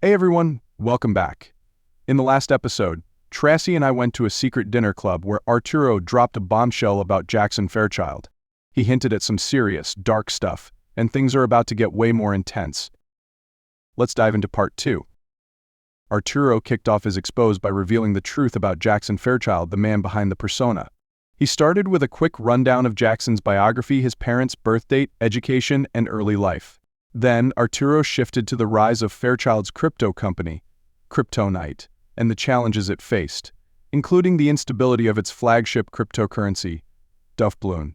Hey everyone, welcome back. In the last episode, Tracy and I went to a secret dinner club where Arturo dropped a bombshell about Jackson Fairchild. He hinted at some serious, dark stuff, and things are about to get way more intense. Let's dive into part 2. Arturo kicked off his expose by revealing the truth about Jackson Fairchild, the man behind the persona. He started with a quick rundown of Jackson's biography, his parents' birth date, education, and early life. Then, Arturo shifted to the rise of Fairchild's crypto company, Kryptonite, and the challenges it faced, including the instability of its flagship cryptocurrency, Duffbloon.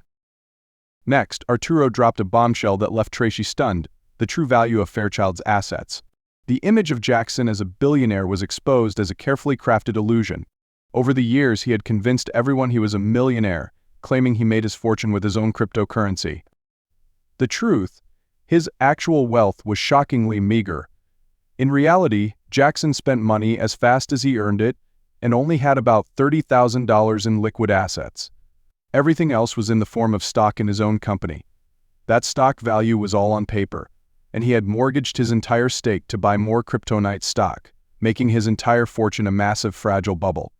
Next, Arturo dropped a bombshell that left Tracy stunned: the true value of Fairchild's assets. The image of Jackson as a billionaire was exposed as a carefully crafted illusion. Over the years, he had convinced everyone he was a millionaire, claiming he made his fortune with his own cryptocurrency. The truth: his actual wealth was shockingly meager. In reality, Jackson spent money as fast as he earned it and only had about $30,000 in liquid assets. Everything else was in the form of stock in his own company. That stock value was all on paper, and he had mortgaged his entire stake to buy more Kryptonite stock, making his entire fortune a massive fragile bubble.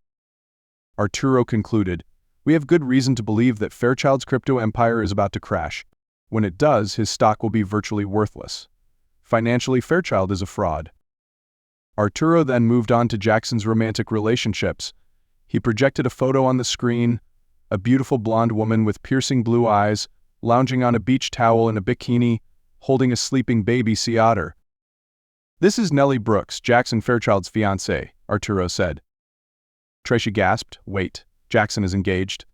Arturo concluded, "We have good reason to believe that Fairchild's crypto empire is about to crash. When it does, his stock will be virtually worthless. Financially, Fairchild is a fraud." Arturo then moved on to Jackson's romantic relationships. He projected a photo on the screen: a beautiful blonde woman with piercing blue eyes, lounging on a beach towel in a bikini, holding a sleeping baby sea otter. "This is Nellie Brooks, Jackson Fairchild's fiancée," Arturo said. Tracy gasped, "Wait, Jackson is engaged?"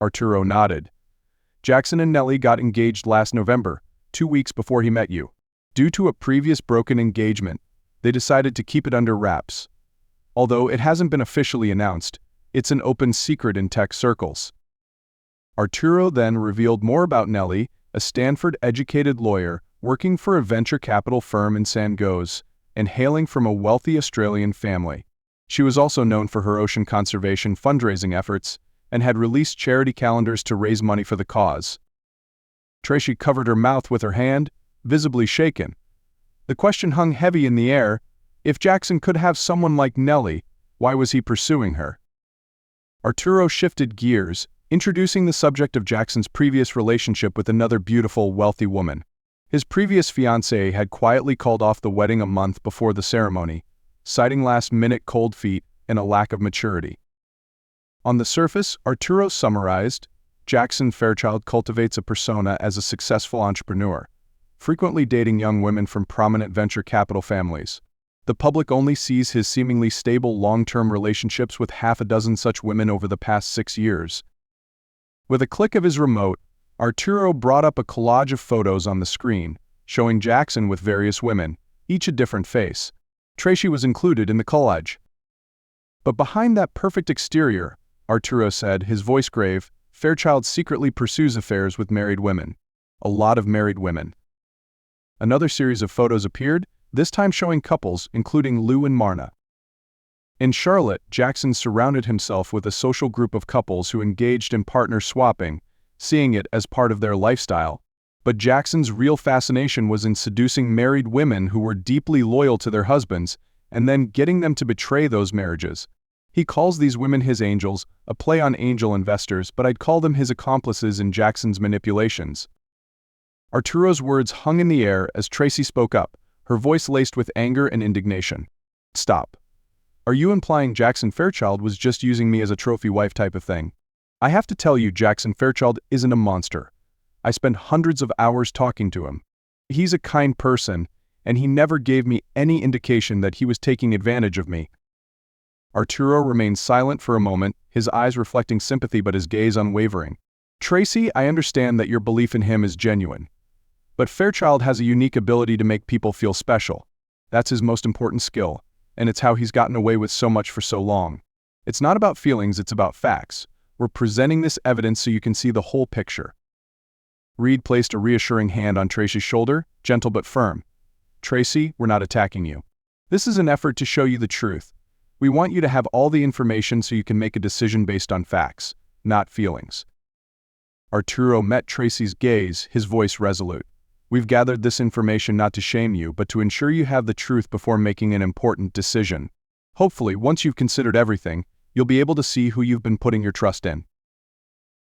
Arturo nodded. "Jackson and Nellie got engaged last November, 2 weeks before he met you. Due to a previous broken engagement, they decided to keep it under wraps. Although it hasn't been officially announced, it's an open secret in tech circles." Arturo then revealed more about Nellie, a Stanford-educated lawyer working for a venture capital firm in San Jose, and hailing from a wealthy Australian family. She was also known for her ocean conservation fundraising efforts and had released charity calendars to raise money for the cause. Tracy covered her mouth with her hand, visibly shaken. The question hung heavy in the air: if Jackson could have someone like Nellie, why was he pursuing her? Arturo shifted gears, introducing the subject of Jackson's previous relationship with another beautiful, wealthy woman. His previous fiancée had quietly called off the wedding a month before the ceremony, citing last-minute cold feet and a lack of maturity. On the surface, Arturo summarized, Jackson Fairchild cultivates a persona as a successful entrepreneur, frequently dating young women from prominent venture capital families. The public only sees his seemingly stable long-term relationships with half a dozen such women over the past 6 years. With a click of his remote, Arturo brought up a collage of photos on the screen, showing Jackson with various women, each a different face. Tracy was included in the collage. But behind that perfect exterior, Arturo said, his voice grave, Fairchild secretly pursues affairs with married women. A lot of married women. Another series of photos appeared, this time showing couples, including Lou and Marna. In Charlotte, Jackson surrounded himself with a social group of couples who engaged in partner swapping, seeing it as part of their lifestyle. But Jackson's real fascination was in seducing married women who were deeply loyal to their husbands, and then getting them to betray those marriages. He calls these women his angels, a play on angel investors, but I'd call them his accomplices in Jackson's manipulations. Arturo's words hung in the air as Tracy spoke up, her voice laced with anger and indignation. "Stop. Are you implying Jackson Fairchild was just using me as a trophy wife type of thing? I have to tell you, Jackson Fairchild isn't a monster. I spent hundreds of hours talking to him. He's a kind person, and he never gave me any indication that he was taking advantage of me." Arturo remained silent for a moment, his eyes reflecting sympathy but his gaze unwavering. "Tracy, I understand that your belief in him is genuine. But Fairchild has a unique ability to make people feel special. That's his most important skill, and it's how he's gotten away with so much for so long. It's not about feelings, it's about facts. We're presenting this evidence so you can see the whole picture." Reed placed a reassuring hand on Tracy's shoulder, gentle but firm. "Tracy, we're not attacking you. This is an effort to show you the truth. We want you to have all the information so you can make a decision based on facts, not feelings." Arturo met Tracy's gaze, his voice resolute. We've gathered this information not to shame you, but to ensure you have the truth before making an important decision. Hopefully, once you've considered everything, you'll be able to see who you've been putting your trust in."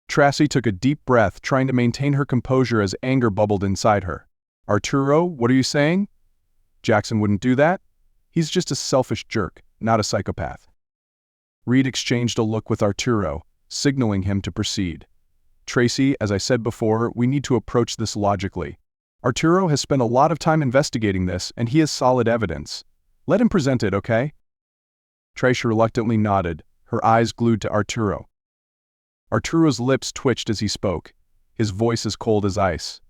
Tracy took a deep breath, trying to maintain her composure as anger bubbled inside her. "Arturo, what are you saying? Jackson wouldn't do that? He's just a selfish jerk, not a psychopath." Reed exchanged a look with Arturo, signaling him to proceed. "Tracy, as I said before, we need to approach this logically. Arturo has spent a lot of time investigating this, and he has solid evidence. Let him present it, okay?" Tracy reluctantly nodded, her eyes glued to Arturo. Arturo's lips twitched as he spoke, his voice as cold as ice.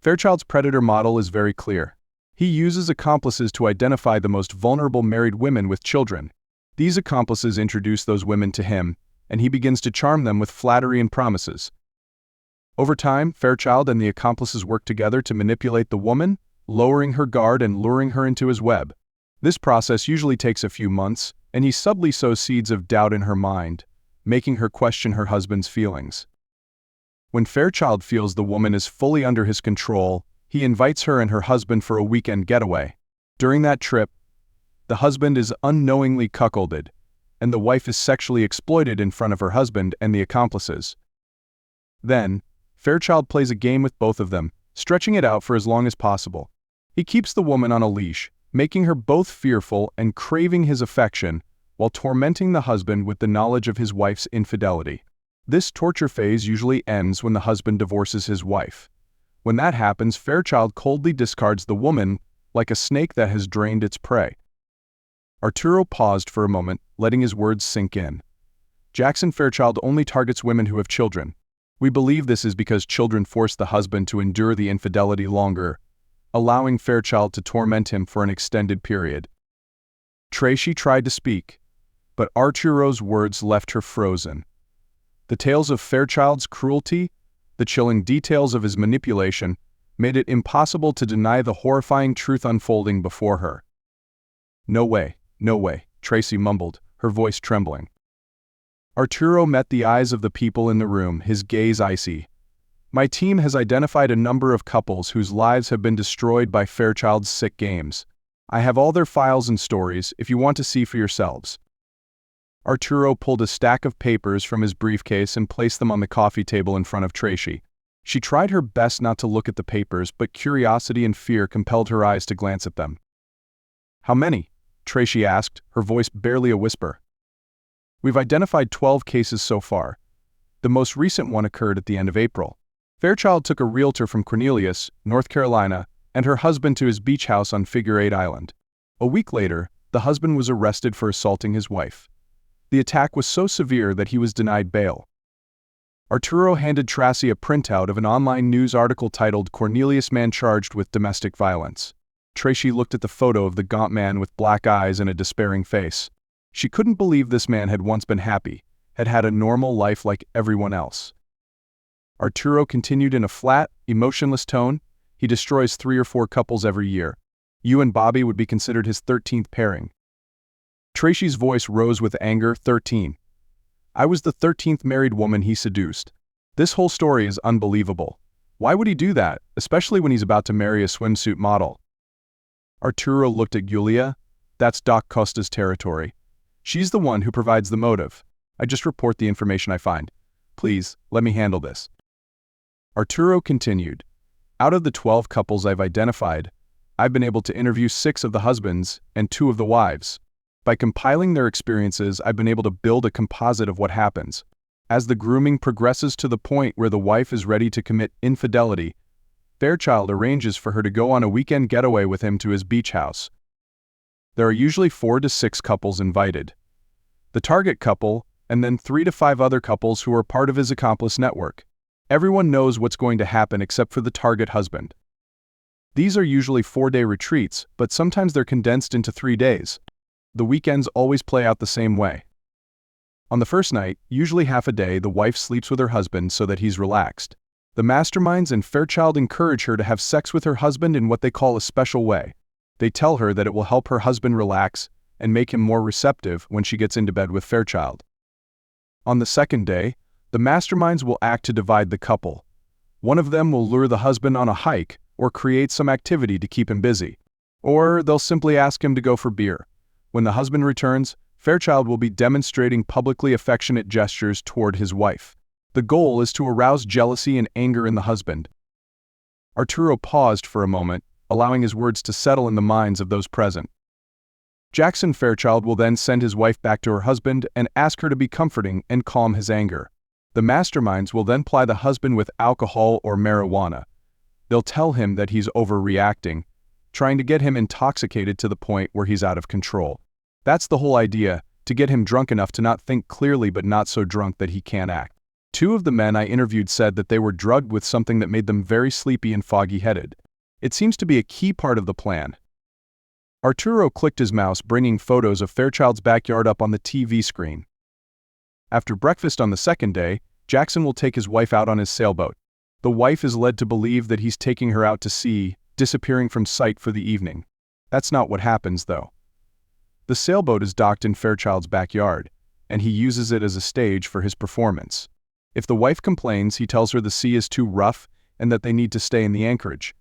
Fairchild's predator model is very clear. He uses accomplices to identify the most vulnerable married women with children. These accomplices introduce those women to him, and he begins to charm them with flattery and promises. Over time, Fairchild and the accomplices work together to manipulate the woman, lowering her guard and luring her into his web. This process usually takes a few months, and he subtly sows seeds of doubt in her mind, making her question her husband's feelings. When Fairchild feels the woman is fully under his control, he invites her and her husband for a weekend getaway. During that trip, the husband is unknowingly cuckolded, and the wife is sexually exploited in front of her husband and the accomplices. Then, Fairchild plays a game with both of them, stretching it out for as long as possible. He keeps the woman on a leash, making her both fearful and craving his affection, while tormenting the husband with the knowledge of his wife's infidelity. This torture phase usually ends when the husband divorces his wife. When that happens, Fairchild coldly discards the woman like a snake that has drained its prey. Arturo paused for a moment, letting his words sink in. "Jackson Fairchild only targets women who have children. We believe this is because children force the husband to endure the infidelity longer, allowing Fairchild to torment him for an extended period." Tracy tried to speak, but Arturo's words left her frozen. The tales of Fairchild's cruelty, the chilling details of his manipulation, made it impossible to deny the horrifying truth unfolding before her. "No way, no way," Tracy mumbled, her voice trembling. Arturo met the eyes of the people in the room, his gaze icy. "My team has identified a number of couples whose lives have been destroyed by Fairchild's sick games. I have all their files and stories if you want to see for yourselves." Arturo pulled a stack of papers from his briefcase and placed them on the coffee table in front of Tracy. She tried her best not to look at the papers, but curiosity and fear compelled her eyes to glance at them. "How many?" Tracy asked, her voice barely a whisper. "We've identified 12 cases so far. The most recent one occurred at the end of April. Fairchild took a realtor from Cornelius, North Carolina, and her husband to his beach house on Figure 8 Island. A week later, the husband was arrested for assaulting his wife. The attack was so severe that he was denied bail." Arturo handed Tracy a printout of an online news article titled "Cornelius Man Charged with Domestic Violence." Tracy looked at the photo of the gaunt man with black eyes and a despairing face. She couldn't believe this man had once been happy, had had a normal life like everyone else. Arturo continued in a flat, emotionless tone. "He destroys 3 or 4 couples every year. You and Bobby would be considered his 13th pairing." Tracy's voice rose with anger. 13. I was the 13th married woman he seduced. This whole story is unbelievable. Why would he do that, especially when he's about to marry a swimsuit model?" Arturo looked at Julia. "That's Doc Costa's territory. She's the one who provides the motive. I just report the information I find. Please, let me handle this." Arturo continued. "Out of the 12 couples I've identified, I've been able to interview 6 of the husbands and 2 of the wives. By compiling their experiences, I've been able to build a composite of what happens. As the grooming progresses to the point where the wife is ready to commit infidelity, Fairchild arranges for her to go on a weekend getaway with him to his beach house. There are usually 4 to 6 couples invited. The target couple, and then 3 to 5 other couples who are part of his accomplice network. Everyone knows what's going to happen except for the target husband. These are usually 4-day retreats, but sometimes they're condensed into 3 days. The weekends always play out the same way. On the first night, usually half a day, the wife sleeps with her husband so that he's relaxed. The masterminds and Fairchild encourage her to have sex with her husband in what they call a special way. They tell her that it will help her husband relax and make him more receptive when she gets into bed with Fairchild. On the second day, the masterminds will act to divide the couple. One of them will lure the husband on a hike, or create some activity to keep him busy. Or they'll simply ask him to go for beer. When the husband returns, Fairchild will be demonstrating publicly affectionate gestures toward his wife. The goal is to arouse jealousy and anger in the husband. Arturo paused for a moment, allowing his words to settle in the minds of those present. Jackson Fairchild will then send his wife back to her husband and ask her to be comforting and calm his anger. The masterminds will then ply the husband with alcohol or marijuana. They'll tell him that he's overreacting, trying to get him intoxicated to the point where he's out of control. That's the whole idea, to get him drunk enough to not think clearly but not so drunk that he can't act. 2 of the men I interviewed said that they were drugged with something that made them very sleepy and foggy-headed. It seems to be a key part of the plan. Arturo clicked his mouse, bringing photos of Fairchild's backyard up on the TV screen. After breakfast on the second day, Jackson will take his wife out on his sailboat. The wife is led to believe that he's taking her out to sea, disappearing from sight for the evening. That's not what happens, though. The sailboat is docked in Fairchild's backyard, and he uses it as a stage for his performance. If the wife complains, he tells her the sea is too rough and that they need to stay in the anchorage.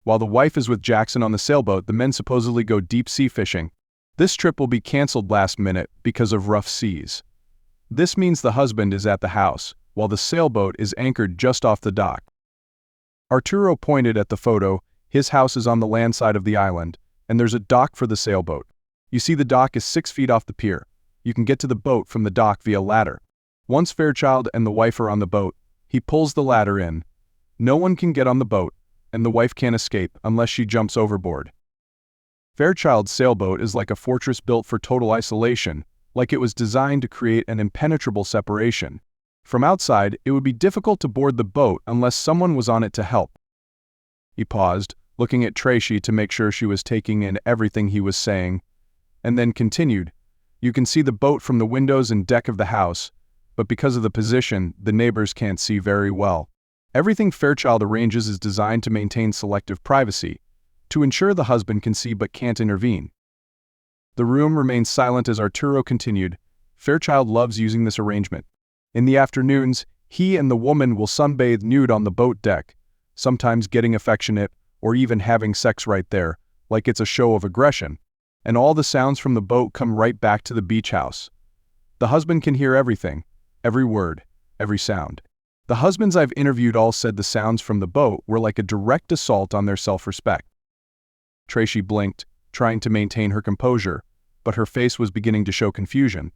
While the wife is with Jackson on the sailboat, the men supposedly go deep-sea fishing. This trip will be canceled last minute because of rough seas. This means the husband is at the house, while the sailboat is anchored just off the dock. Arturo pointed at the photo. His house is on the land side of the island, and there's a dock for the sailboat. You see, the dock is 6 feet off the pier. You can get to the boat from the dock via ladder. Once Fairchild and the wife are on the boat, he pulls the ladder in. No one can get on the boat, and the wife can't escape unless she jumps overboard. Fairchild's sailboat is like a fortress built for total isolation, like it was designed to create an impenetrable separation. From outside, it would be difficult to board the boat unless someone was on it to help. He paused, looking at Tracy to make sure she was taking in everything he was saying, and then continued. You can see the boat from the windows and deck of the house, but because of the position, the neighbors can't see very well. Everything Fairchild arranges is designed to maintain selective privacy, to ensure the husband can see but can't intervene. The room remains silent as Arturo continued. Fairchild loves using this arrangement. In the afternoons, he and the woman will sunbathe nude on the boat deck, sometimes getting affectionate or even having sex right there, like it's a show of aggression. And all the sounds from the boat come right back to the beach house. The husband can hear everything, every word, every sound. The husbands I've interviewed all said the sounds from the boat were like a direct assault on their self-respect. Tracy blinked, trying to maintain her composure, but her face was beginning to show confusion.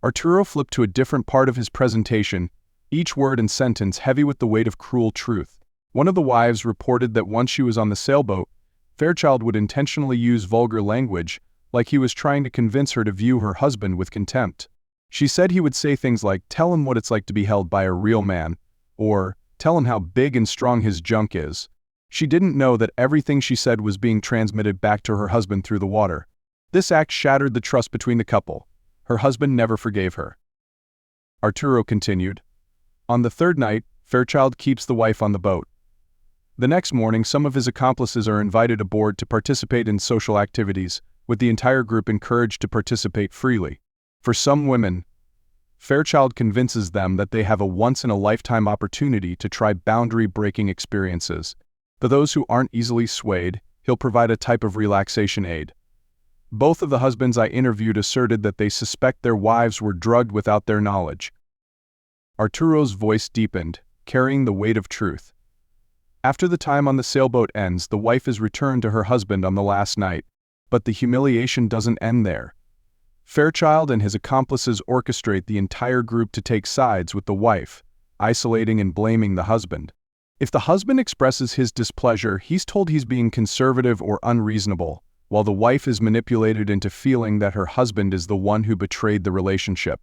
Arturo flipped to a different part of his presentation, each word and sentence heavy with the weight of cruel truth. One of the wives reported that once she was on the sailboat, Fairchild would intentionally use vulgar language, like he was trying to convince her to view her husband with contempt. She said he would say things like, "Tell him what it's like to be held by a real man," or "Tell him how big and strong his junk is." She didn't know that everything she said was being transmitted back to her husband through the water. This act shattered the trust between the couple. Her husband never forgave her. Arturo continued. On the third night, Fairchild keeps the wife on the boat. The next morning, some of his accomplices are invited aboard to participate in social activities, with the entire group encouraged to participate freely. For some women, Fairchild convinces them that they have a once-in-a-lifetime opportunity to try boundary-breaking experiences. For those who aren't easily swayed, he'll provide a type of relaxation aid. Both of the husbands I interviewed asserted that they suspect their wives were drugged without their knowledge. Arturo's voice deepened, carrying the weight of truth. After the time on the sailboat ends, the wife is returned to her husband on the last night. But the humiliation doesn't end there. Fairchild and his accomplices orchestrate the entire group to take sides with the wife, isolating and blaming the husband. If the husband expresses his displeasure, he's told he's being conservative or unreasonable, while the wife is manipulated into feeling that her husband is the one who betrayed the relationship.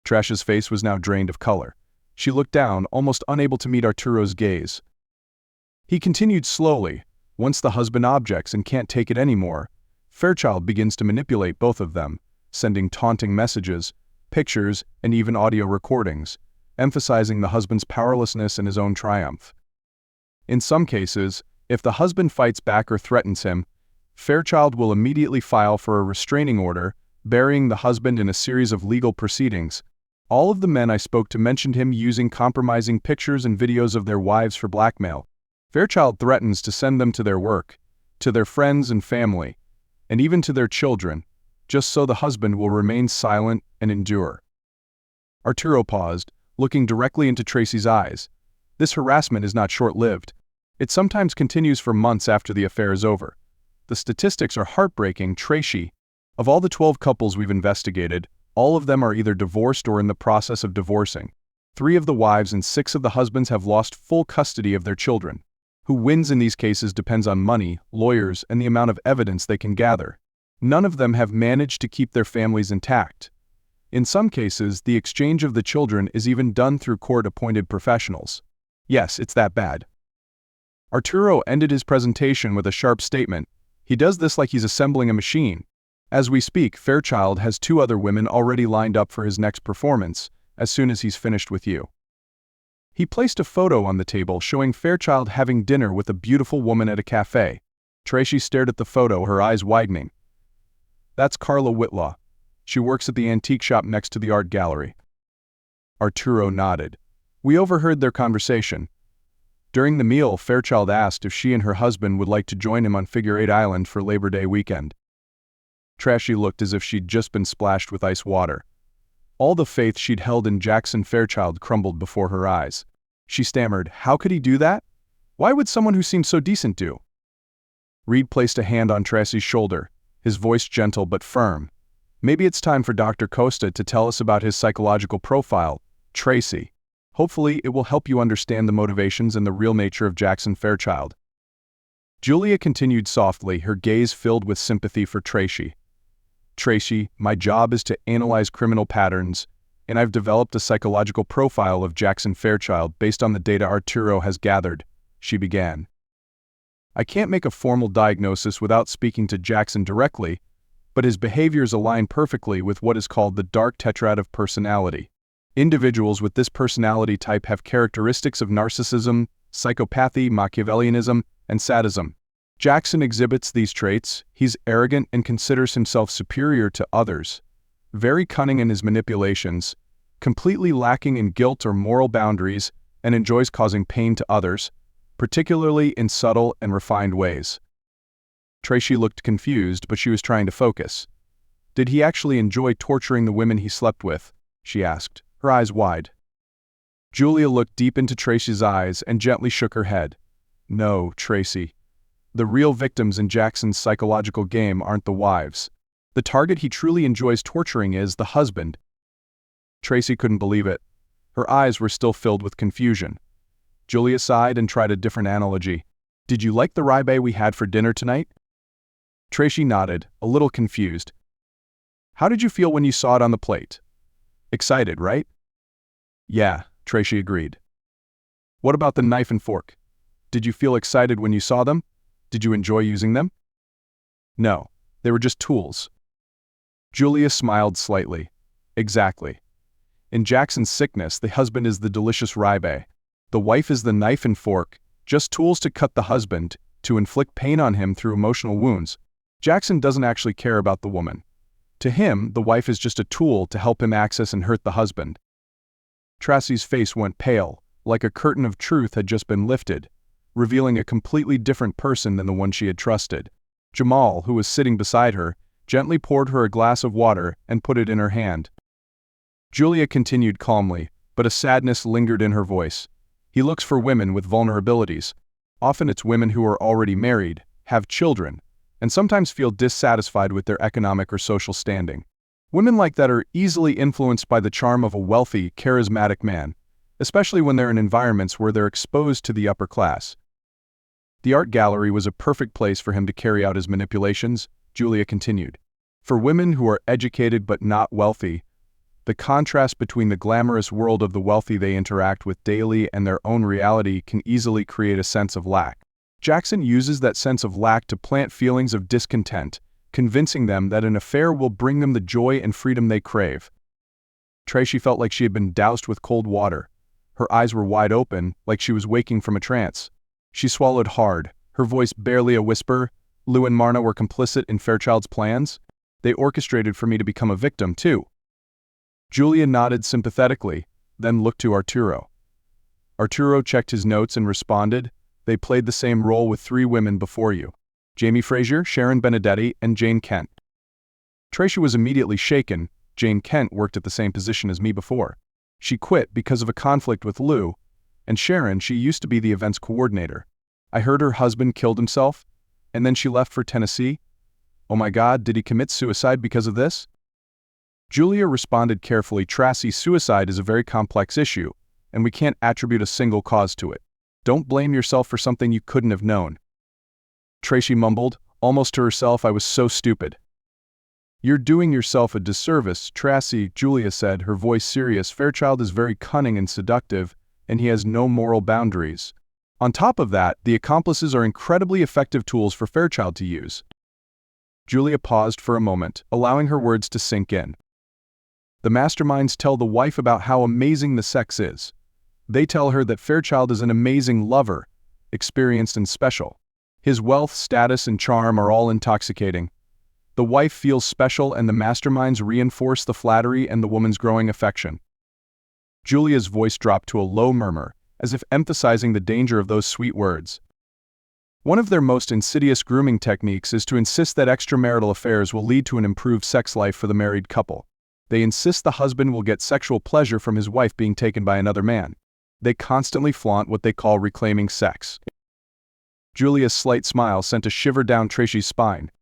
Trash's face was now drained of color. She looked down, almost unable to meet Arturo's gaze. He continued slowly. Once the husband objects and can't take it anymore, Fairchild begins to manipulate both of them, sending taunting messages, pictures, and even audio recordings, emphasizing the husband's powerlessness and his own triumph. In some cases, if the husband fights back or threatens him, Fairchild will immediately file for a restraining order, burying the husband in a series of legal proceedings. All of the men I spoke to mentioned him using compromising pictures and videos of their wives for blackmail. Fairchild threatens to send them to their work, to their friends and family, and even to their children, just so the husband will remain silent and endure. Arturo paused, looking directly into Tracy's eyes. This harassment is not short-lived. It sometimes continues for months after the affair is over. The statistics are heartbreaking, Tracy. Of all the 12 couples we've investigated, all of them are either divorced or in the process of divorcing. 3 of the wives and 6 of the husbands have lost full custody of their children. Who wins in these cases depends on money, lawyers, and the amount of evidence they can gather. None of them have managed to keep their families intact. In some cases, the exchange of the children is even done through court-appointed professionals. Yes, it's that bad. Arturo ended his presentation with a sharp statement. He does this like he's assembling a machine. As we speak, Fairchild has 2 other women already lined up for his next performance, as soon as he's finished with you. He placed a photo on the table showing Fairchild having dinner with a beautiful woman at a cafe. Tracy stared at the photo, her eyes widening. That's Carla Whitlaw. She works at the antique shop next to the art gallery. Arturo nodded. We overheard their conversation. During the meal, Fairchild asked if she and her husband would like to join him on Figure 8 Island for Labor Day weekend. Tracy looked as if she'd just been splashed with ice water. All the faith she'd held in Jackson Fairchild crumbled before her eyes. She stammered, "How could he do that? Why would someone who seemed so decent do?" Reed placed a hand on Tracy's shoulder, his voice gentle but firm. "Maybe it's time for Dr. Costa to tell us about his psychological profile, Tracy. Hopefully it will help you understand the motivations and the real nature of Jackson Fairchild." Julia continued softly, her gaze filled with sympathy for Tracy. "Tracy, my job is to analyze criminal patterns, and I've developed a psychological profile of Jackson Fairchild based on the data Arturo has gathered," she began. "I can't make a formal diagnosis without speaking to Jackson directly, but his behaviors align perfectly with what is called the dark tetrad of personality. Individuals with this personality type have characteristics of narcissism, psychopathy, Machiavellianism, and sadism. Jackson exhibits these traits. He's arrogant and considers himself superior to others, very cunning in his manipulations, completely lacking in guilt or moral boundaries, and enjoys causing pain to others, particularly in subtle and refined ways." Tracy looked confused, but she was trying to focus. "Did he actually enjoy torturing the women he slept with?" she asked, her eyes wide. Julia looked deep into Tracy's eyes and gently shook her head. "No, Tracy. The real victims in Jackson's psychological game aren't the wives. The target he truly enjoys torturing is the husband." Tracy couldn't believe it. Her eyes were still filled with confusion. Julia sighed and tried a different analogy. "Did you like the ribeye we had for dinner tonight?" Tracy nodded, a little confused. "How did you feel when you saw it on the plate? Excited, right?" "Yeah," Tracy agreed. "What about the knife and fork? Did you feel excited when you saw them? Did you enjoy using them?" "No, they were just tools." Julia smiled slightly. "Exactly. In Jackson's sickness, the husband is the delicious ribeye. The wife is the knife and fork, just tools to cut the husband, to inflict pain on him through emotional wounds. Jackson doesn't actually care about the woman. To him, the wife is just a tool to help him access and hurt the husband." Tracy's face went pale, like a curtain of truth had just been lifted, revealing a completely different person than the one she had trusted. Jamal, who was sitting beside her, gently poured her a glass of water and put it in her hand. Julia continued calmly, but a sadness lingered in her voice. "He looks for women with vulnerabilities. Often it's women who are already married, have children, and sometimes feel dissatisfied with their economic or social standing. Women like that are easily influenced by the charm of a wealthy, charismatic man, especially when they're in environments where they're exposed to the upper class." "The art gallery was a perfect place for him to carry out his manipulations," Julia continued. "For women who are educated but not wealthy, the contrast between the glamorous world of the wealthy they interact with daily and their own reality can easily create a sense of lack. Jackson uses that sense of lack to plant feelings of discontent, convincing them that an affair will bring them the joy and freedom they crave." Tracy felt like she had been doused with cold water. Her eyes were wide open, like she was waking from a trance. She swallowed hard, her voice barely a whisper. "Lou and Marna were complicit in Fairchild's plans? They orchestrated for me to become a victim, too." Julia nodded sympathetically, then looked to Arturo. Arturo checked his notes and responded, They played the same role with 3 women before you: Jamie Fraser, Sharon Benedetti, and Jane Kent. Tracy was immediately shaken. Jane Kent worked at the same position as me before. She quit because of a conflict with Lou, and Sharon, she used to be the events coordinator. I heard her husband killed himself, and then she left for Tennessee. Oh my God, did he commit suicide because of this? Julia responded carefully. Tracy, suicide is a very complex issue, and we can't attribute a single cause to it. Don't blame yourself for something you couldn't have known. Tracy mumbled, almost to herself, I was so stupid. You're doing yourself a disservice, Tracy, Julia said, her voice serious. Fairchild is very cunning and seductive, and he has no moral boundaries. On top of that, the accomplices are incredibly effective tools for Fairchild to use. Julia paused for a moment, allowing her words to sink in. The masterminds tell the wife about how amazing the sex is. They tell her that Fairchild is an amazing lover, experienced and special. His wealth, status, and charm are all intoxicating. The wife feels special, and the masterminds reinforce the flattery and the woman's growing affection. Julia's voice dropped to a low murmur, as if emphasizing the danger of those sweet words. One of their most insidious grooming techniques is to insist that extramarital affairs will lead to an improved sex life for the married couple. They insist the husband will get sexual pleasure from his wife being taken by another man. They constantly flaunt what they call reclaiming sex. Julia's slight smile sent a shiver down Tracy's spine.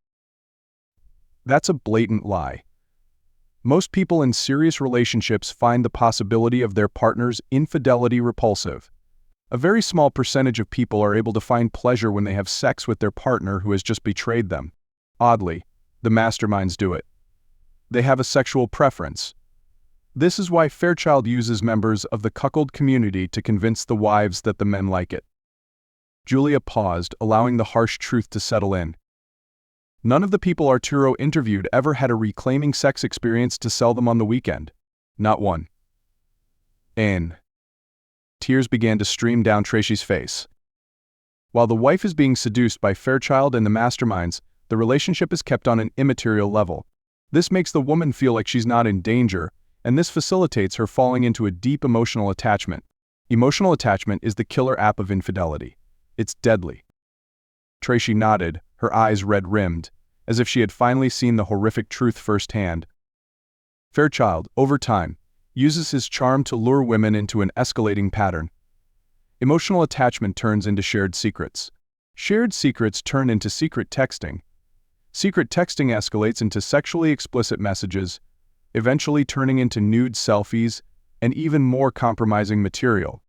That's a blatant lie. Most people in serious relationships find the possibility of their partner's infidelity repulsive. A very small percentage of people are able to find pleasure when they have sex with their partner who has just betrayed them. Oddly, the masterminds do it. They have a sexual preference. This is why Fairchild uses members of the cuckold community to convince the wives that the men like it. Julia paused, allowing the harsh truth to settle in. None of the people Arturo interviewed ever had a reclaiming sex experience to sell them on the weekend. Not one. Tears began to stream down Tracy's face. While the wife is being seduced by Fairchild and the masterminds, the relationship is kept on an immaterial level. This makes the woman feel like she's not in danger, and this facilitates her falling into a deep emotional attachment. Emotional attachment is the killer app of infidelity. It's deadly. Tracy nodded, her eyes red-rimmed, as if she had finally seen the horrific truth firsthand. Fairchild, over time, uses his charm to lure women into an escalating pattern. Emotional attachment turns into shared secrets. Shared secrets turn into secret texting. Secret texting escalates into sexually explicit messages, eventually turning into nude selfies and even more compromising material.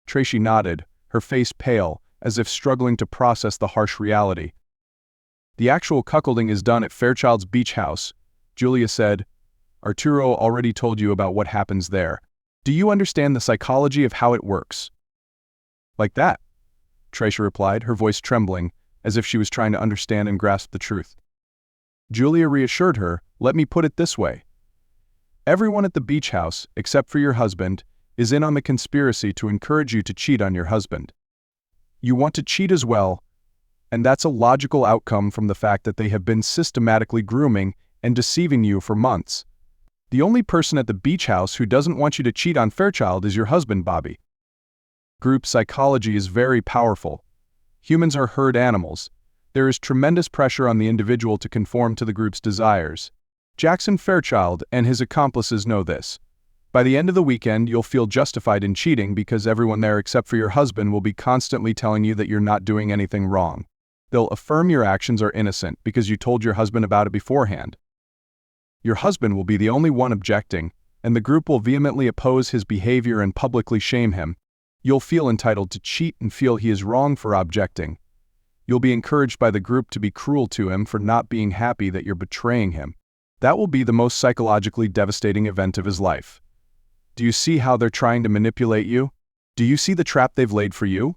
Tracy nodded, her face pale, as if struggling to process the harsh reality. The actual cuckolding is done at Fairchild's beach house, Julia said. Arturo already told you about what happens there. Do you understand the psychology of how it works? Like that, Tracy replied, her voice trembling, as if she was trying to understand and grasp the truth. Julia reassured her, let me put it this way. Everyone at the beach house, except for your husband, is in on the conspiracy to encourage you to cheat on your husband. You want to cheat as well, and that's a logical outcome from the fact that they have been systematically grooming and deceiving you for months. The only person at the beach house who doesn't want you to cheat on Fairchild is your husband, Bobby. Group psychology is very powerful. Humans are herd animals. There is tremendous pressure on the individual to conform to the group's desires. Jackson Fairchild and his accomplices know this. By the end of the weekend, you'll feel justified in cheating because everyone there except for your husband will be constantly telling you that you're not doing anything wrong. They'll affirm your actions are innocent because you told your husband about it beforehand. Your husband will be the only one objecting, and the group will vehemently oppose his behavior and publicly shame him. You'll feel entitled to cheat and feel he is wrong for objecting. You'll be encouraged by the group to be cruel to him for not being happy that you're betraying him. That will be the most psychologically devastating event of his life. Do you see how they're trying to manipulate you? Do you see the trap they've laid for you?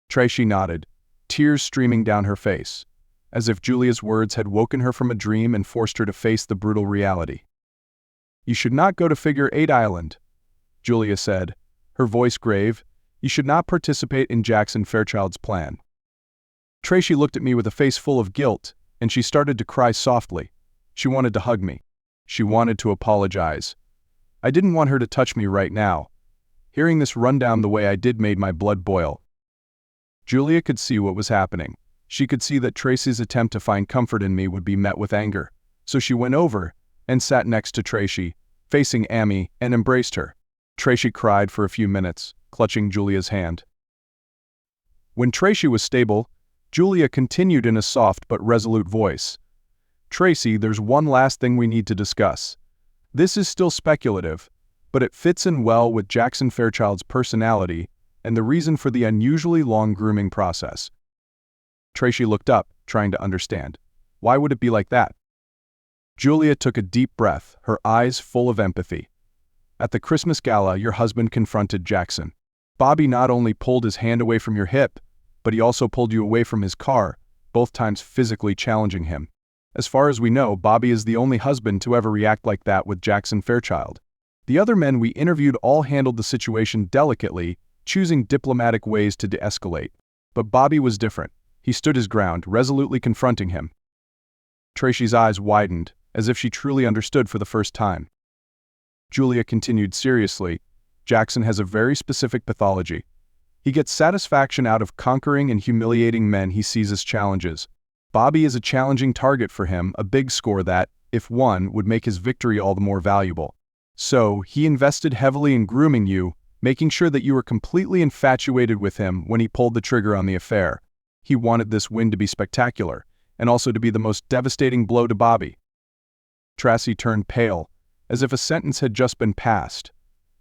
Tracy nodded, tears streaming down her face, as if Julia's words had woken her from a dream and forced her to face the brutal reality. You should not go to Figure 8 Island, Julia said, her voice grave. You should not participate in Jackson Fairchild's plan. Tracy looked at me with a face full of guilt, and she started to cry softly. She wanted to hug me. She wanted to apologize. I didn't want her to touch me right now. Hearing this run down the way I did made my blood boil. Julia could see what was happening. She could see that Tracy's attempt to find comfort in me would be met with anger. So she went over and sat next to Tracy, facing Amy, and embraced her. Tracy cried for a few minutes, clutching Julia's hand. When Tracy was stable, Julia continued in a soft but resolute voice. "Tracy, there's one last thing we need to discuss. This is still speculative, but it fits in well with Jackson Fairchild's personality and the reason for the unusually long grooming process." Tracy looked up, trying to understand. Why would it be like that? Julia took a deep breath, her eyes full of empathy. "At the Christmas gala, your husband confronted Jackson. Bobby not only pulled his hand away from your hip, but he also pulled you away from his car, both times physically challenging him. As far as we know, Bobby is the only husband to ever react like that with Jackson Fairchild. The other men we interviewed all handled the situation delicately, choosing diplomatic ways to de-escalate. But Bobby was different. He stood his ground, resolutely confronting him." Tracy's eyes widened, as if she truly understood for the first time. Julia continued seriously, "Jackson has a very specific pathology. He gets satisfaction out of conquering and humiliating men he sees as challenges. Bobby is a challenging target for him, a big score that, if won, would make his victory all the more valuable. So, he invested heavily in grooming you, making sure that you were completely infatuated with him when he pulled the trigger on the affair. He wanted this win to be spectacular, and also to be the most devastating blow to Bobby." Tracy turned pale, as if a sentence had just been passed.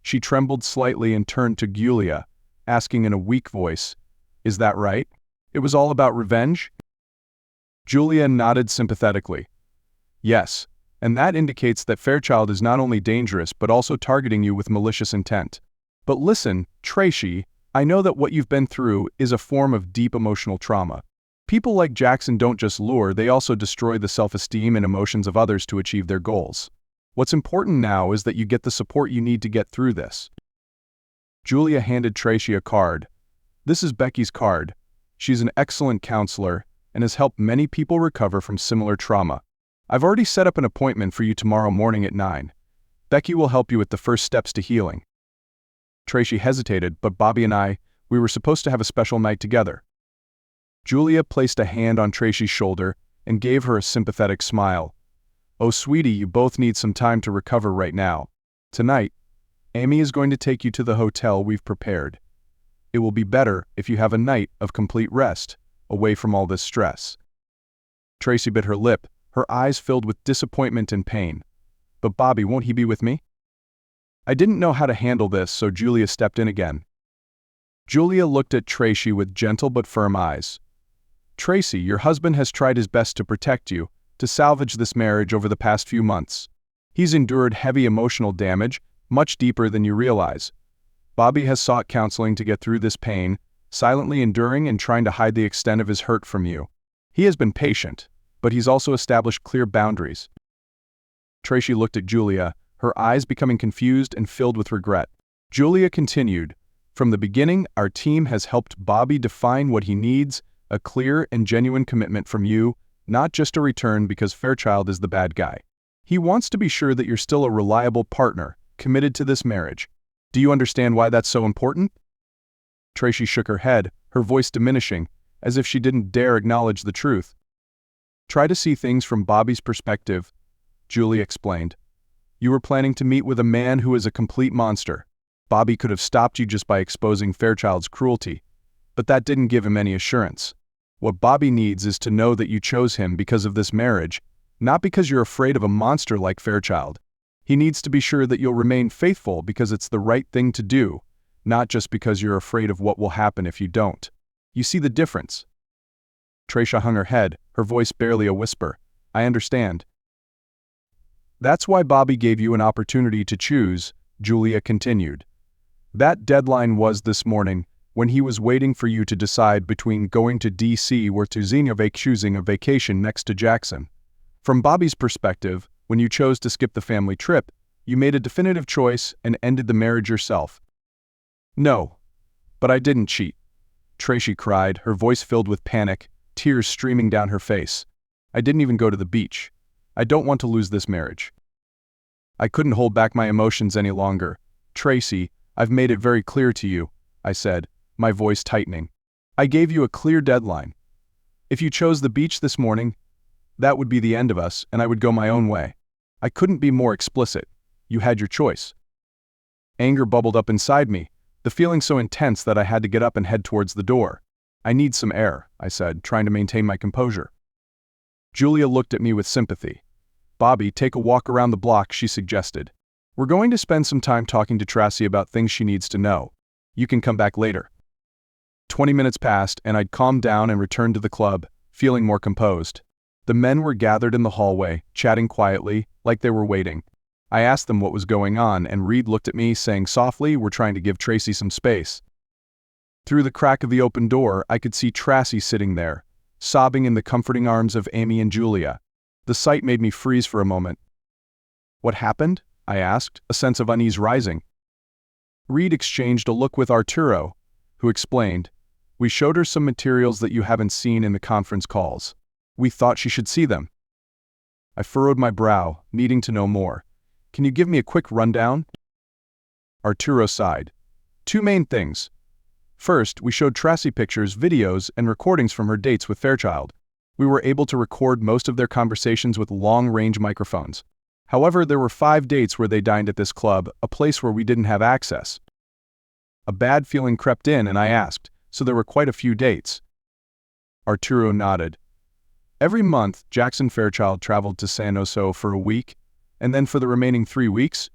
She trembled slightly and turned to Julia, asking in a weak voice, "Is that right? It was all about revenge?" Julia nodded sympathetically. "Yes, and that indicates that Fairchild is not only dangerous but also targeting you with malicious intent. But listen, Tracy, I know that what you've been through is a form of deep emotional trauma. People like Jackson don't just lure, they also destroy the self-esteem and emotions of others to achieve their goals. What's important now is that you get the support you need to get through this." Julia handed Tracy a card. "This is Becky's card. She's an excellent counselor and has helped many people recover from similar trauma. I've already set up an appointment for you tomorrow morning at 9. Becky will help you with the first steps to healing." Tracy hesitated, "But Bobby and we were supposed to have a special night together." Julia placed a hand on Tracy's shoulder and gave her a sympathetic smile. "Oh, sweetie, you both need some time to recover right now. Tonight, Amy is going to take you to the hotel we've prepared. It will be better if you have a night of complete rest, away from all this stress." Tracy bit her lip, her eyes filled with disappointment and pain. "But Bobby, won't he be with me?" I didn't know how to handle this, so Julia stepped in again. Julia looked at Tracy with gentle but firm eyes. "Tracy, your husband has tried his best to protect you, to salvage this marriage over the past few months. He's endured heavy emotional damage, much deeper than you realize. Bobby has sought counseling to get through this pain, silently enduring and trying to hide the extent of his hurt from you. He has been patient, but he's also established clear boundaries." Tracy looked at Julia, her eyes becoming confused and filled with regret. Julia continued, "From the beginning, our team has helped Bobby define what he needs, a clear and genuine commitment from you, not just a return because Fairchild is the bad guy. He wants to be sure that you're still a reliable partner, committed to this marriage. Do you understand why that's so important?" Tracy shook her head, her voice diminishing, as if she didn't dare acknowledge the truth. "Try to see things from Bobby's perspective," Julie explained. "You were planning to meet with a man who is a complete monster. Bobby could have stopped you just by exposing Fairchild's cruelty, but that didn't give him any assurance. What Bobby needs is to know that you chose him because of this marriage, not because you're afraid of a monster like Fairchild. He needs to be sure that you'll remain faithful because it's the right thing to do, not just because you're afraid of what will happen if you don't. You see the difference?" Tracy hung her head, her voice barely a whisper. "I understand." "That's why Bobby gave you an opportunity to choose," Julia continued. "That deadline was this morning, when he was waiting for you to decide between going to D.C. or to choosing a vacation next to Jackson. From Bobby's perspective, when you chose to skip the family trip, you made a definitive choice and ended the marriage yourself." "No, but I didn't cheat," Tracy cried, her voice filled with panic, tears streaming down her face. "I didn't even go to the beach. I don't want to lose this marriage." I couldn't hold back my emotions any longer. "Tracy, I've made it very clear to you," I said, my voice tightening. I gave you a clear deadline. If you chose the beach this morning, that would be the end of us, and I would go my own way. I couldn't be more explicit. You had your choice. Anger bubbled up inside me, the feeling so intense that I had to get up and head towards the door. I need some air, I said, trying to maintain my composure. Julia looked at me with sympathy. Bobby, take a walk around the block, she suggested. We're going to spend some time talking to Tracy about things she needs to know. You can come back later. 20 minutes passed, and I'd calmed down and returned to the club, feeling more composed. The men were gathered in the hallway, chatting quietly, like they were waiting. I asked them what was going on, and Reed looked at me, saying softly, "We're trying to give Tracy some space." Through the crack of the open door, I could see Tracy sitting there, sobbing in the comforting arms of Amy and Julia. The sight made me freeze for a moment. What happened? I asked, a sense of unease rising. Reed exchanged a look with Arturo, who explained, "We showed her some materials that you haven't seen in the conference calls. We thought she should see them." I furrowed my brow, needing to know more. "Can you give me a quick rundown?" Arturo sighed. "Two main things. First, we showed Tracy pictures, videos, and recordings from her dates with Fairchild. We were able to record most of their conversations with long-range microphones. However, there were 5 dates where they dined at this club, a place where we didn't have access." A bad feeling crept in, and I asked, "So there were quite a few dates?" Arturo nodded. Every month, Jackson Fairchild traveled to San Oso for a week, and then for the remaining 3 weeks,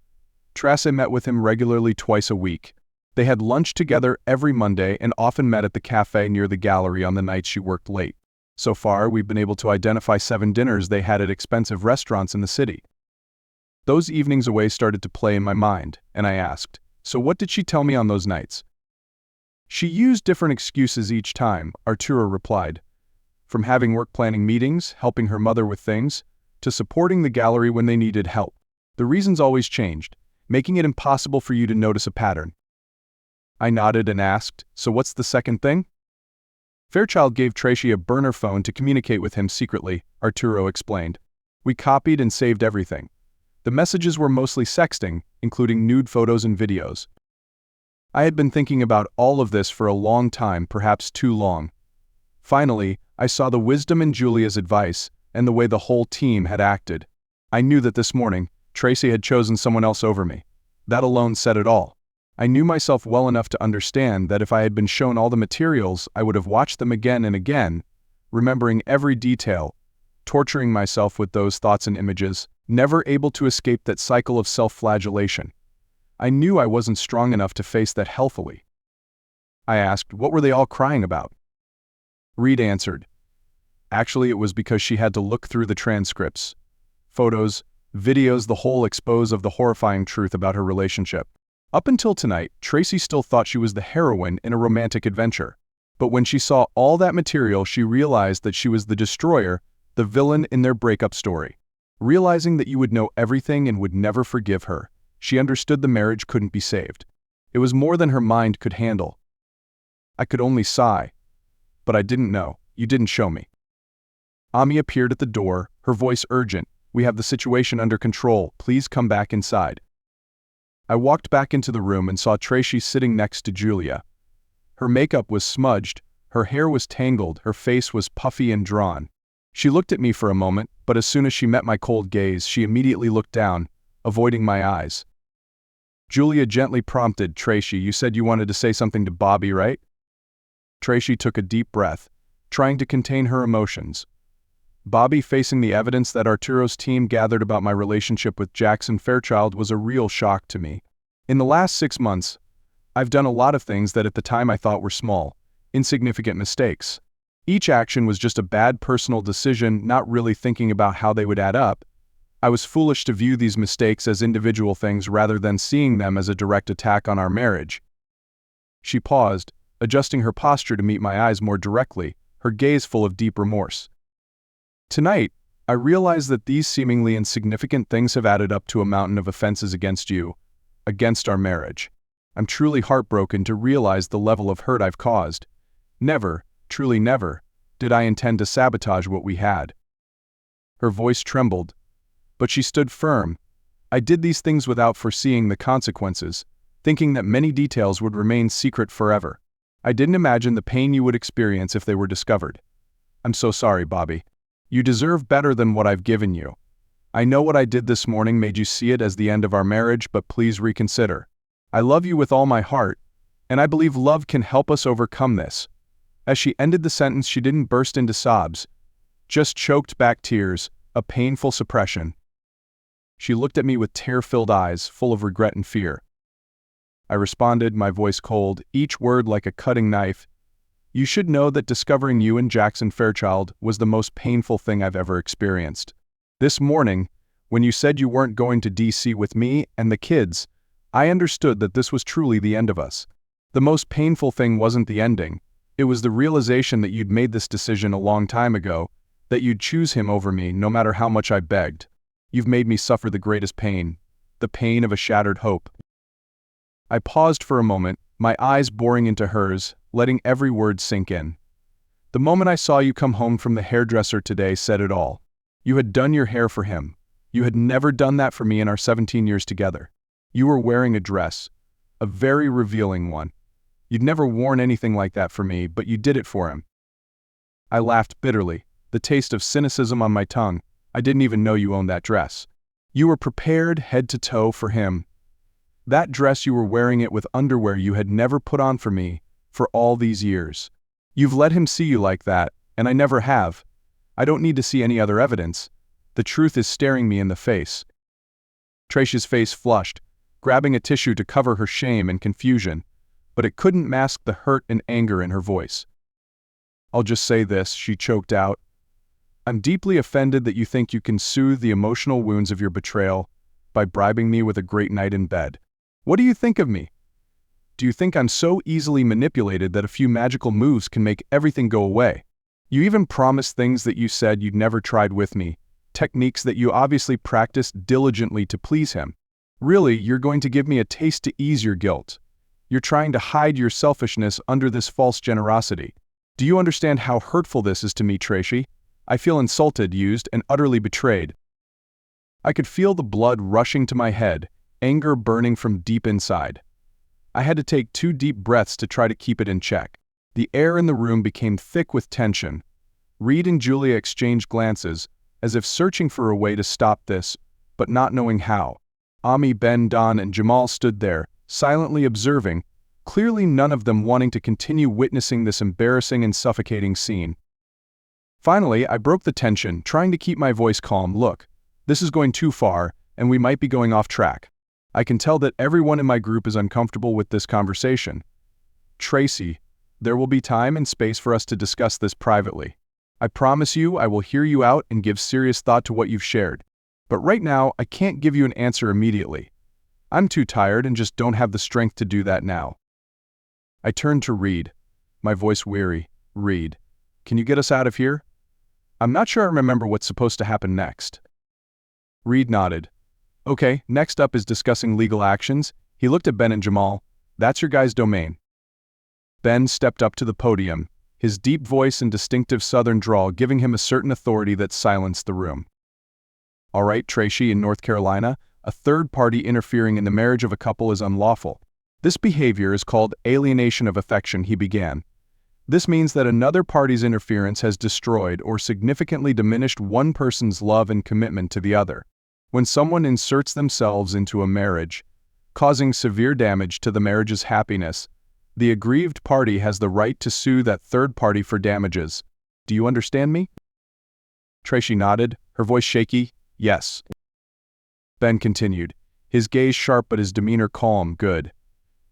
Tracy met with him regularly twice a week. They had lunch together every Monday and often met at the cafe near the gallery on the nights she worked late. So far, we've been able to identify 7 dinners they had at expensive restaurants in the city. Those evenings away started to play in my mind, and I asked, "So what did she tell me on those nights?" "She used different excuses each time," Arturo replied. "From having work planning meetings, helping her mother with things, to supporting the gallery when they needed help. The reasons always changed, making it impossible for you to notice a pattern." I nodded and asked, "So what's the second thing?" "Fairchild gave Tracy a burner phone to communicate with him secretly," Arturo explained. "We copied and saved everything. The messages were mostly sexting, including nude photos and videos." I had been thinking about all of this for a long time, perhaps too long. Finally, I saw the wisdom in Julia's advice and the way the whole team had acted. I knew that this morning, Tracy had chosen someone else over me. That alone said it all. I knew myself well enough to understand that if I had been shown all the materials, I would have watched them again and again, remembering every detail, torturing myself with those thoughts and images, never able to escape that cycle of self-flagellation. I knew I wasn't strong enough to face that healthily. I asked, "What were they all crying about?" Reed answered, "Actually, it was because she had to look through the transcripts, photos, videos, the whole expose of the horrifying truth about her relationship. Up until tonight, Tracy still thought she was the heroine in a romantic adventure. But when she saw all that material, she realized that she was the destroyer, the villain in their breakup story. Realizing that you would know everything and would never forgive her, she understood the marriage couldn't be saved. It was more than her mind could handle." I could only sigh. "But I didn't know. You didn't show me." Ami appeared at the door, her voice urgent. "We have the situation under control. Please come back inside." I walked back into the room and saw Tracy sitting next to Julia. Her makeup was smudged, her hair was tangled, her face was puffy and drawn. She looked at me for a moment, but as soon as she met my cold gaze, she immediately looked down, avoiding my eyes. Julia gently prompted, "Tracy, you said you wanted to say something to Bobby, right?" Tracy took a deep breath, trying to contain her emotions. Bobby facing the evidence that Arturo's team gathered about my relationship with Jackson Fairchild was a real shock to me. In the last 6 months, I've done a lot of things that at the time I thought were small, insignificant mistakes. Each action was just a bad personal decision, not really thinking about how they would add up. I was foolish to view these mistakes as individual things rather than seeing them as a direct attack on our marriage. She paused, adjusting her posture to meet my eyes more directly, her gaze full of deep remorse. "Tonight, I realize that these seemingly insignificant things have added up to a mountain of offenses against you, against our marriage. I'm truly heartbroken to realize the level of hurt I've caused. Never, truly never, did I intend to sabotage what we had." Her voice trembled, but she stood firm. "I did these things without foreseeing the consequences, thinking that many details would remain secret forever. I didn't imagine the pain you would experience if they were discovered. I'm so sorry, Bobby. You deserve better than what I've given you. I know what I did this morning made you see it as the end of our marriage, but please reconsider. I love you with all my heart, and I believe love can help us overcome this." As she ended the sentence, she didn't burst into sobs, just choked back tears, a painful suppression. She looked at me with tear-filled eyes, full of regret and fear. I responded, my voice cold, each word like a cutting knife. "You should know that discovering you and Jackson Fairchild was the most painful thing I've ever experienced. This morning, when you said you weren't going to DC with me and the kids, I understood that this was truly the end of us. The most painful thing wasn't the ending. It was the realization that you'd made this decision a long time ago, that you'd choose him over me no matter how much I begged. You've made me suffer the greatest pain, the pain of a shattered hope." I paused for a moment, my eyes boring into hers, letting every word sink in. "The moment I saw you come home from the hairdresser today said it all. You had done your hair for him. You had never done that for me in our 17 years together. You were wearing a dress, a very revealing one. You'd never worn anything like that for me, but you did it for him." I laughed bitterly, the taste of cynicism on my tongue. "I didn't even know you owned that dress. You were prepared head to toe for him. That dress, you were wearing it with underwear you had never put on for me for all these years. You've let him see you like that, and I never have. I don't need to see any other evidence. The truth is staring me in the face." Tracy's face flushed, grabbing a tissue to cover her shame and confusion, but it couldn't mask the hurt and anger in her voice. "I'll just say this," she choked out. "I'm deeply offended that you think you can soothe the emotional wounds of your betrayal by bribing me with a great night in bed. What do you think of me? Do you think I'm so easily manipulated that a few magical moves can make everything go away? You even promised things that you said you'd never tried with me, techniques that you obviously practiced diligently to please him. Really, you're going to give me a taste to ease your guilt. You're trying to hide your selfishness under this false generosity. Do you understand how hurtful this is to me, Tracy? I feel insulted, used, and utterly betrayed." I could feel the blood rushing to my head, anger burning from deep inside. I had to take 2 deep breaths to try to keep it in check. The air in the room became thick with tension. Reed and Julia exchanged glances, as if searching for a way to stop this, but not knowing how. Ami, Ben, Don, and Jamal stood there, silently observing, clearly none of them wanting to continue witnessing this embarrassing and suffocating scene. Finally, I broke the tension, trying to keep my voice calm. "Look, this is going too far, and we might be going off track. I can tell that everyone in my group is uncomfortable with this conversation. Tracy, there will be time and space for us to discuss this privately. I promise you I will hear you out and give serious thought to what you've shared. But right now, I can't give you an answer immediately. I'm too tired and just don't have the strength to do that now." I turned to Reed, my voice weary. "Reed, can you get us out of here? I'm not sure I remember what's supposed to happen next." Reed nodded. "Okay, next up is discussing legal actions." He looked at Ben and Jamal. "That's your guys' domain." Ben stepped up to the podium, his deep voice and distinctive southern drawl giving him a certain authority that silenced the room. "All right, Tracy, in North Carolina, a third party interfering in the marriage of a couple is unlawful. This behavior is called alienation of affection," he began. "This means that another party's interference has destroyed or significantly diminished one person's love and commitment to the other. When someone inserts themselves into a marriage, causing severe damage to the marriage's happiness, the aggrieved party has the right to sue that third party for damages. Do you understand me?" Tracy nodded, her voice shaky. "Yes." Ben continued, his gaze sharp but his demeanor calm. "Good.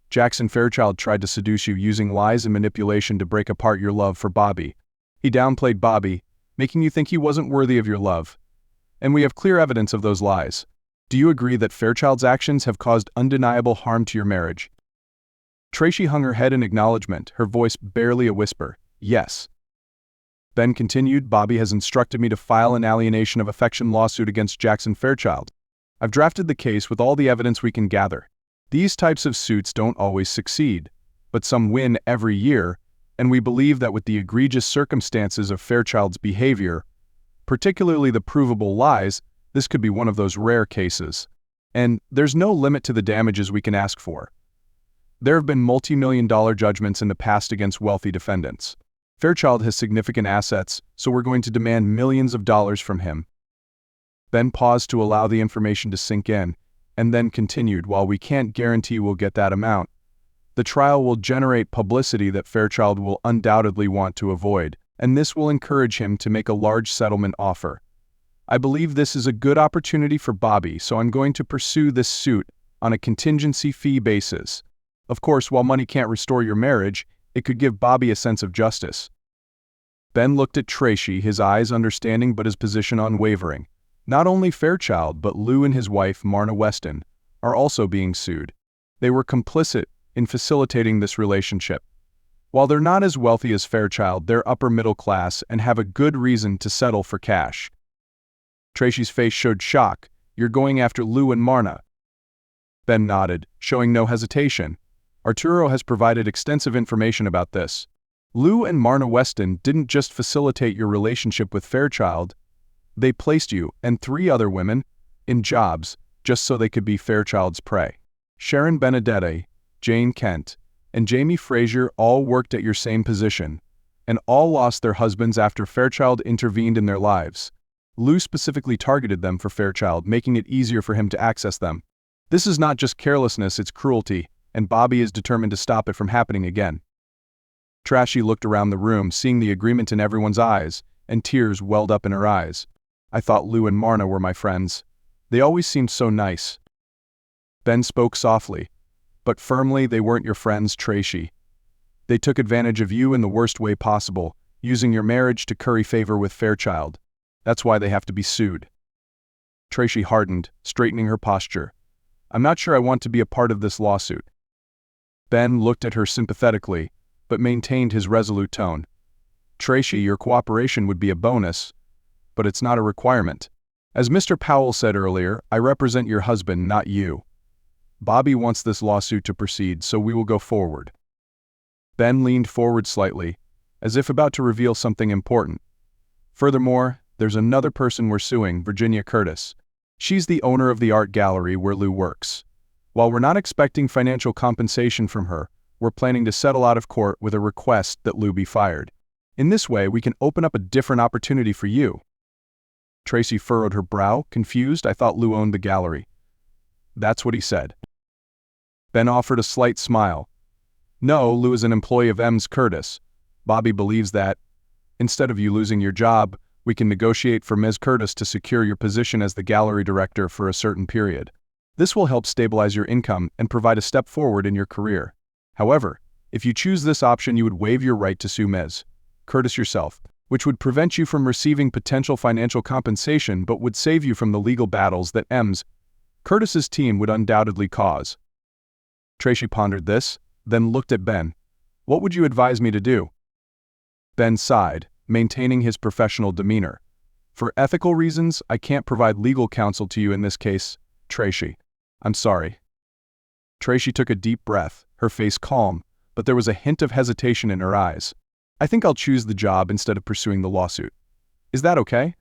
Jackson Fairchild tried to seduce you using lies and manipulation to break apart your love for Bobby. He downplayed Bobby, making you think he wasn't worthy of your love. And we have clear evidence of those lies. Do you agree that Fairchild's actions have caused undeniable harm to your marriage?" Tracy hung her head in acknowledgement, her voice barely a whisper. "Yes." Ben continued, "Bobby has instructed me to file an alienation of affection lawsuit against Jackson Fairchild. I've drafted the case with all the evidence we can gather. These types of suits don't always succeed, but some win every year, and we believe that with the egregious circumstances of Fairchild's behavior, particularly the provable lies, this could be one of those rare cases. And there's no limit to the damages we can ask for. There have been multi-million-dollar judgments in the past against wealthy defendants. Fairchild has significant assets, so we're going to demand millions of dollars from him." Ben paused to allow the information to sink in, and then continued, "While we can't guarantee we'll get that amount, the trial will generate publicity that Fairchild will undoubtedly want to avoid, and this will encourage him to make a large settlement offer. I believe this is a good opportunity for Bobby, so I'm going to pursue this suit on a contingency fee basis. Of course, while money can't restore your marriage, it could give Bobby a sense of justice." Ben looked at Tracy, his eyes understanding but his position unwavering. Not only Fairchild, but Lou and his wife, Marna Weston, are also being sued. They were complicit in facilitating this relationship. While they're not as wealthy as Fairchild, they're upper middle class and have a good reason to settle for cash. Tracy's face showed shock. "You're going after Lou and Marna?" Ben nodded, showing no hesitation. "Arturo has provided extensive information about this. Lou and Marna Weston didn't just facilitate your relationship with Fairchild, they placed you, and 3 other women, in jobs just so they could be Fairchild's prey. Sharon Benedetti, Jane Kent, and Jamie Frazier all worked at your same position, and all lost their husbands after Fairchild intervened in their lives. Lou specifically targeted them for Fairchild, making it easier for him to access them. This is not just carelessness, it's cruelty, and Bobby is determined to stop it from happening again." Tracy looked around the room, seeing the agreement in everyone's eyes, and tears welled up in her eyes. "I thought Lou and Marna were my friends. They always seemed so nice." Ben spoke softly, but firmly. "They weren't your friends, Tracy. They took advantage of you in the worst way possible, using your marriage to curry favor with Fairchild. That's why they have to be sued." Tracy hardened, straightening her posture. "I'm not sure I want to be a part of this lawsuit." Ben looked at her sympathetically, but maintained his resolute tone. "Tracy, your cooperation would be a bonus, but it's not a requirement. As Mr. Powell said earlier, I represent your husband, not you. Bobby wants this lawsuit to proceed, so we will go forward." Ben leaned forward slightly, as if about to reveal something important. "Furthermore, there's another person we're suing, Virginia Curtis. She's the owner of the art gallery where Lou works. While we're not expecting financial compensation from her, we're planning to settle out of court with a request that Lou be fired. In this way, we can open up a different opportunity for you." Tracy furrowed her brow, confused. "I thought Lou owned the gallery." "That's what he said." Ben offered a slight smile. "No, Lou is an employee of Ms. Curtis. Bobby believes that, instead of you losing your job, we can negotiate for Ms. Curtis to secure your position as the gallery director for a certain period. This will help stabilize your income and provide a step forward in your career. However, if you choose this option, you would waive your right to sue Ms. Curtis yourself, which would prevent you from receiving potential financial compensation but would save you from the legal battles that Ms. Curtis's team would undoubtedly cause." Tracy pondered this, then looked at Ben. "What would you advise me to do?" Ben sighed, maintaining his professional demeanor. "For ethical reasons, I can't provide legal counsel to you in this case, Tracy. I'm sorry." Tracy took a deep breath, her face calm, but there was a hint of hesitation in her eyes. "I think I'll choose the job instead of pursuing the lawsuit. Is that okay?"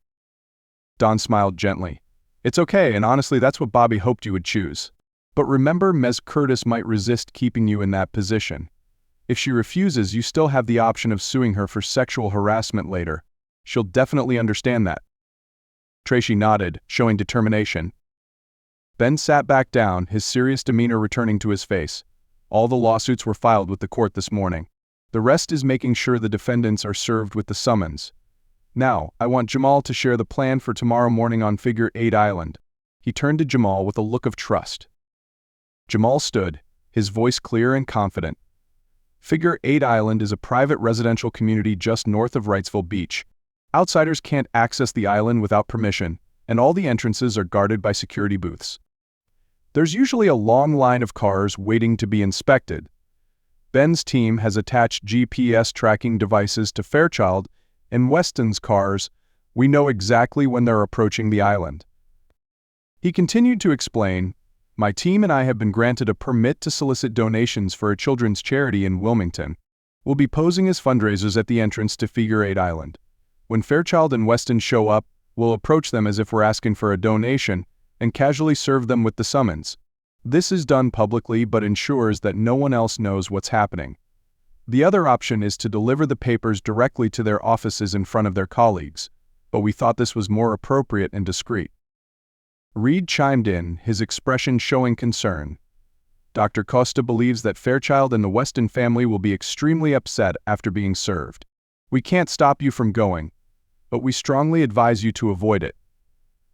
Don smiled gently. "It's okay, and honestly that's what Bobby hoped you would choose. But remember, Ms. Curtis might resist keeping you in that position. If she refuses, you still have the option of suing her for sexual harassment later. She'll definitely understand that." Tracy nodded, showing determination. Ben sat back down, his serious demeanor returning to his face. "All the lawsuits were filed with the court this morning. The rest is making sure the defendants are served with the summons. Now, I want Jamal to share the plan for tomorrow morning on Figure 8 Island." He turned to Jamal with a look of trust. Jamal stood, his voice clear and confident. "Figure 8 Island is a private residential community just north of Wrightsville Beach. Outsiders can't access the island without permission, and all the entrances are guarded by security booths. There's usually a long line of cars waiting to be inspected. Ben's team has attached GPS tracking devices to Fairchild and Weston's cars. We know exactly when they're approaching the island." He continued to explain, "My team and I have been granted a permit to solicit donations for a children's charity in Wilmington. We'll be posing as fundraisers at the entrance to Figure 8 Island. When Fairchild and Weston show up, we'll approach them as if we're asking for a donation and casually serve them with the summons. This is done publicly but ensures that no one else knows what's happening. The other option is to deliver the papers directly to their offices in front of their colleagues, but we thought this was more appropriate and discreet. Reed chimed in, his expression showing concern. Dr. Costa believes that Fairchild and the Weston family will be extremely upset after being served. We can't stop you from going, but we strongly advise you to avoid it.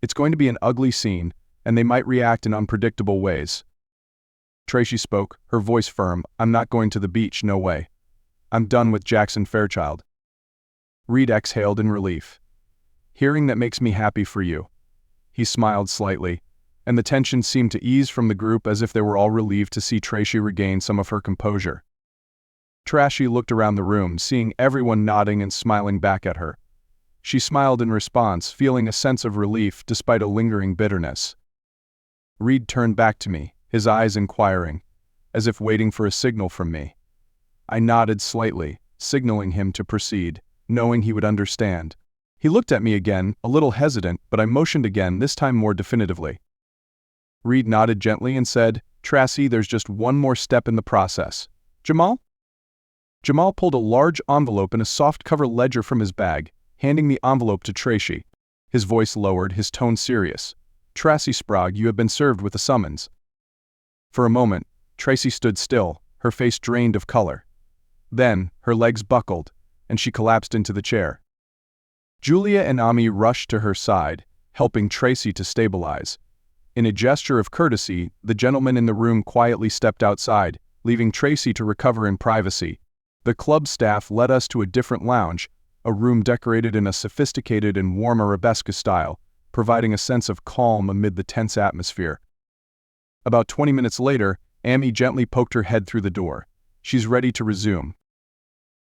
It's going to be an ugly scene, and they might react in unpredictable ways. Tracy spoke, her voice firm. I'm not going to the beach, no way. I'm done with Jackson Fairchild. Reed exhaled in relief. Hearing that makes me happy for you. He smiled slightly, and the tension seemed to ease from the group as if they were all relieved to see Tracy regain some of her composure. Tracy looked around the room, seeing everyone nodding and smiling back at her. She smiled in response, feeling a sense of relief despite a lingering bitterness. Reed turned back to me, his eyes inquiring, as if waiting for a signal from me. I nodded slightly, signaling him to proceed, knowing he would understand. He looked at me again, a little hesitant, but I motioned again, this time more definitively. Reed nodded gently and said, Tracy, there's just one more step in the process. Jamal? Jamal pulled a large envelope and a soft-cover ledger from his bag, handing the envelope to Tracy. His voice lowered, his tone serious. Tracy Sprague, you have been served with a summons. For a moment, Tracy stood still, her face drained of color. Then, her legs buckled, and she collapsed into the chair. Julia and Ami rushed to her side, helping Tracy to stabilize. In a gesture of courtesy, the gentleman in the room quietly stepped outside, leaving Tracy to recover in privacy. The club staff led us to a different lounge, a room decorated in a sophisticated and warm arabesque style, providing a sense of calm amid the tense atmosphere. About 20 minutes later, Ami gently poked her head through the door. She's ready to resume.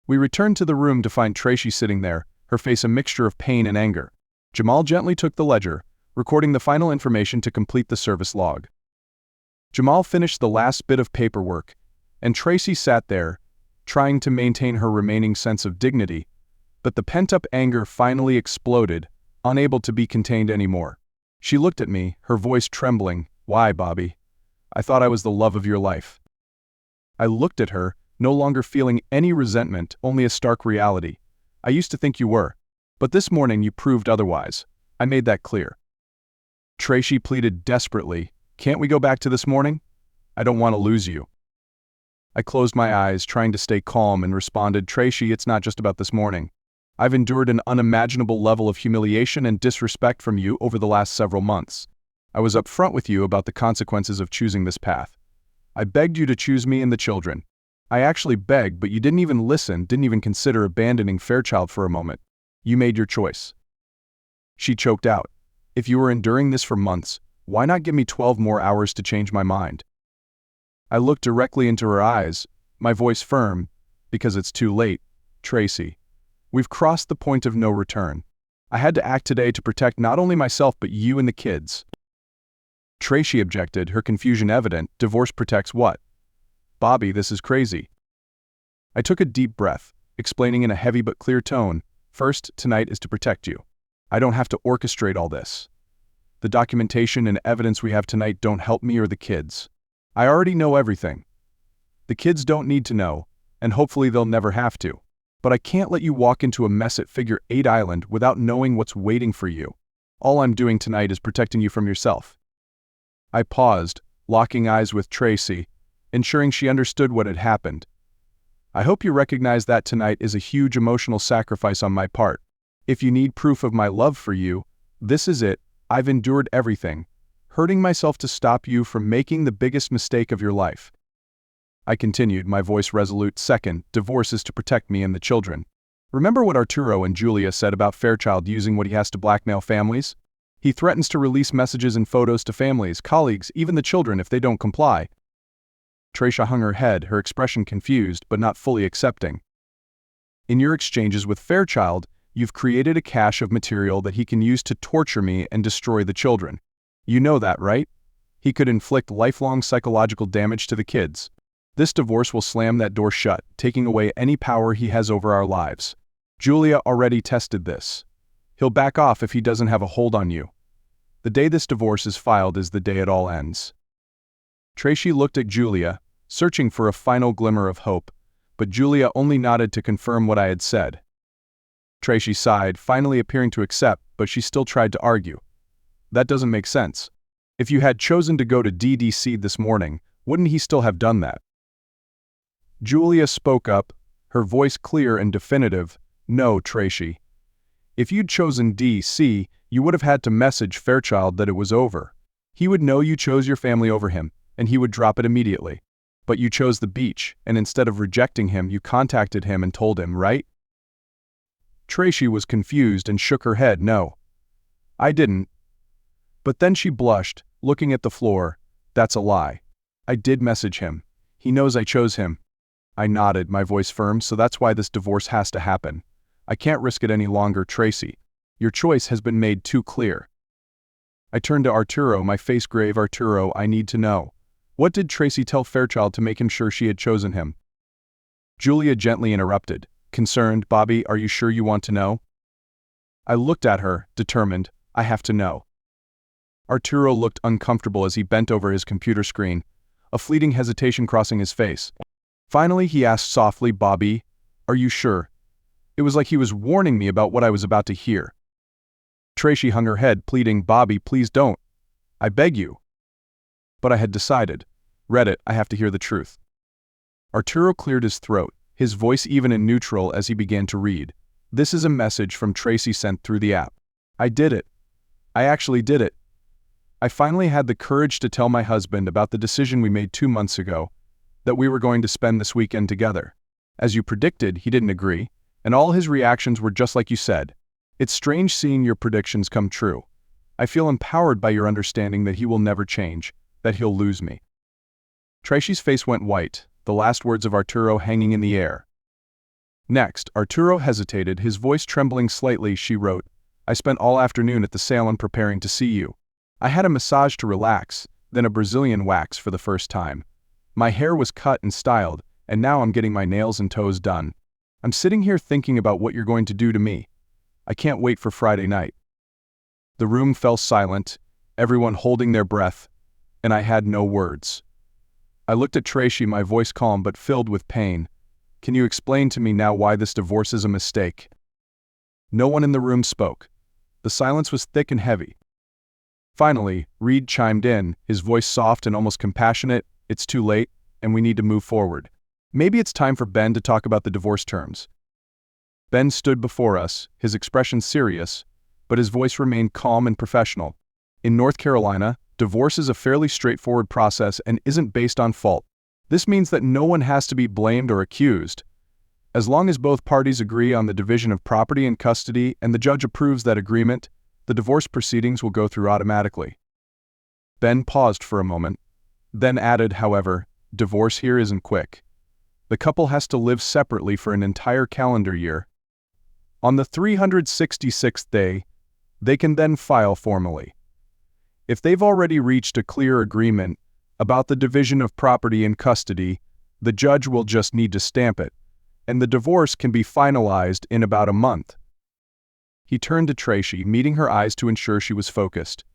We returned to the room to find Tracy sitting there, her face a mixture of pain and anger. Jamal gently took the ledger, recording the final information to complete the service log. Jamal finished the last bit of paperwork, and Tracy sat there, trying to maintain her remaining sense of dignity, but the pent-up anger finally exploded, unable to be contained anymore. She looked at me, her voice trembling. Why, Bobby? I thought I was the love of your life. I looked at her, no longer feeling any resentment, only a stark reality. I used to think you were, but this morning you proved otherwise. I made that clear. Tracy pleaded desperately, can't we go back to this morning? I don't want to lose you. I closed my eyes, trying to stay calm, and responded, Tracy, it's not just about this morning. I've endured an unimaginable level of humiliation and disrespect from you over the last several months. I was upfront with you about the consequences of choosing this path. I begged you to choose me and the children. I actually begged, but you didn't even listen, didn't even consider abandoning Fairchild for a moment. You made your choice. She choked out. If you were enduring this for months, why not give me 12 more hours to change my mind? I looked directly into her eyes, my voice firm, because it's too late, Tracy. We've crossed the point of no return. I had to act today to protect not only myself but you and the kids. Tracy objected, her confusion evident. Divorce protects what? Bobby, this is crazy. I took a deep breath, explaining in a heavy but clear tone, first, tonight is to protect you. I don't have to orchestrate all this. The documentation and evidence we have tonight don't help me or the kids. I already know everything. The kids don't need to know, and hopefully they'll never have to. But I can't let you walk into a mess at Figure 8 Island without knowing what's waiting for you. All I'm doing tonight is protecting you from yourself. I paused, locking eyes with Tracy, ensuring she understood what had happened. I hope you recognize that tonight is a huge emotional sacrifice on my part. If you need proof of my love for you, this is it. I've endured everything, hurting myself to stop you from making the biggest mistake of your life. I continued, my voice resolute. Second, divorce is to protect me and the children. Remember what Arturo and Julia said about Fairchild using what he has to blackmail families? He threatens to release messages and photos to families, colleagues, even the children if they don't comply. Tracia hung her head, her expression confused but not fully accepting. In your exchanges with Fairchild, you've created a cache of material that he can use to torture me and destroy the children. You know that, right? He could inflict lifelong psychological damage to the kids. This divorce will slam that door shut, taking away any power he has over our lives. Julia already tested this. He'll back off if he doesn't have a hold on you. The day this divorce is filed is the day it all ends. Tracy looked at Julia, searching for a final glimmer of hope, but Julia only nodded to confirm what I had said. Tracy sighed, finally appearing to accept, but she still tried to argue. That doesn't make sense. If you had chosen to go to DDC this morning, wouldn't he still have done that? Julia spoke up, her voice clear and definitive. No, Tracy. If you'd chosen DC, you would have had to message Fairchild that it was over. He would know you chose your family over him, and he would drop it immediately. But you chose the beach, and instead of rejecting him, you contacted him and told him, right? Tracy was confused and shook her head. No. I didn't. But then she blushed, looking at the floor. That's a lie. I did message him. He knows I chose him. I nodded, my voice firm. So that's why this divorce has to happen. I can't risk it any longer, Tracy. Your choice has been made too clear. I turned to Arturo, my face grave. Arturo, I need to know. What did Tracy tell Fairchild to make him sure she had chosen him? Julia gently interrupted. Concerned, Bobby, are you sure you want to know? I looked at her, determined. I have to know. Arturo looked uncomfortable as he bent over his computer screen, a fleeting hesitation crossing his face. Finally, he asked softly, Bobby, are you sure? It was like he was warning me about what I was about to hear. Tracy hung her head, pleading, Bobby, please don't. I beg you. But I had decided. Read it, I have to hear the truth. Arturo cleared his throat, his voice even and neutral as he began to read. This is a message from Tracy sent through the app. I did it. I actually did it. I finally had the courage to tell my husband about the decision we made 2 months ago, that we were going to spend this weekend together. As you predicted, he didn't agree, and all his reactions were just like you said. It's strange seeing your predictions come true. I feel empowered by your understanding that he will never change, that he'll lose me. Tracy's face went white, the last words of Arturo hanging in the air. Next, Arturo hesitated, his voice trembling slightly. She wrote, I spent all afternoon at the salon preparing to see you. I had a massage to relax, then a Brazilian wax for the first time. My hair was cut and styled, and now I'm getting my nails and toes done. I'm sitting here thinking about what you're going to do to me. I can't wait for Friday night. The room fell silent, everyone holding their breath, and I had no words. I looked at Tracy, my voice calm but filled with pain. Can you explain to me now why this divorce is a mistake? No one in the room spoke. The silence was thick and heavy. Finally, Reed chimed in, his voice soft and almost compassionate. It's too late, and we need to move forward. Maybe it's time for Ben to talk about the divorce terms. Ben stood before us, his expression serious, but his voice remained calm and professional. In North Carolina, divorce is a fairly straightforward process and isn't based on fault. This means that no one has to be blamed or accused. As long as both parties agree on the division of property and custody and the judge approves that agreement, the divorce proceedings will go through automatically. Ben paused for a moment, then added, however, divorce here isn't quick. The couple has to live separately for an entire calendar year. On the 366th day, they can then file formally. If they've already reached a clear agreement about the division of property and custody, the judge will just need to stamp it, and the divorce can be finalized in about a month. He turned to Tracy, meeting her eyes to ensure she was focused.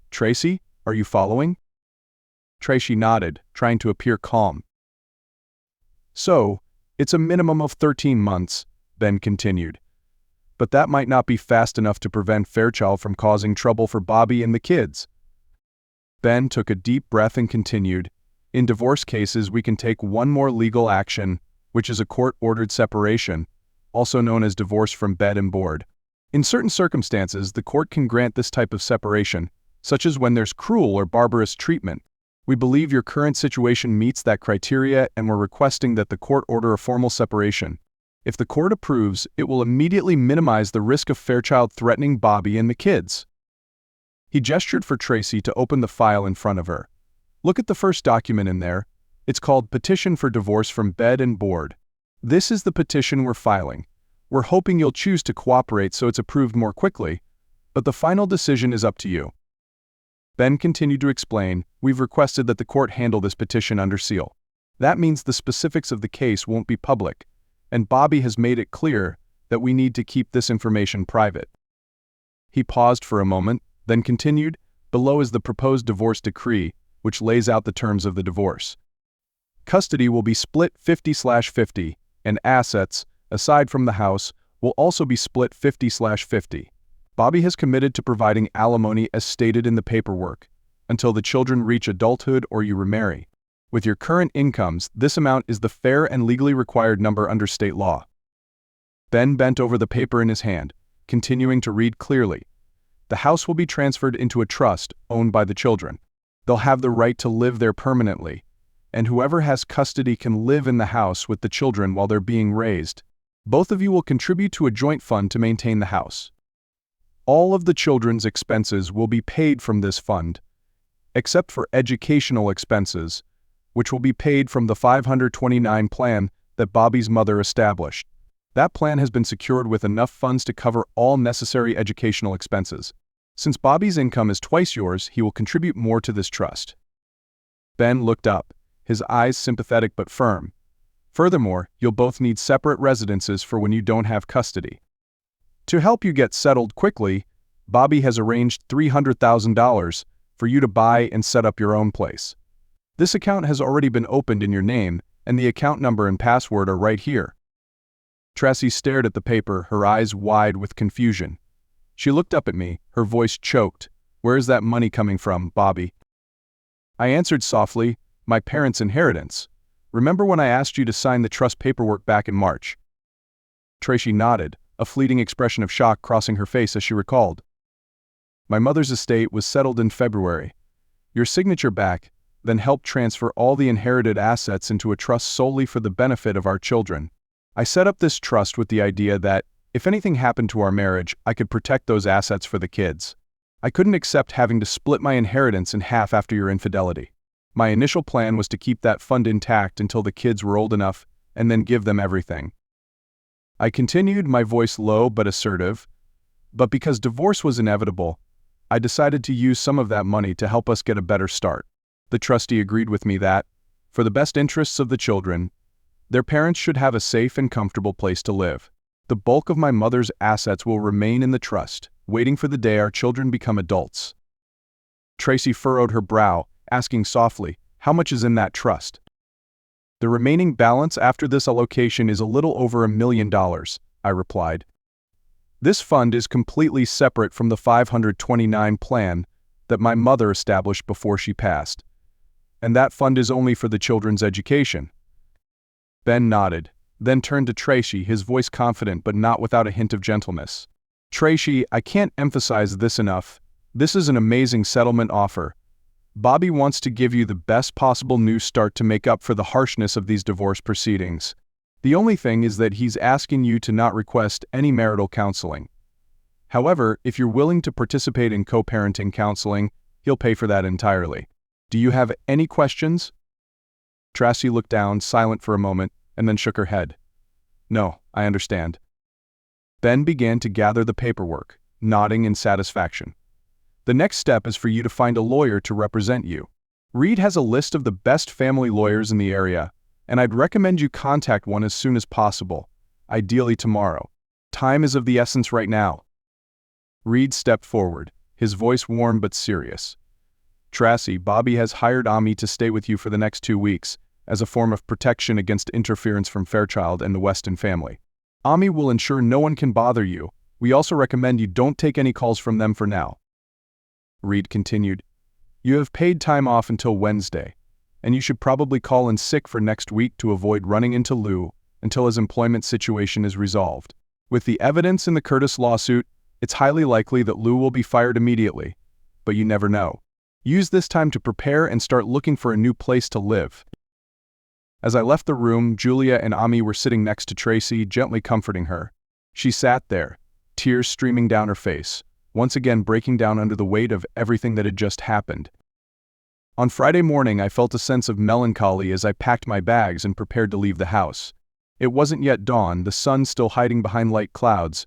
Tracy, are you following? Tracy nodded, trying to appear calm. So, it's a minimum of 13 months, Ben continued. But that might not be fast enough to prevent Fairchild from causing trouble for Bobby and the kids. Ben took a deep breath and continued, in divorce cases we can take one more legal action, which is a court-ordered separation, also known as divorce from bed and board. In certain circumstances, the court can grant this type of separation, such as when there's cruel or barbarous treatment. We believe your current situation meets that criteria and we're requesting that the court order a formal separation. If the court approves, it will immediately minimize the risk of Fairchild threatening Bobby and the kids. He gestured for Tracy to open the file in front of her. Look at the first document in there. It's called Petition for Divorce from Bed and Board. This is the petition we're filing. We're hoping you'll choose to cooperate so it's approved more quickly, but the final decision is up to you. Ben continued to explain, we've requested that the court handle this petition under seal. That means the specifics of the case won't be public, and Bobby has made it clear that we need to keep this information private. He paused for a moment, then continued, below is the proposed divorce decree, which lays out the terms of the divorce. Custody will be split 50/50, and assets, aside from the house, will also be split 50/50. Bobby has committed to providing alimony as stated in the paperwork, until the children reach adulthood or you remarry. With your current incomes, this amount is the fair and legally required number under state law. Ben bent over the paper in his hand, continuing to read clearly. The house will be transferred into a trust owned by the children. They'll have the right to live there permanently, and whoever has custody can live in the house with the children while they're being raised. Both of you will contribute to a joint fund to maintain the house. All of the children's expenses will be paid from this fund, except for educational expenses, which will be paid from the 529 plan that Bobby's mother established. That plan has been secured with enough funds to cover all necessary educational expenses. Since Bobby's income is twice yours, he will contribute more to this trust. Ben looked up, his eyes sympathetic but firm. Furthermore, you'll both need separate residences for when you don't have custody. To help you get settled quickly, Bobby has arranged $300,000 for you to buy and set up your own place. This account has already been opened in your name, and the account number and password are right here. Tracy stared at the paper, her eyes wide with confusion. She looked up at me, her voice choked. "Where is that money coming from, Bobby?" I answered softly, "My parents' inheritance. Remember when I asked you to sign the trust paperwork back in March?" Tracy nodded, a fleeting expression of shock crossing her face as she recalled. "My mother's estate was settled in February. Your signature back then helped transfer all the inherited assets into a trust solely for the benefit of our children. I set up this trust with the idea that, if anything happened to our marriage, I could protect those assets for the kids. I couldn't accept having to split my inheritance in half after your infidelity. My initial plan was to keep that fund intact until the kids were old enough, and then give them everything." I continued, my voice low but assertive. "But because divorce was inevitable, I decided to use some of that money to help us get a better start. The trustee agreed with me that, for the best interests of the children, their parents should have a safe and comfortable place to live. The bulk of my mother's assets will remain in the trust, waiting for the day our children become adults." Tracy furrowed her brow, asking softly, "How much is in that trust?" "The remaining balance after this allocation is a little over $1 million, I replied. "This fund is completely separate from the 529 plan that my mother established before she passed, and that fund is only for the children's education." Ben nodded, then turned to Tracy, his voice confident but not without a hint of gentleness. "Tracy, I can't emphasize this enough. This is an amazing settlement offer. Bobby wants to give you the best possible new start to make up for the harshness of these divorce proceedings. The only thing is that he's asking you to not request any marital counseling. However, if you're willing to participate in co-parenting counseling, he'll pay for that entirely. Do you have any questions?" Tracy looked down, silent for a moment, and then shook her head. "No, I understand." Ben began to gather the paperwork, nodding in satisfaction. "The next step is for you to find a lawyer to represent you. Reed has a list of the best family lawyers in the area, and I'd recommend you contact one as soon as possible, ideally tomorrow. Time is of the essence right now." Reed stepped forward, his voice warm but serious. "Tracy, Bobby has hired Ami to stay with you for the next 2 weeks, as a form of protection against interference from Fairchild and the Weston family. Ami will ensure no one can bother you. We also recommend you don't take any calls from them for now." Reed continued, "You have paid time off until Wednesday, and you should probably call in sick for next week to avoid running into Lou until his employment situation is resolved. With the evidence in the Curtis lawsuit, it's highly likely that Lou will be fired immediately, but you never know. Use this time to prepare and start looking for a new place to live." As I left the room, Julia and Ami were sitting next to Tracy, gently comforting her. She sat there, tears streaming down her face, once again breaking down under the weight of everything that had just happened. On Friday morning, I felt a sense of melancholy as I packed my bags and prepared to leave the house. It wasn't yet dawn, the sun still hiding behind light clouds,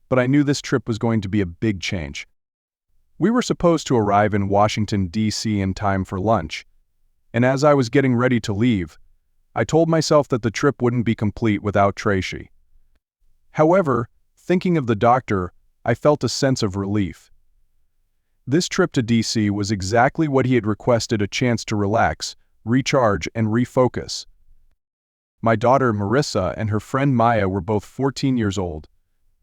but I knew this trip was going to be a big change. We were supposed to arrive in Washington, D.C. in time for lunch, and as I was getting ready to leave, I told myself that the trip wouldn't be complete without Tracy. However, thinking of the doctor, I felt a sense of relief. This trip to DC was exactly what he had requested, a chance to relax, recharge, and refocus. My daughter Marissa and her friend Maya were both 14 years old.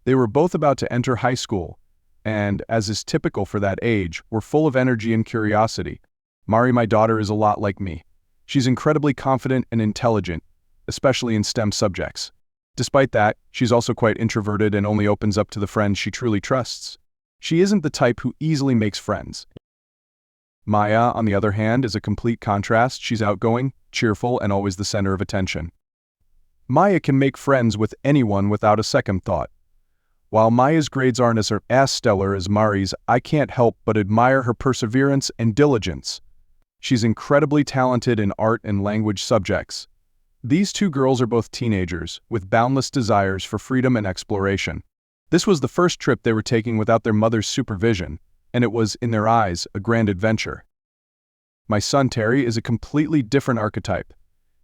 They were both about to enter high school, and, as is typical for that age, were full of energy and curiosity. Mari, my daughter, is a lot like me. She's incredibly confident and intelligent, especially in STEM subjects. Despite that, she's also quite introverted and only opens up to the friends she truly trusts. She isn't the type who easily makes friends. Maya, on the other hand, is a complete contrast. She's outgoing, cheerful, and always the center of attention. Maya can make friends with anyone without a second thought. While Maya's grades aren't as stellar as Mari's, I can't help but admire her perseverance and diligence. She's incredibly talented in art and language subjects. These two girls are both teenagers, with boundless desires for freedom and exploration. This was the first trip they were taking without their mother's supervision, and it was, in their eyes, a grand adventure. My son Terry is a completely different archetype.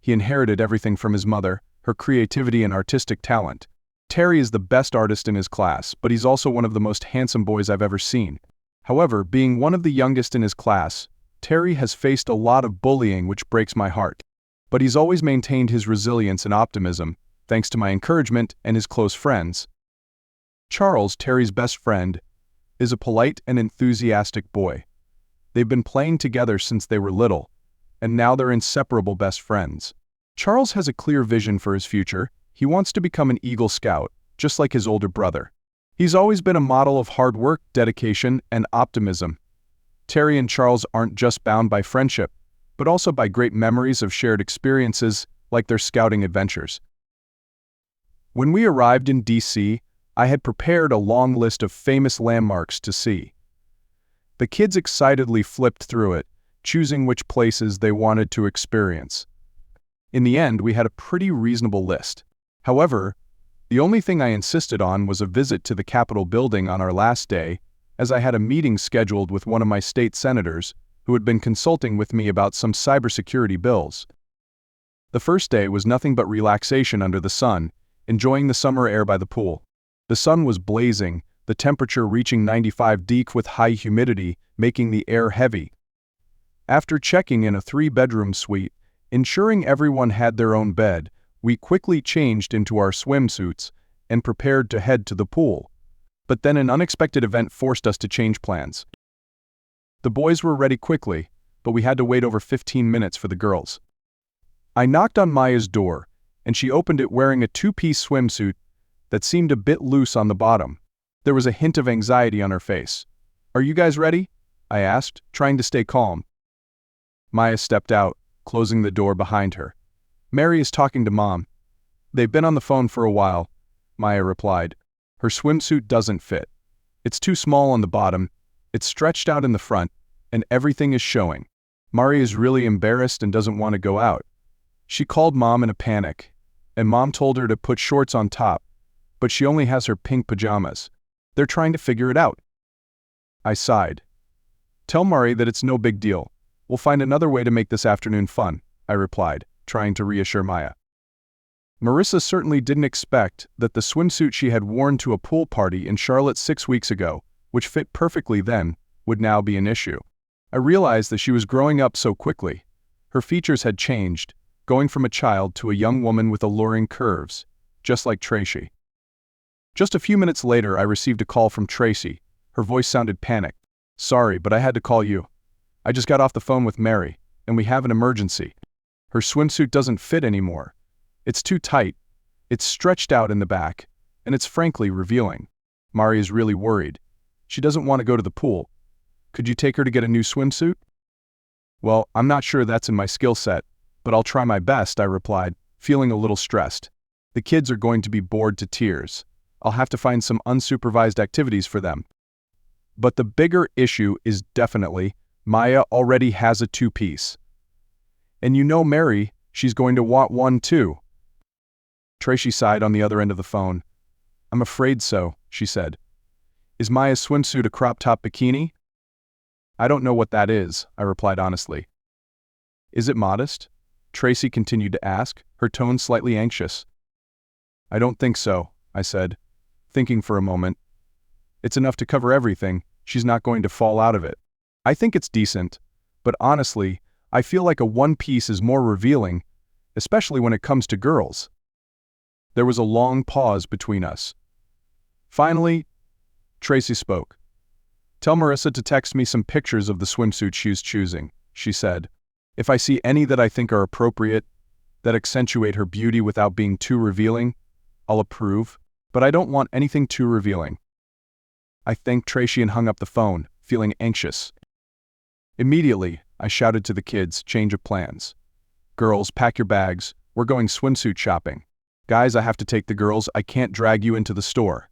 He inherited everything from his mother, her creativity and artistic talent. Terry is the best artist in his class, but he's also one of the most handsome boys I've ever seen. However, being one of the youngest in his class, Terry has faced a lot of bullying, which breaks my heart. But he's always maintained his resilience and optimism, thanks to my encouragement and his close friends. Charles, Terry's best friend, is a polite and enthusiastic boy. They've been playing together since they were little, and now they're inseparable best friends. Charles has a clear vision for his future. He wants to become an Eagle Scout, just like his older brother. He's always been a model of hard work, dedication, and optimism. Terry and Charles aren't just bound by friendship, but also by great memories of shared experiences, like their scouting adventures. When we arrived in DC, I had prepared a long list of famous landmarks to see. The kids excitedly flipped through it, choosing which places they wanted to experience. In the end, we had a pretty reasonable list. However, the only thing I insisted on was a visit to the Capitol building on our last day, as I had a meeting scheduled with one of my state senators, who had been consulting with me about some cybersecurity bills. The first day was nothing but relaxation under the sun, enjoying the summer air by the pool. The sun was blazing, the temperature reaching 95 degrees with high humidity, making the air heavy. After checking in a 3-bedroom suite, ensuring everyone had their own bed, we quickly changed into our swimsuits and prepared to head to the pool. But then an unexpected event forced us to change plans. The boys were ready quickly, but we had to wait over 15 minutes for the girls. I knocked on Maya's door, and she opened it wearing a 2-piece swimsuit that seemed a bit loose on the bottom. There was a hint of anxiety on her face. "Are you guys ready?" I asked, trying to stay calm. Maya stepped out, closing the door behind her. "Mary is talking to Mom." "They've been on the phone for a while," Maya replied. "Her swimsuit doesn't fit. It's too small on the bottom, it's stretched out in the front, and everything is showing. Mari is really embarrassed and doesn't want to go out. She called Mom in a panic, and Mom told her to put shorts on top, but she only has her pink pajamas. They're trying to figure it out." I sighed. "Tell Mari that it's no big deal. We'll find another way to make this afternoon fun," I replied, trying to reassure Maya. Marissa certainly didn't expect that the swimsuit she had worn to a pool party in Charlotte 6 weeks ago, which fit perfectly then, would now be an issue. I realized that she was growing up so quickly. Her features had changed, going from a child to a young woman with alluring curves, just like Tracy. Just a few minutes later, I received a call from Tracy. Her voice sounded panicked. "Sorry, but I had to call you. I just got off the phone with Mary, and we have an emergency. Her swimsuit doesn't fit anymore. It's too tight, it's stretched out in the back, and it's frankly revealing. Mari is really worried. She doesn't want to go to the pool. Could you take her to get a new swimsuit?" "Well, I'm not sure that's in my skill set, but I'll try my best," I replied, feeling a little stressed. The kids are going to be bored to tears. I'll have to find some unsupervised activities for them. But the bigger issue is definitely, Maya already has a 2-piece. And you know Mary, she's going to want one too. Tracy sighed on the other end of the phone. "I'm afraid so," she said. "Is Maya's swimsuit a crop top bikini?" "I don't know what that is," I replied honestly. "Is it modest?" Tracy continued to ask, her tone slightly anxious. "I don't think so," I said, thinking for a moment. "It's enough to cover everything, she's not going to fall out of it. I think it's decent, but honestly, I feel like a one-piece is more revealing, especially when it comes to girls. There was a long pause between us. Finally, Tracy spoke. "Tell Marissa to text me some pictures of the swimsuit she's choosing," she said. "If I see any that I think are appropriate, that accentuate her beauty without being too revealing, I'll approve, but I don't want anything too revealing." I thanked Tracy and hung up the phone, feeling anxious. Immediately, I shouted to the kids, "Change of plans. Girls, pack your bags, we're going swimsuit shopping. Guys, I have to take the girls, I can't drag you into the store.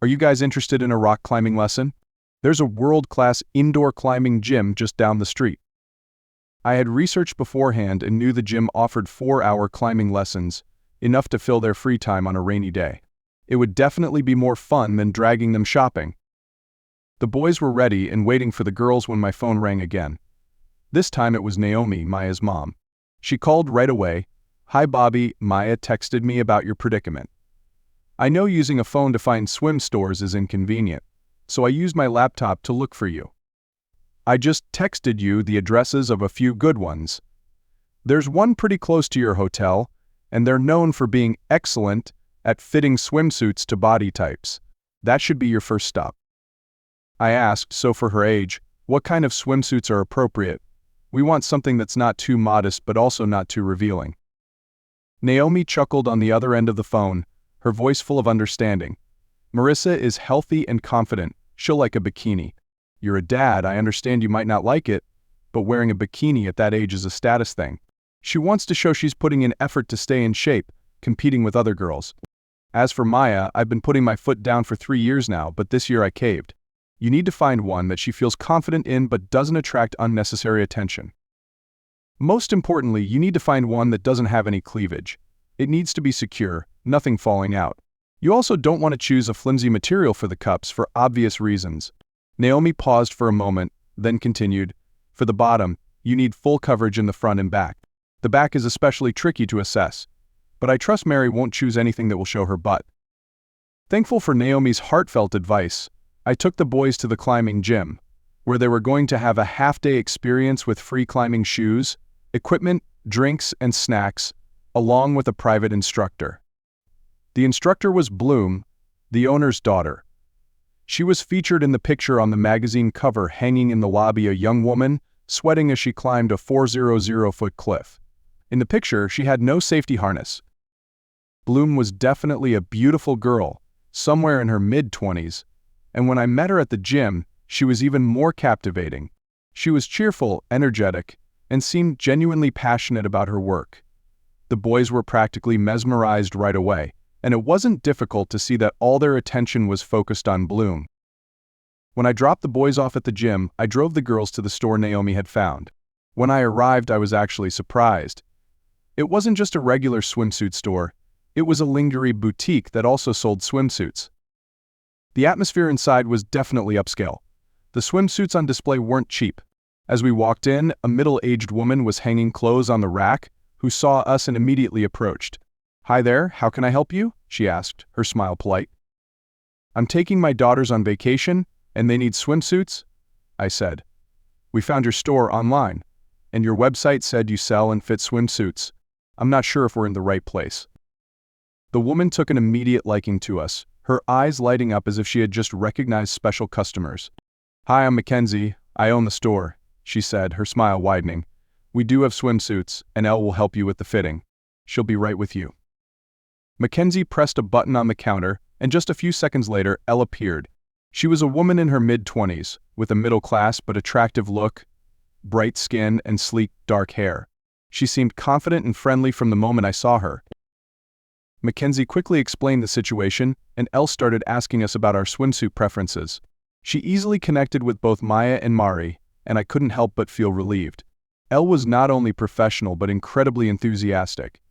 Are you guys interested in a rock climbing lesson? There's a world-class indoor climbing gym just down the street." I had researched beforehand and knew the gym offered 4-hour climbing lessons, enough to fill their free time on a rainy day. It would definitely be more fun than dragging them shopping. The boys were ready and waiting for the girls when my phone rang again. This time it was Naomi, Maya's mom. She called right away. "Hi Bobby, Maya texted me about your predicament. I know using a phone to find swim stores is inconvenient, so I used my laptop to look for you. I just texted you the addresses of a few good ones. There's one pretty close to your hotel, and they're known for being excellent at fitting swimsuits to body types. That should be your first stop." I asked, so for her age, what kind of swimsuits are appropriate? We want something that's not too modest but also not too revealing. Naomi chuckled on the other end of the phone, her voice full of understanding. "Marissa is healthy and confident. She'll like a bikini. You're a dad, I understand you might not like it, but wearing a bikini at that age is a status thing. She wants to show she's putting in effort to stay in shape, competing with other girls. As for Maya, I've been putting my foot down for 3 years now, but this year I caved. You need to find one that she feels confident in but doesn't attract unnecessary attention. Most importantly, you need to find one that doesn't have any cleavage. It needs to be secure, nothing falling out. You also don't want to choose a flimsy material for the cups for obvious reasons." Naomi paused for a moment, then continued, "For the bottom, you need full coverage in the front and back. The back is especially tricky to assess, but I trust Mary won't choose anything that will show her butt." Thankful for Naomi's heartfelt advice, I took the boys to the climbing gym, where they were going to have a half-day experience with free climbing shoes, equipment, drinks, and snacks, along with a private instructor. The instructor was Bloom, the owner's daughter. She was featured in the picture on the magazine cover hanging in the lobby, a young woman, sweating as she climbed a 400-foot cliff. In the picture, she had no safety harness. Bloom was definitely a beautiful girl, somewhere in her mid-20s, and when I met her at the gym, she was even more captivating. She was cheerful, energetic, and seemed genuinely passionate about her work. The boys were practically mesmerized right away, and it wasn't difficult to see that all their attention was focused on Bloom. When I dropped the boys off at the gym, I drove the girls to the store Naomi had found. When I arrived, I was actually surprised. It wasn't just a regular swimsuit store, it was a lingerie boutique that also sold swimsuits. The atmosphere inside was definitely upscale. The swimsuits on display weren't cheap. As we walked in, a middle-aged woman was hanging clothes on the rack, who saw us and immediately approached. "Hi there, how can I help you?" she asked, her smile polite. "I'm taking my daughters on vacation, and they need swimsuits," I said. "We found your store online, and your website said you sell and fit swimsuits. I'm not sure if we're in the right place." The woman took an immediate liking to us, her eyes lighting up as if she had just recognized special customers. "Hi, I'm Mackenzie. I own the store," she said, her smile widening. "We do have swimsuits, and Elle will help you with the fitting. She'll be right with you." Mackenzie pressed a button on the counter, and just a few seconds later, Elle appeared. She was a woman in her mid-20s, with a middle-class but attractive look, bright skin, and sleek, dark hair. She seemed confident and friendly from the moment I saw her. Mackenzie quickly explained the situation, and Elle started asking us about our swimsuit preferences. She easily connected with both Maya and Mari, and I couldn't help but feel relieved. Elle was not only professional but incredibly enthusiastic.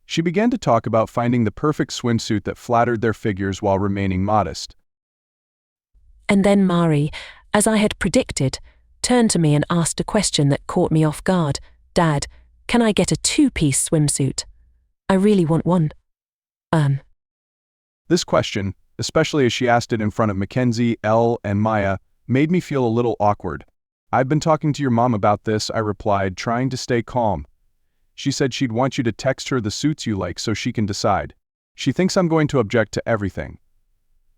She began to talk about finding the perfect swimsuit that flattered their figures while remaining modest. And then Mari, as I had predicted, turned to me and asked a question that caught me off guard. "Dad, can I get a 2-piece swimsuit? I really want one." This question, especially as she asked it in front of Mackenzie, Elle, and Maya, made me feel a little awkward. "I've been talking to your mom about this," I replied, trying to stay calm. "She said she'd want you to text her the suits you like so she can decide. She thinks I'm going to object to everything.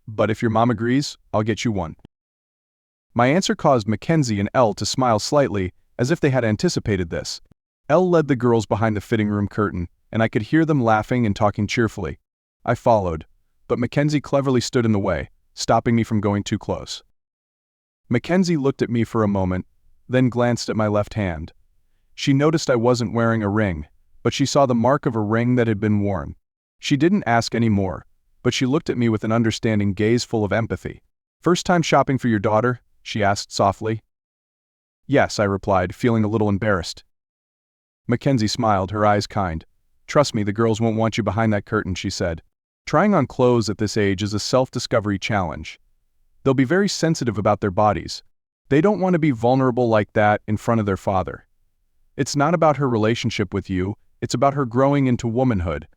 But if your mom agrees, I'll get you one." My answer caused Mackenzie and Elle to smile slightly, as if they had anticipated this. Elle led the girls behind the fitting room curtain, and I could hear them laughing and talking cheerfully. I followed, but Mackenzie cleverly stood in the way, stopping me from going too close. Mackenzie looked at me for a moment, then glanced at my left hand. She noticed I wasn't wearing a ring, but she saw the mark of a ring that had been worn. She didn't ask any more, but she looked at me with an understanding gaze full of empathy. "First time shopping for your daughter?" she asked softly. "Yes," I replied, feeling a little embarrassed. Mackenzie smiled, her eyes kind. "Trust me, the girls won't want you behind that curtain," she said. "Trying on clothes at this age is a self-discovery challenge. They'll be very sensitive about their bodies. They don't want to be vulnerable like that in front of their father. It's not about her relationship with you, it's about her growing into womanhood."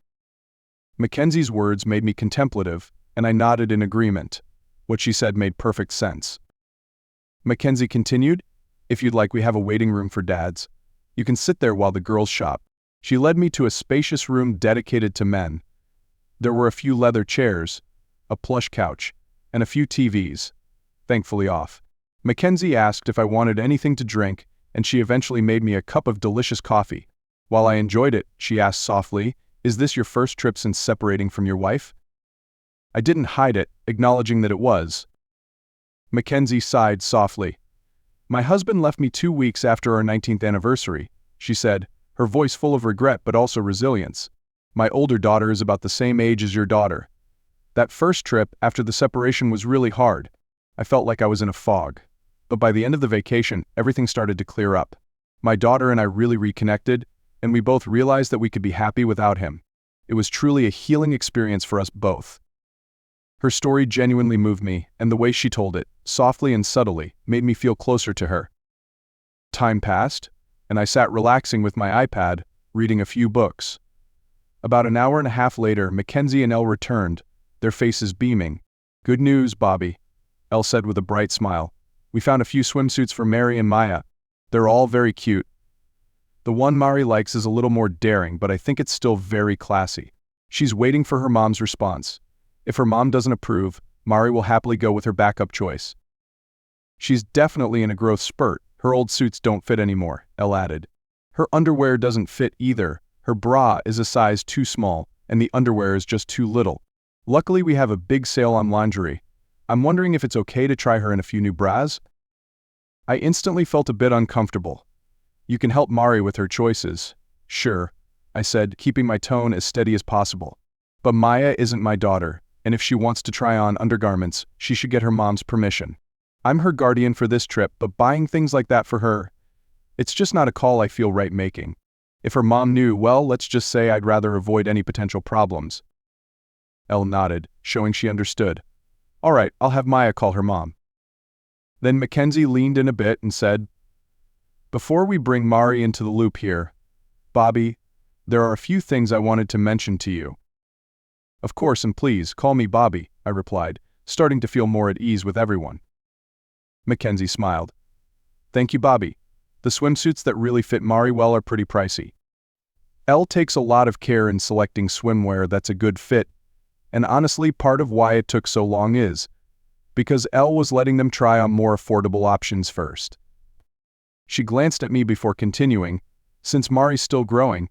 Mackenzie's words made me contemplative, and I nodded in agreement. What she said made perfect sense. Mackenzie continued, "If you'd like, we have a waiting room for dads. You can sit there while the girls shop." She led me to a spacious room dedicated to men. There were a few leather chairs, a plush couch, and a few TVs, thankfully off. Mackenzie asked if I wanted anything to drink, and she eventually made me a cup of delicious coffee. While I enjoyed it, she asked softly, "Is this your first trip since separating from your wife?" I didn't hide it, acknowledging that it was. Mackenzie sighed softly. "My husband left me 2 weeks after our 19th anniversary," she said, her voice full of regret but also resilience. "My older daughter is about the same age as your daughter. That first trip after the separation was really hard. I felt like I was in a fog. But by the end of the vacation, everything started to clear up. My daughter and I really reconnected, and we both realized that we could be happy without him. It was truly a healing experience for us both." Her story genuinely moved me, and the way she told it, softly and subtly, made me feel closer to her. Time passed, and I sat relaxing with my iPad, reading a few books. About an hour and a half later, Mackenzie and Elle returned, their faces beaming. "Good news, Bobby," Elle said with a bright smile. "We found a few swimsuits for Mary and Maya. They're all very cute. The one Mari likes is a little more daring, but I think it's still very classy. She's waiting for her mom's response. If her mom doesn't approve, Mari will happily go with her backup choice. She's definitely in a growth spurt. Her old suits don't fit anymore," Elle added. "Her underwear doesn't fit either. Her bra is a size too small, and the underwear is just too little. Luckily, we have a big sale on lingerie. I'm wondering if it's okay to try her in a few new bras?" I instantly felt a bit uncomfortable. "You can help Mari with her choices." "Sure," I said, keeping my tone as steady as possible. "But Maya isn't my daughter, and if she wants to try on undergarments, she should get her mom's permission. I'm her guardian for this trip, but buying things like that for her, it's just not a call I feel right making. If her mom knew, well, let's just say I'd rather avoid any potential problems." Elle nodded, showing she understood. "All right, I'll have Maya call her mom." Then Mackenzie leaned in a bit and said, "Before we bring Mari into the loop here, Bobby, there are a few things I wanted to mention to you." "Of course, and please, call me Bobby," I replied, starting to feel more at ease with everyone. Mackenzie smiled. "Thank you, Bobby. The swimsuits that really fit Mari well are pretty pricey. Elle takes a lot of care in selecting swimwear that's a good fit, and honestly, part of why it took so long is because Elle was letting them try on more affordable options first." She glanced at me before continuing, "Since Mari's still growing,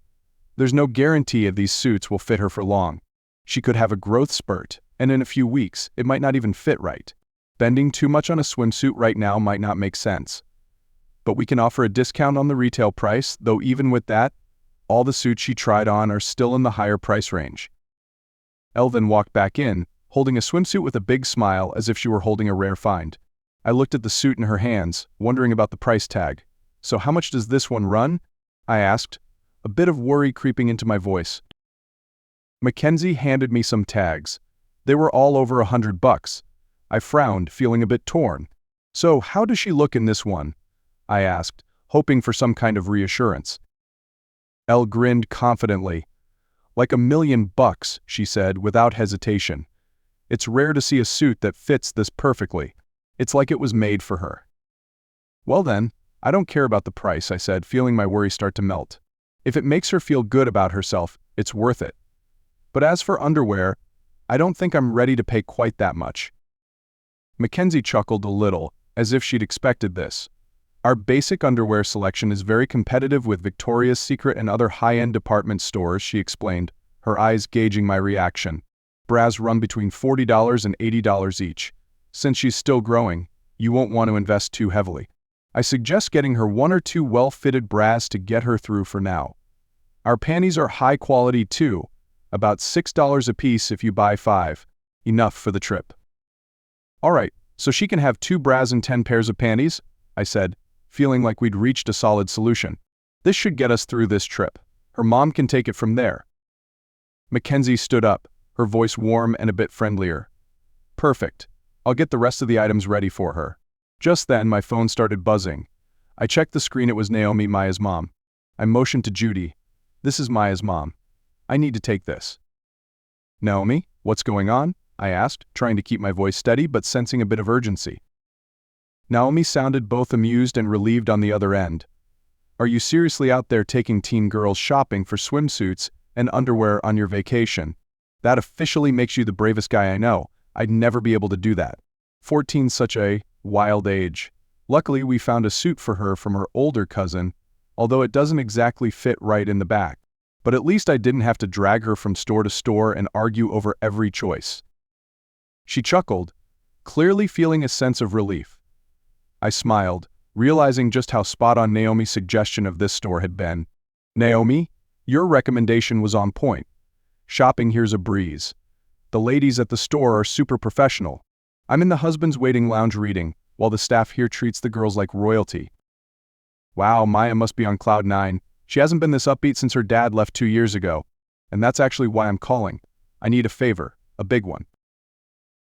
there's no guarantee if these suits will fit her for long. She could have a growth spurt, and in a few weeks, it might not even fit right. Spending too much on a swimsuit right now might not make sense. But we can offer a discount on the retail price, though even with that, all the suits she tried on are still in the higher price range." Elle then walked back in, holding a swimsuit with a big smile as if she were holding a rare find. I looked at the suit in her hands, wondering about the price tag. "So how much does this one run?" I asked, a bit of worry creeping into my voice. Mackenzie handed me some tags. They were all over $100. I frowned, feeling a bit torn. "So how does she look in this one?" I asked, hoping for some kind of reassurance. Elle grinned confidently. "Like $1,000,000, she said without hesitation. "It's rare to see a suit that fits this perfectly. It's like it was made for her. Well then, I don't care about the price, I said, feeling my worry start to melt. If it makes her feel good about herself, it's worth it. But as for underwear, I don't think I'm ready to pay quite that much. Mackenzie chuckled a little, as if she'd expected this. Our basic underwear selection is very competitive with Victoria's Secret and other high-end department stores, she explained, her eyes gauging my reaction. Bras run between $40 and $80 each. Since she's still growing, you won't want to invest too heavily. I suggest getting her 1 or 2 well-fitted bras to get her through for now. Our panties are high quality too, about $6 a piece if you buy 5. Enough for the trip. Alright, so she can have 2 bras and 10 pairs of panties? I said, feeling like we'd reached a solid solution. This should get us through this trip. Her mom can take it from there. Mackenzie stood up, her voice warm and a bit friendlier. Perfect. I'll get the rest of the items ready for her. Just then, my phone started buzzing. I checked the screen. It was Naomi, Maya's mom. I motioned to Judy. This is Maya's mom. I need to take this. Naomi, what's going on? I asked, trying to keep my voice steady but sensing a bit of urgency. Naomi sounded both amused and relieved on the other end. Are you seriously out there taking teen girls shopping for swimsuits and underwear on your vacation? That officially makes you the bravest guy I know. I'd never be able to do that. 14's such a wild age. Luckily, we found a suit for her from her older cousin, although it doesn't exactly fit right in the back. But at least I didn't have to drag her from store to store and argue over every choice. She chuckled, clearly feeling a sense of relief. I smiled, realizing just how spot-on Naomi's suggestion of this store had been. Naomi, your recommendation was on point. Shopping here's a breeze. The ladies at the store are super professional. I'm in the husband's waiting lounge reading, while the staff here treats the girls like royalty. Wow, Maya must be on cloud 9. She hasn't been this upbeat since her dad left 2 years ago. And that's actually why I'm calling. I need a favor, a big one.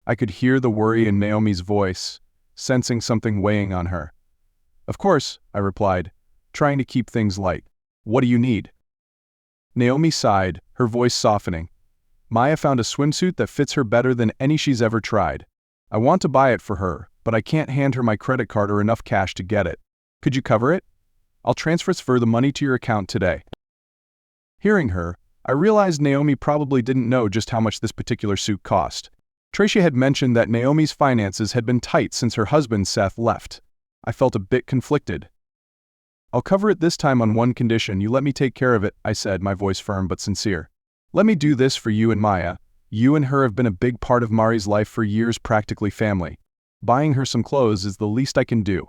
I could hear the worry in Naomi's voice, sensing something weighing on her. Of course, I replied, trying to keep things light. What do you need? Naomi sighed, her voice softening. Maya found a swimsuit that fits her better than any she's ever tried. I want to buy it for her, but I can't hand her my credit card or enough cash to get it. Could you cover it? I'll transfer the money to your account today. Hearing her, I realized Naomi probably didn't know just how much this particular suit cost. Tricia had mentioned that Naomi's finances had been tight since her husband Seth left. I felt a bit conflicted. I'll cover it this time on one condition: you let me take care of it, I said, my voice firm but sincere. Let me do this for you and Maya. You and her have been a big part of Mari's life for years, practically family. Buying her some clothes is the least I can do.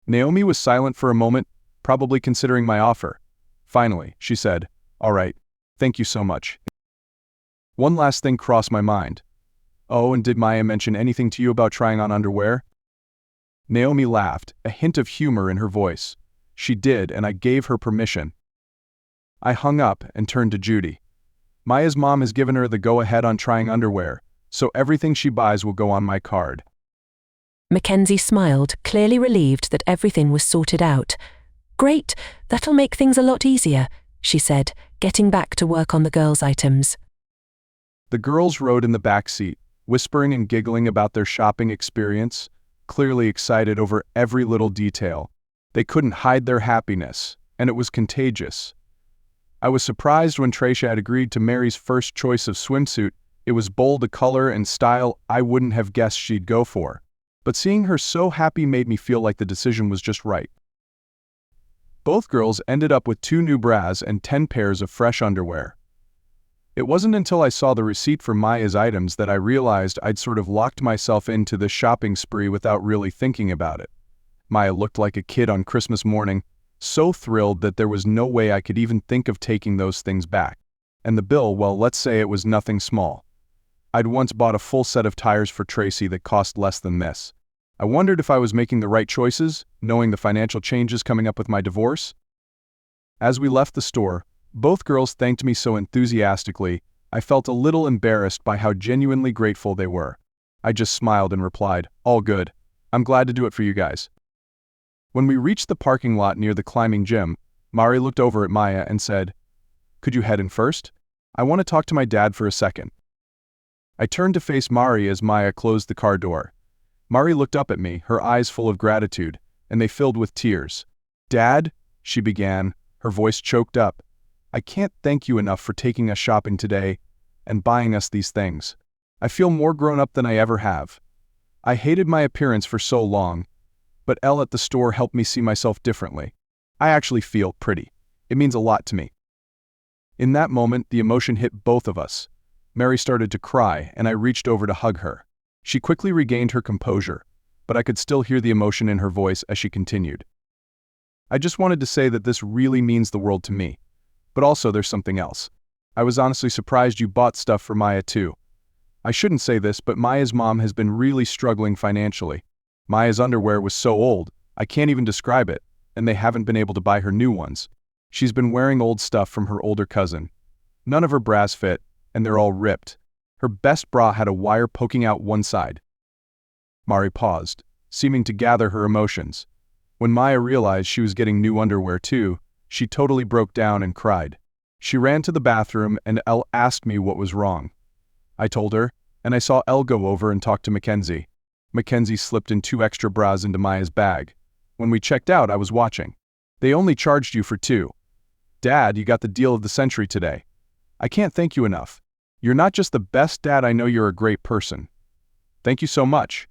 Naomi was silent for a moment, probably considering my offer. Finally, she said, All right, thank you so much. One last thing crossed my mind. Oh, and did Maya mention anything to you about trying on underwear? Naomi laughed, a hint of humor in her voice. She did, and I gave her permission. I hung up and turned to Judy. Maya's mom has given her the go-ahead on trying underwear, so everything she buys will go on my card. Mackenzie smiled, clearly relieved that everything was sorted out. Great, that'll make things a lot easier, she said, getting back to work on the girls' items. The girls rode in the back seat, whispering and giggling about their shopping experience, clearly excited over every little detail. They couldn't hide their happiness, and it was contagious. I was surprised when Tricia had agreed to Mary's first choice of swimsuit. It was bold, a color and style I wouldn't have guessed she'd go for. But seeing her so happy made me feel like the decision was just right. Both girls ended up with 2 new bras and 10 pairs of fresh underwear. It wasn't until I saw the receipt for Maya's items that I realized I'd sort of locked myself into this shopping spree without really thinking about it. Maya looked like a kid on Christmas morning, so thrilled that there was no way I could even think of taking those things back. And the bill, well, let's say it was nothing small. I'd once bought a full set of tires for Tracy that cost less than this. I wondered if I was making the right choices, knowing the financial changes coming up with my divorce. As we left the store, both girls thanked me so enthusiastically, I felt a little embarrassed by how genuinely grateful they were. I just smiled and replied, All good. I'm glad to do it for you guys. When we reached the parking lot near the climbing gym, Mari looked over at Maya and said, Could you head in first? I want to talk to my dad for a second. I turned to face Mari as Maya closed the car door. Mari looked up at me, her eyes full of gratitude, and they filled with tears. "Dad," she began, her voice choked up, "I can't thank you enough for taking us shopping today and buying us these things. I feel more grown up than I ever have. I hated my appearance for so long, but Elle at the store helped me see myself differently. I actually feel pretty. It means a lot to me." In that moment, the emotion hit both of us. Mary started to cry, and I reached over to hug her. She quickly regained her composure, but I could still hear the emotion in her voice as she continued. "I just wanted to say that this really means the world to me. But also there's something else. I was honestly surprised you bought stuff for Maya too. I shouldn't say this, but Maya's mom has been really struggling financially. Maya's underwear was so old, I can't even describe it, and they haven't been able to buy her new ones. She's been wearing old stuff from her older cousin. None of her bras fit, and they're all ripped. Her best bra had a wire poking out one side." Mari paused, seeming to gather her emotions. When Maya realized she was getting new underwear too, she totally broke down and cried. She ran to the bathroom and Elle asked me what was wrong. I told her, and I saw Elle go over and talk to Mackenzie. Mackenzie slipped in 2 extra bras into Maya's bag. When we checked out, I was watching. "They only charged you for 2. Dad, you got the deal of the century today. I can't thank you enough. You're not just the best dad, I know you're a great person. Thank you so much."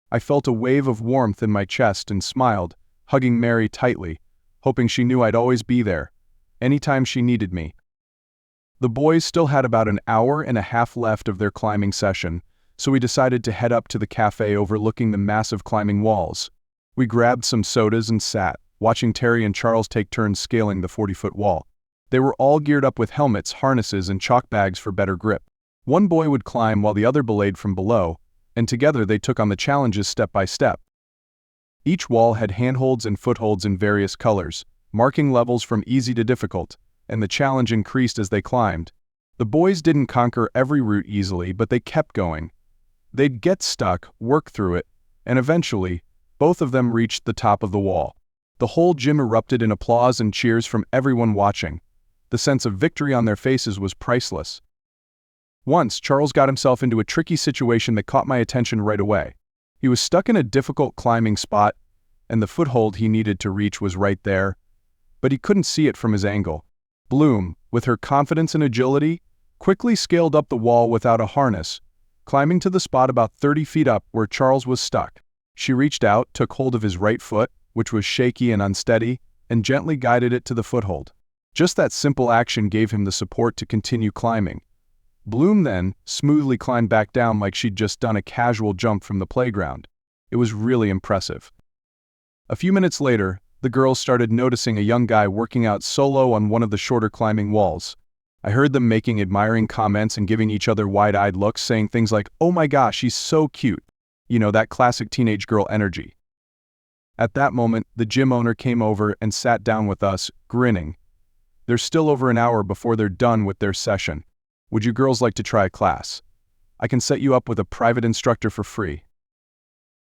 I felt a wave of warmth in my chest and smiled, hugging Mary tightly, hoping she knew I'd always be there, anytime she needed me. The boys still had about an hour and a half left of their climbing session, so we decided to head up to the cafe overlooking the massive climbing walls. We grabbed some sodas and sat, watching Terry and Charles take turns scaling the 40-foot wall. They were all geared up with helmets, harnesses, and chalk bags for better grip. One boy would climb while the other belayed from below, and together they took on the challenges step by step. Each wall had handholds and footholds in various colors, marking levels from easy to difficult, and the challenge increased as they climbed. The boys didn't conquer every route easily, but they kept going. They'd get stuck, work through it, and eventually, both of them reached the top of the wall. The whole gym erupted in applause and cheers from everyone watching. The sense of victory on their faces was priceless. Once, Charles got himself into a tricky situation that caught my attention right away. He was stuck in a difficult climbing spot, and the foothold he needed to reach was right there, but he couldn't see it from his angle. Bloom, with her confidence and agility, quickly scaled up the wall without a harness, climbing to the spot about 30 feet up where Charles was stuck. She reached out, took hold of his right foot, which was shaky and unsteady, and gently guided it to the foothold. Just that simple action gave him the support to continue climbing. Bloom then smoothly climbed back down like she'd just done a casual jump from the playground. It was really impressive. A few minutes later, the girls started noticing a young guy working out solo on one of the shorter climbing walls. I heard them making admiring comments and giving each other wide-eyed looks, saying things like, "Oh my gosh, he's so cute." You know, that classic teenage girl energy. At that moment, the gym owner came over and sat down with us, grinning. "There's still over an hour before they're done with their session. Would you girls like to try a class? I can set you up with a private instructor for free."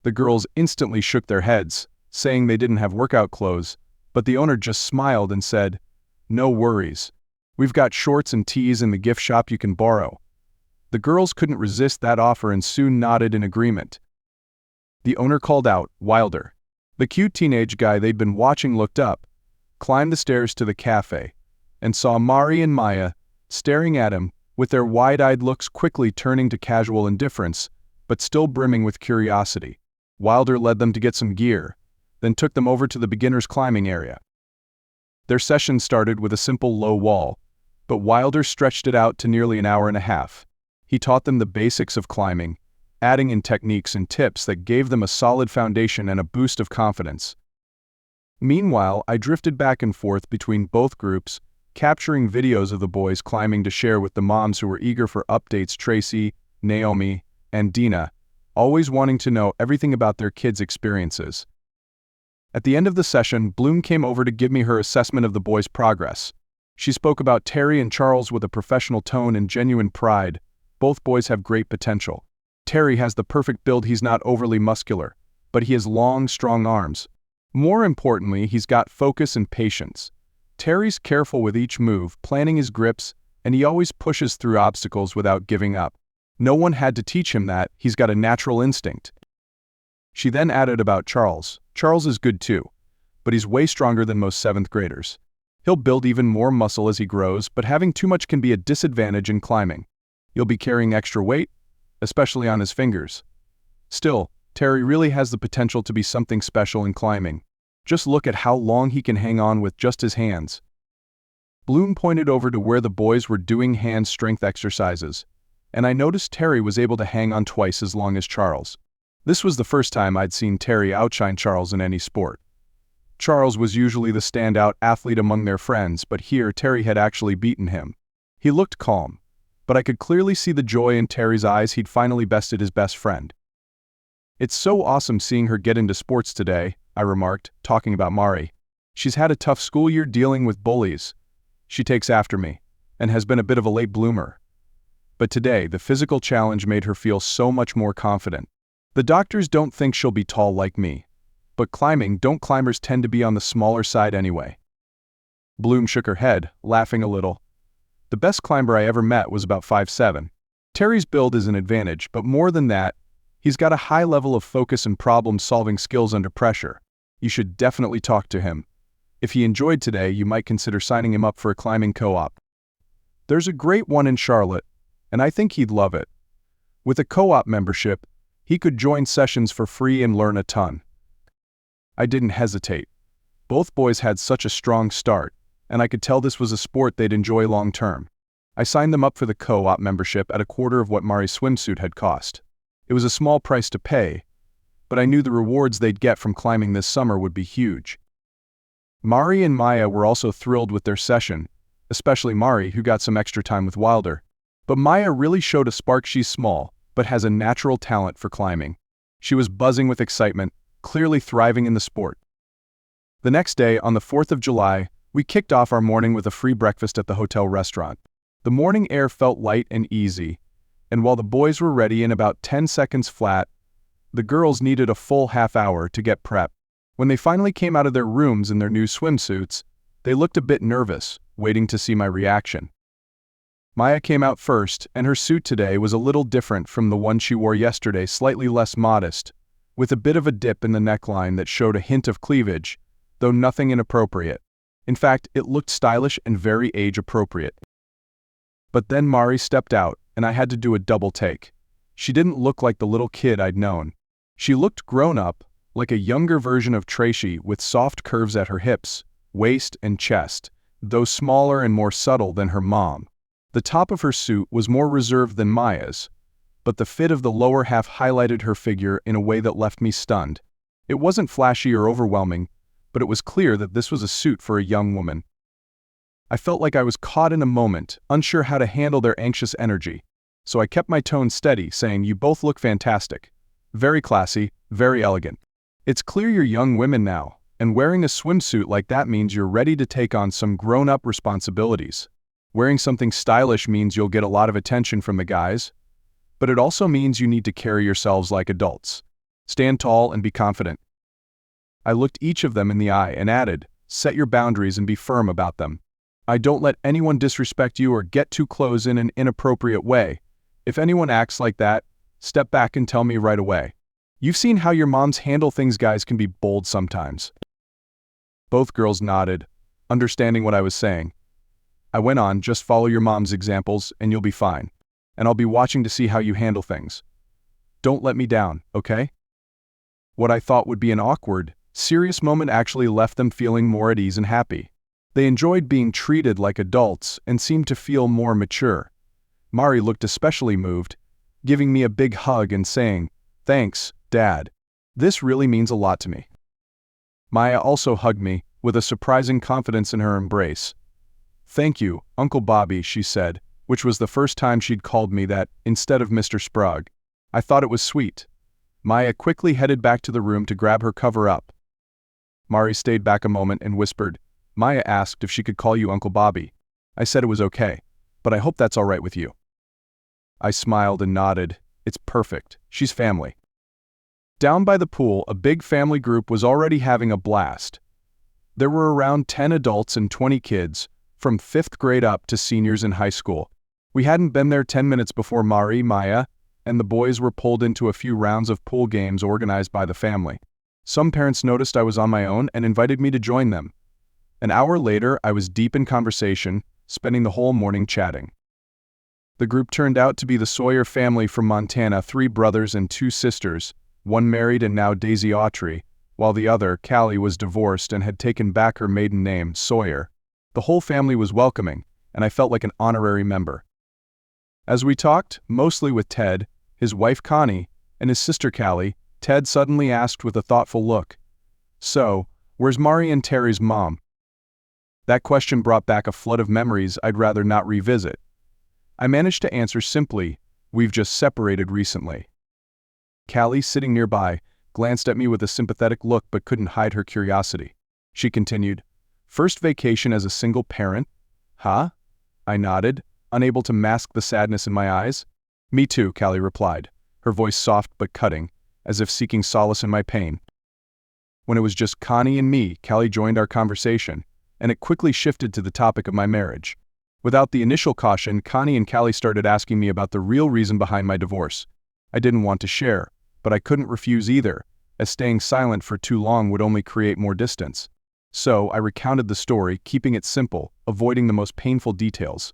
The girls instantly shook their heads, saying they didn't have workout clothes, but the owner just smiled and said, "No worries. We've got shorts and tees in the gift shop you can borrow." The girls couldn't resist that offer and soon nodded in agreement. The owner called out, "Wilder." The cute teenage guy they'd been watching looked up, climbed the stairs to the cafe, and saw Mari and Maya staring at him, with their wide-eyed looks quickly turning to casual indifference, but still brimming with curiosity. Wilder led them to get some gear, then took them over to the beginner's climbing area. Their session started with a simple low wall, but Wilder stretched it out to nearly an hour and a half. He taught them the basics of climbing, adding in techniques and tips that gave them a solid foundation and a boost of confidence. Meanwhile, I drifted back and forth between both groups, capturing videos of the boys climbing to share with the moms who were eager for updates: Tracy, Naomi, and Dina, always wanting to know everything about their kids' experiences. At the end of the session, Bloom came over to give me her assessment of the boys' progress. She spoke about Terry and Charles with a professional tone and genuine pride. Both boys have great potential. Terry has the perfect build. He's not overly muscular, but he has long, strong arms. More importantly, he's got focus and patience. Terry's careful with each move, planning his grips, and he always pushes through obstacles without giving up. No one had to teach him that. He's got a natural instinct. She then added about Charles. Charles is good too, but he's way stronger than most 7th graders. He'll build even more muscle as he grows, but having too much can be a disadvantage in climbing. You'll be carrying extra weight, especially on his fingers. Still, Terry really has the potential to be something special in climbing. Just look at how long he can hang on with just his hands. Bloom pointed over to where the boys were doing hand strength exercises, and I noticed Terry was able to hang on twice as long as Charles. This was the first time I'd seen Terry outshine Charles in any sport. Charles was usually the standout athlete among their friends, but here Terry had actually beaten him. He looked calm, but I could clearly see the joy in Terry's eyes. He'd finally bested his best friend. "It's so awesome seeing her get into sports today," I remarked, talking about Mari. "She's had a tough school year dealing with bullies. She takes after me, and has been a bit of a late bloomer. But today, the physical challenge made her feel so much more confident. The doctors don't think she'll be tall like me. But climbers tend to be on the smaller side anyway." Bloom shook her head, laughing a little. "The best climber I ever met was about 5'7". Terry's build is an advantage, but more than that, he's got a high level of focus and problem-solving skills under pressure. You should definitely talk to him. If he enjoyed today, you might consider signing him up for a climbing co-op. There's a great one in Charlotte, and I think he'd love it. With a co-op membership, he could join sessions for free and learn a ton." I didn't hesitate. Both boys had such a strong start, and I could tell this was a sport they'd enjoy long-term. I signed them up for the co-op membership at a quarter of what Mari's swimsuit had cost. It was a small price to pay, but I knew the rewards they'd get from climbing this summer would be huge. Mari and Maya were also thrilled with their session, especially Mari, who got some extra time with Wilder. But Maya really showed a spark. She's small, but has a natural talent for climbing. She was buzzing with excitement, clearly thriving in the sport. The next day, on the 4th of July, we kicked off our morning with a free breakfast at the hotel restaurant. The morning air felt light and easy, and while the boys were ready in about 10 seconds flat, the girls needed a full half hour to get prepped. When they finally came out of their rooms in their new swimsuits, they looked a bit nervous, waiting to see my reaction. Maya came out first, and her suit today was a little different from the one she wore yesterday, slightly less modest, with a bit of a dip in the neckline that showed a hint of cleavage, though nothing inappropriate. In fact, it looked stylish and very age-appropriate. But then Mari stepped out, and I had to do a double take. She didn't look like the little kid I'd known. She looked grown up, like a younger version of Tracy, with soft curves at her hips, waist, and chest, though smaller and more subtle than her mom. The top of her suit was more reserved than Maya's, but the fit of the lower half highlighted her figure in a way that left me stunned. It wasn't flashy or overwhelming, but it was clear that this was a suit for a young woman. I felt like I was caught in a moment, unsure how to handle their anxious energy. So I kept my tone steady, saying, "You both look fantastic. Very classy, very elegant. It's clear you're young women now, and wearing a swimsuit like that means you're ready to take on some grown-up responsibilities. Wearing something stylish means you'll get a lot of attention from the guys, but it also means you need to carry yourselves like adults. Stand tall and be confident." I looked each of them in the eye and added, "Set your boundaries and be firm about them. I don't let anyone disrespect you or get too close in an inappropriate way. If anyone acts like that, step back and tell me right away. You've seen how your moms handle things. Guys can be bold sometimes." Both girls nodded, understanding what I was saying. I went on, "Just follow your mom's examples and you'll be fine. And I'll be watching to see how you handle things. Don't let me down, okay?" What I thought would be an awkward, serious moment actually left them feeling more at ease and happy. They enjoyed being treated like adults and seemed to feel more mature. Mari looked especially moved, giving me a big hug and saying, "Thanks, Dad. This really means a lot to me." Maya also hugged me, with a surprising confidence in her embrace. "Thank you, Uncle Bobby," she said, which was the first time she'd called me that, instead of Mr. Sprague. I thought it was sweet. Maya quickly headed back to the room to grab her cover-up. Mari stayed back a moment and whispered, "Maya asked if she could call you Uncle Bobby. I said it was okay, but I hope that's all right with you." I smiled and nodded. It's perfect. She's family. Down by the pool, a big family group was already having a blast. There were around 10 adults and 20 kids, from 5th grade up to seniors in high school. We hadn't been there 10 minutes before Mari, Maya, and the boys were pulled into a few rounds of pool games organized by the family. Some parents noticed I was on my own and invited me to join them. An hour later, I was deep in conversation, spending the whole morning chatting. The group turned out to be the Sawyer family from Montana, 3 brothers and 2 sisters, one married and now Daisy AICHI, while the other, Callie, was divorced and had taken back her maiden name, Sawyer. The whole family was welcoming, and I felt like an honorary member. As we talked, mostly with Ted, his wife Connie, and his sister Callie, Ted suddenly asked with a thoughtful look, "So, where's Mari and Terry's mom?" That question brought back a flood of memories I'd rather not revisit. I managed to answer simply, "We've just separated recently." Callie, sitting nearby, glanced at me with a sympathetic look but couldn't hide her curiosity. She continued, "First vacation as a single parent? Huh?" I nodded, unable to mask the sadness in my eyes. "Me too," Callie replied, her voice soft but cutting, as if seeking solace in my pain. When it was just Connie and me, Callie joined our conversation, and it quickly shifted to the topic of my marriage. Without the initial caution, Connie and Callie started asking me about the real reason behind my divorce. I didn't want to share, but I couldn't refuse either, as staying silent for too long would only create more distance. So I recounted the story, keeping it simple, avoiding the most painful details.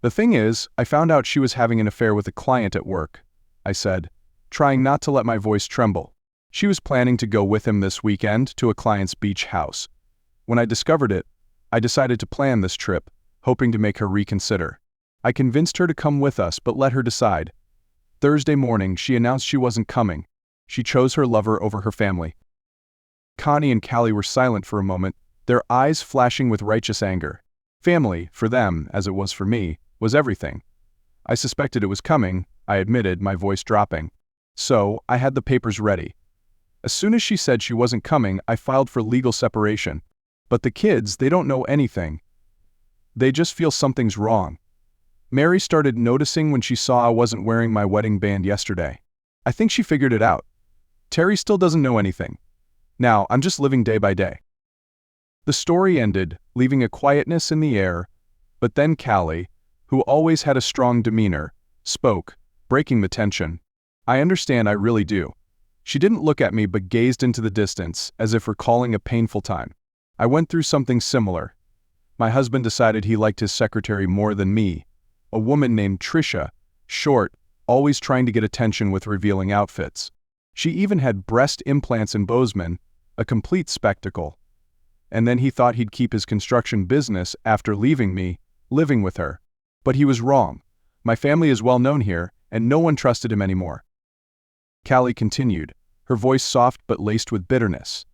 "The thing is, I found out she was having an affair with a client at work," I said, trying not to let my voice tremble. "She was planning to go with him this weekend to a client's beach house. When I discovered it, I decided to plan this trip, hoping to make her reconsider. I convinced her to come with us but let her decide. Thursday morning, she announced she wasn't coming. She chose her lover over her family." Connie and Callie were silent for a moment, their eyes flashing with righteous anger. Family, for them, as it was for me, was everything. I suspected it was coming, I admitted, my voice dropping. So, I had the papers ready. As soon as she said she wasn't coming, I filed for legal separation. But the kids, they don't know anything. They just feel something's wrong. Mary started noticing when she saw I wasn't wearing my wedding band yesterday. I think she figured it out. Terry still doesn't know anything. Now, I'm just living day by day. The story ended, leaving a quietness in the air, but then Callie, who always had a strong demeanor, spoke, breaking the tension. "I understand, I really do." She didn't look at me but gazed into the distance, as if recalling a painful time. "I went through something similar. My husband decided he liked his secretary more than me, a woman named Trisha, short, always trying to get attention with revealing outfits. She even had breast implants in Bozeman, a complete spectacle. And then he thought he'd keep his construction business after leaving me, living with her. But he was wrong. My family is well known here, and no one trusted him anymore." Callie continued, her voice soft but laced with bitterness.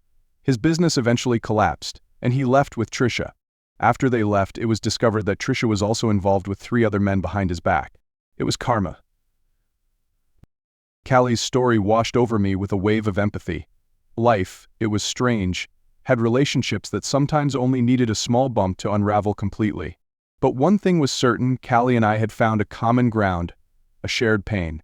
"His business eventually collapsed, and he left with Trisha. After they left, it was discovered that Trisha was also involved with 3 other men behind his back. It was karma." Callie's story washed over me with a wave of empathy. Life, it was strange, had relationships that sometimes only needed a small bump to unravel completely. But one thing was certain, Callie and I had found a common ground, a shared pain.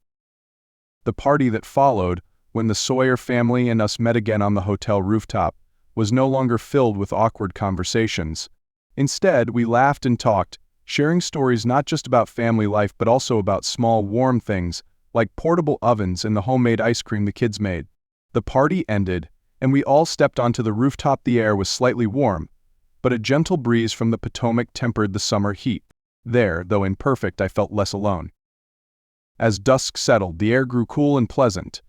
The party that followed, when the Sawyer family and us met again on the hotel rooftop, was no longer filled with awkward conversations. Instead, we laughed and talked, sharing stories not just about family life but also about small, warm things, like portable ovens and the homemade ice cream the kids made. The party ended, and we all stepped onto the rooftop. The air was slightly warm, but a gentle breeze from the Potomac tempered the summer heat. There, though imperfect, I felt less alone. As dusk settled, the air grew cool and pleasant.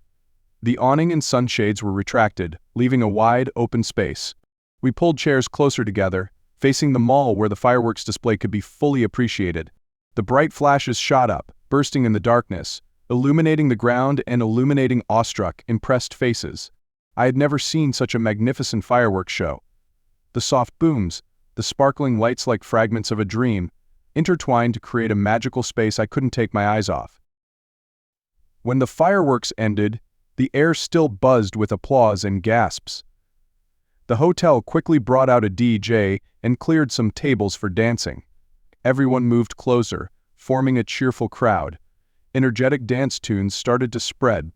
The awning and sunshades were retracted, leaving a wide, open space. We pulled chairs closer together, facing the mall where the fireworks display could be fully appreciated. The bright flashes shot up, bursting in the darkness, illuminating the ground and illuminating awestruck, impressed faces. I had never seen such a magnificent fireworks show. The soft booms, the sparkling lights like fragments of a dream, intertwined to create a magical space I couldn't take my eyes off. When the fireworks ended, the air still buzzed with applause and gasps. The hotel quickly brought out a DJ and cleared some tables for dancing. Everyone moved closer, forming a cheerful crowd. Energetic dance tunes started to spread,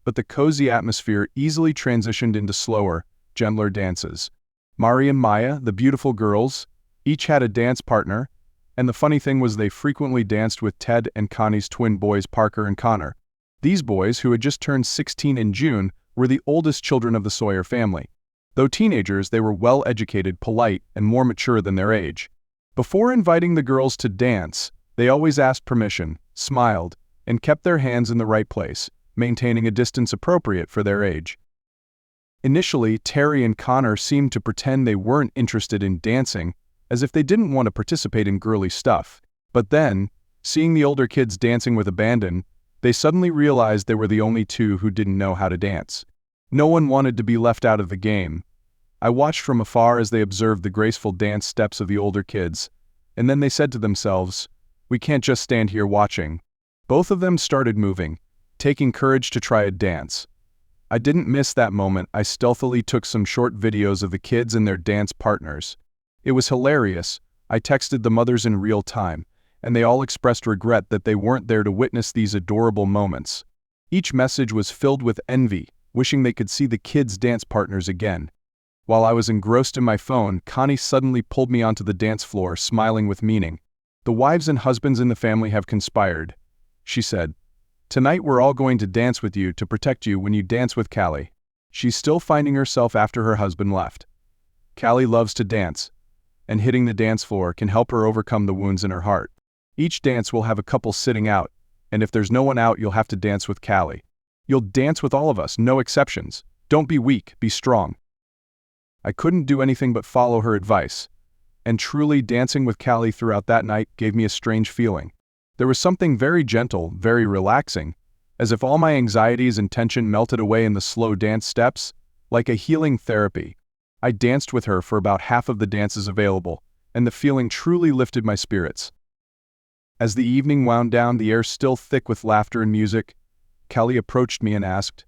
but the cozy atmosphere easily transitioned into slower, gentler dances. Mari and Maya, the beautiful girls, each had a dance partner, And the funny thing was they frequently danced with Ted and Connie's twin boys Parker and Connor. These boys, who had just turned 16 in June, were the oldest children of the Sawyer family. Though teenagers, they were well-educated, polite, and more mature than their age. Before inviting the girls to dance, they always asked permission, smiled, and kept their hands in the right place, maintaining a distance appropriate for their age. Initially, Terry and Connor seemed to pretend they weren't interested in dancing, as if they didn't want to participate in girly stuff. But then, seeing the older kids dancing with abandon, they suddenly realized they were the only two who didn't know how to dance. No one wanted to be left out of the game. I watched from afar as they observed the graceful dance steps of the older kids, and then they said to themselves, "We can't just stand here watching." Both of them started moving, taking courage to try a dance. I didn't miss that moment. I stealthily took some short videos of the kids and their dance partners. It was hilarious. I texted the mothers in real time, and they all expressed regret that they weren't there to witness these adorable moments. Each message was filled with envy, wishing they could see the kids' dance partners again. While I was engrossed in my phone, Connie suddenly pulled me onto the dance floor, smiling with meaning. "The wives and husbands in the family have conspired," she said. "Tonight we're all going to dance with you to protect you when you dance with Callie." She's still finding herself after her husband left. Callie loves to dance, and hitting the dance floor can help her overcome the wounds in her heart. Each dance will have a couple sitting out, and if there's no one out, you'll have to dance with Callie. You'll dance with all of us, no exceptions. Don't be weak, be strong. I couldn't do anything but follow her advice, and truly dancing with Callie throughout that night gave me a strange feeling. There was something very gentle, very relaxing, as if all my anxieties and tension melted away in the slow dance steps, like a healing therapy. I danced with her for about half of the dances available, and the feeling truly lifted my spirits. As the evening wound down, the air still thick with laughter and music, Callie approached me and asked,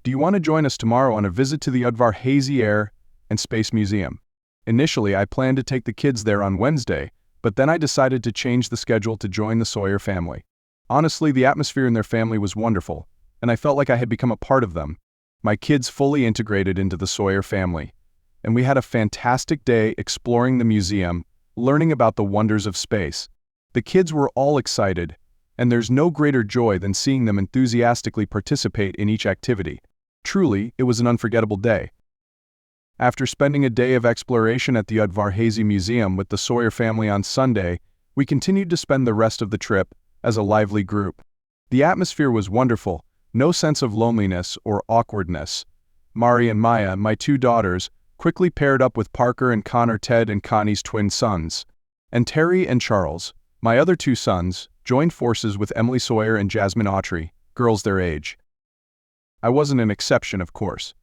"Do you want to join us tomorrow on a visit to the Unforeseen Air and Space Museum?" Initially, I planned to take the kids there on Wednesday, but then I decided to change the schedule to join the Sawyer family. Honestly, the atmosphere in their family was wonderful, and I felt like I had become a part of them. My kids fully integrated into the Sawyer family, and we had a fantastic day exploring the museum, learning about the wonders of space. The kids were all excited, and there's no greater joy than seeing them enthusiastically participate in each activity. Truly, it was an unforgettable day. After spending a day of exploration at the Unforeseen Museum with the Sawyer family on Sunday, we continued to spend the rest of the trip as a lively group. The atmosphere was wonderful, no sense of loneliness or awkwardness. Mari and Maya, my two daughters, quickly paired up with Parker and Connor, Ted and Connie's twin sons. And Terry and Charles, my other two sons, joined forces with Emily Sawyer and Jasmine AICHI, girls their age. I wasn't an exception, of course.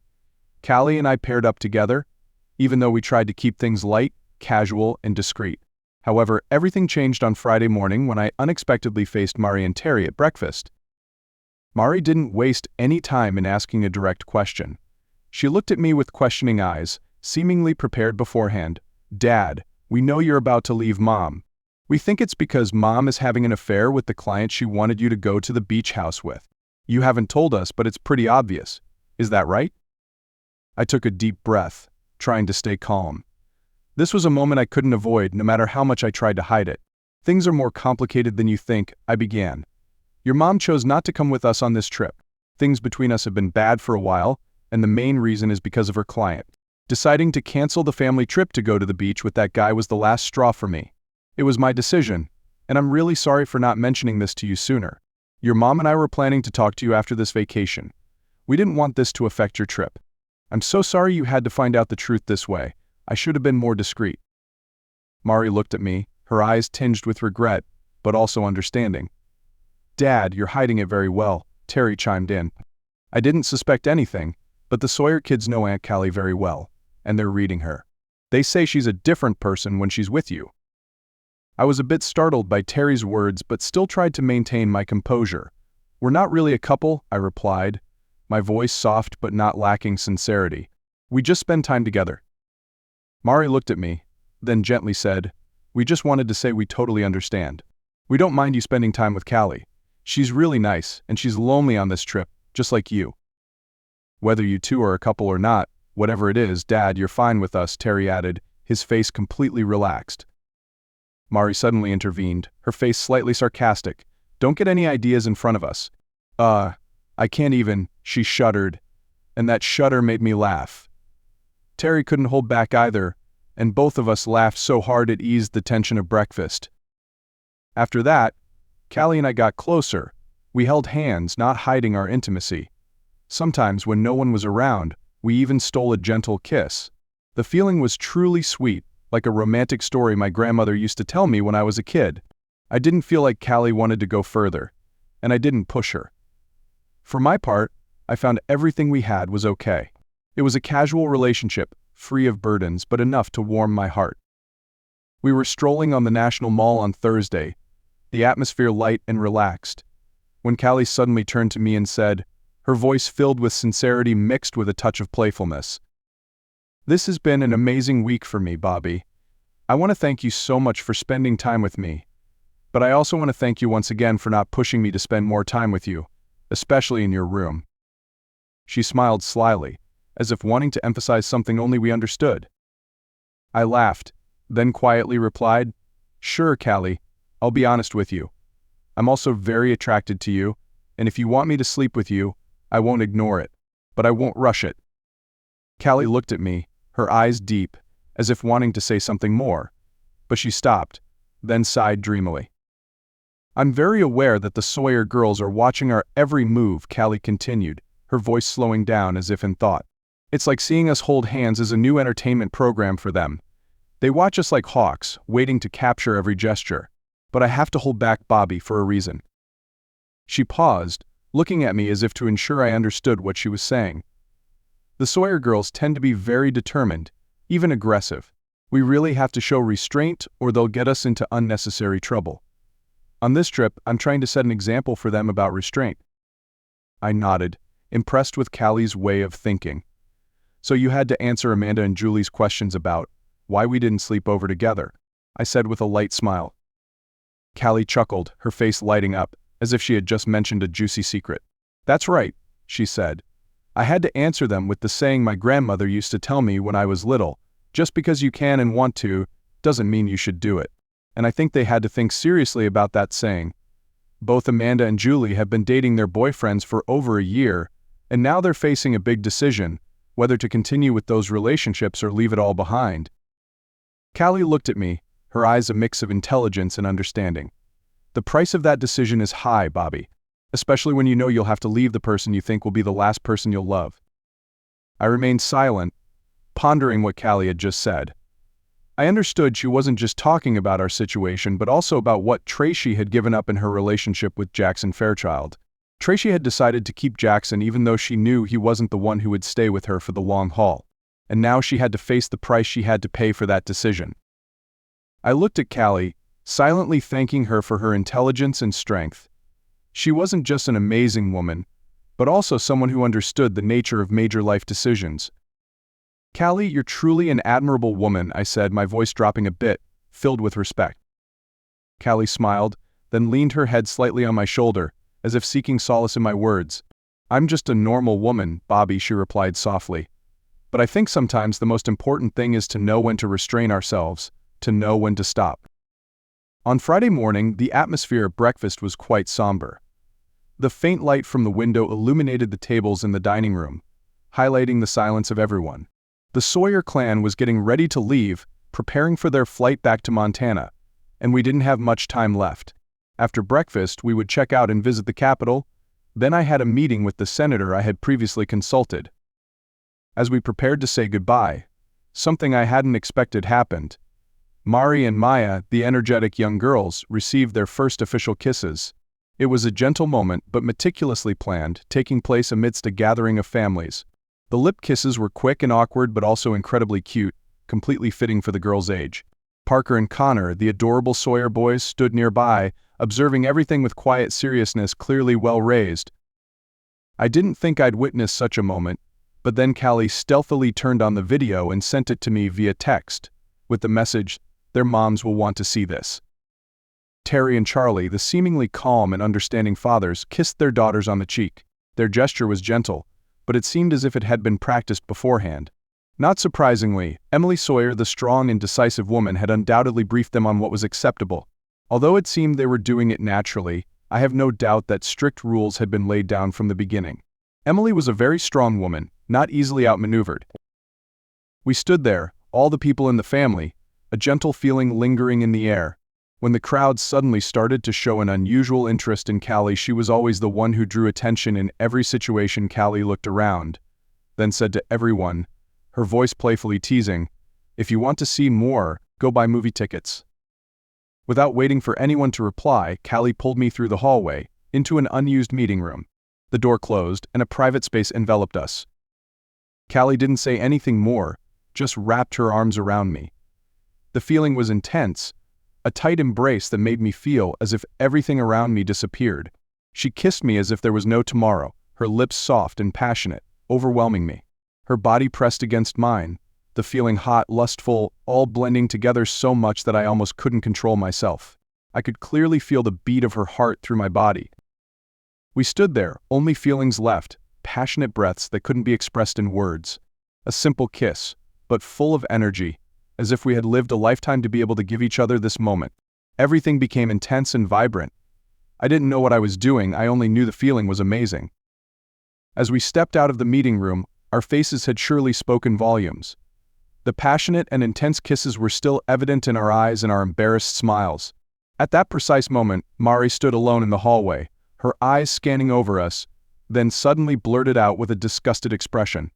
Callie and I paired up together, even though we tried to keep things light, casual, and discreet. However, everything changed on Friday morning when I unexpectedly faced Mari and Terry at breakfast. Mari didn't waste any time in asking a direct question. She looked at me with questioning eyes, seemingly prepared beforehand. "Dad, we know you're about to leave Mom. We think it's because Mom is having an affair with the client she wanted you to go to the beach house with. You haven't told us, but it's pretty obvious. Is that right?" I took a deep breath, trying to stay calm. This was a moment I couldn't avoid, no matter how much I tried to hide it. "Things are more complicated than you think," I began. "Your mom chose not to come with us on this trip. Things between us have been bad for a while, and the main reason is because of her client. Deciding to cancel the family trip to go to the beach with that guy was the last straw for me. It was my decision, and I'm really sorry for not mentioning this to you sooner. Your mom and I were planning to talk to you after this vacation. We didn't want this to affect your trip. I'm so sorry you had to find out the truth this way. I should have been more discreet." Mari looked at me, her eyes tinged with regret, but also understanding. "Dad, you're hiding it very well," Terry chimed in. "I didn't suspect anything, but the Sawyer kids know Aunt Callie very well, and they're reading her. They say she's a different person when she's with you." I was a bit startled by Terry's words, but still tried to maintain my composure. "We're not really a couple," I replied, my voice soft but not lacking sincerity. "We just spend time together." Mari looked at me, then gently said, "We just wanted to say we totally understand. We don't mind you spending time with Callie. She's really nice, and she's lonely on this trip, just like you. Whether you two are a couple or not, whatever it is, Dad, you're fine with us," Terry added, his face completely relaxed. Mari suddenly intervened, her face slightly sarcastic. "Don't get any ideas in front of us." I can't even," she shuddered, and that shudder made me laugh. Terry couldn't hold back either, and both of us laughed so hard it eased the tension of breakfast. After that, Callie and I got closer. We held hands, not hiding our intimacy. Sometimes, when no one was around, we even stole a gentle kiss. The feeling was truly sweet, like a romantic story my grandmother used to tell me when I was a kid. I didn't feel like Callie wanted to go further, and I didn't push her. For my part, I found everything we had was okay. It was a casual relationship, free of burdens, but enough to warm my heart. We were strolling on the National Mall on Thursday, the atmosphere light and relaxed, when Callie suddenly turned to me and said, her voice filled with sincerity mixed with a touch of playfulness, "This has been an amazing week for me, Bobby. I want to thank you so much for spending time with me, but I also want to thank you once again for not pushing me to spend more time with you, especially in your room." She smiled slyly, as if wanting to emphasize something only we understood. I laughed, then quietly replied, "Sure, Callie, I'll be honest with you. I'm also very attracted to you, and if you want me to sleep with you, I won't ignore it, but I won't rush it." Callie looked at me, her eyes deep, as if wanting to say something more, but she stopped, then sighed dreamily. "I'm very aware that the Sawyer girls are watching our every move," Callie continued, her voice slowing down as if in thought. "It's like seeing us hold hands as a new entertainment program for them. They watch us like hawks, waiting to capture every gesture. But I have to hold back Bobby for a reason." She paused, looking at me as if to ensure I understood what she was saying. "The Sawyer girls tend to be very determined, even aggressive. We really have to show restraint or they'll get us into unnecessary trouble. On this trip, I'm trying to set an example for them about restraint." I nodded, impressed with Callie's way of thinking. "So you had to answer Amanda and Julie's questions about why we didn't sleep over together," I said with a light smile. Callie chuckled, her face lighting up, as if she had just mentioned a juicy secret. "That's right," she said. "I had to answer them with the saying my grandmother used to tell me when I was little, just because you can and want to, doesn't mean you should do it. And I think they had to think seriously about that saying. Both Amanda and Julie have been dating their boyfriends for over a year, and now they're facing a big decision, whether to continue with those relationships or leave it all behind." Callie looked at me, her eyes a mix of intelligence and understanding. "The price of that decision is high, Bobby, especially when you know you'll have to leave the person you think will be the last person you'll love." I remained silent, pondering what Callie had just said. I understood she wasn't just talking about our situation but also about what Tracy had given up in her relationship with Jackson Fairchild. Tracy had decided to keep Jackson even though she knew he wasn't the one who would stay with her for the long haul, and now she had to face the price she had to pay for that decision. I looked at Callie, silently thanking her for her intelligence and strength. She wasn't just an amazing woman, but also someone who understood the nature of major life decisions. "Callie, you're truly an admirable woman," I said, my voice dropping a bit, filled with respect. Callie smiled, then leaned her head slightly on my shoulder, as if seeking solace in my words. "I'm just a normal woman, Bobby," she replied softly. "But I think sometimes the most important thing is to know when to restrain ourselves, to know when to stop." On Friday morning, the atmosphere at breakfast was quite somber. The faint light from the window illuminated the tables in the dining room, highlighting the silence of everyone. The Sawyer clan was getting ready to leave, preparing for their flight back to Montana, and we didn't have much time left. After breakfast, we would check out and visit the capital. Then I had a meeting with the senator I had previously consulted. As we prepared to say goodbye, something I hadn't expected happened. Mari and Maya, the energetic young girls, received their first official kisses. It was a gentle moment but meticulously planned, taking place amidst a gathering of families. The lip kisses were quick and awkward but also incredibly cute, completely fitting for the girls' age. Parker and Connor, the adorable Sawyer boys, stood nearby, observing everything with quiet seriousness, clearly well raised. I didn't think I'd witness such a moment, but then Callie stealthily turned on the video and sent it to me via text, with the message, "Their moms will want to see this." Terry and Charlie, the seemingly calm and understanding fathers, kissed their daughters on the cheek. Their gesture was gentle, but it seemed as if it had been practiced beforehand. Not surprisingly, Emily Sawyer, the strong and decisive woman, had undoubtedly briefed them on what was acceptable. Although it seemed they were doing it naturally, I have no doubt that strict rules had been laid down from the beginning. Emily was a very strong woman, not easily outmaneuvered. We stood there, all the people in the family, a gentle feeling lingering in the air. When the crowd suddenly started to show an unusual interest in Callie, she was always the one who drew attention in every situation. Callie looked around, then said to everyone, her voice playfully teasing, "If you want to see more, go buy movie tickets." Without waiting for anyone to reply, Callie pulled me through the hallway, into an unused meeting room. The door closed, and a private space enveloped us. Callie didn't say anything more, just wrapped her arms around me. The feeling was intense, a tight embrace that made me feel as if everything around me disappeared. She kissed me as if there was no tomorrow, her lips soft and passionate, overwhelming me. Her body pressed against mine, the feeling hot, lustful, all blending together so much that I almost couldn't control myself. I could clearly feel the beat of her heart through my body. We stood there, only feelings left, passionate breaths that couldn't be expressed in words. A simple kiss, but full of energy, as if we had lived a lifetime to be able to give each other this moment. Everything became intense and vibrant. I didn't know what I was doing, I only knew the feeling was amazing. As we stepped out of the meeting room, our faces had surely spoken volumes. The passionate and intense kisses were still evident in our eyes and our embarrassed smiles. At that precise moment, Mari stood alone in the hallway, her eyes scanning over us, then suddenly blurted out with a disgusted expression.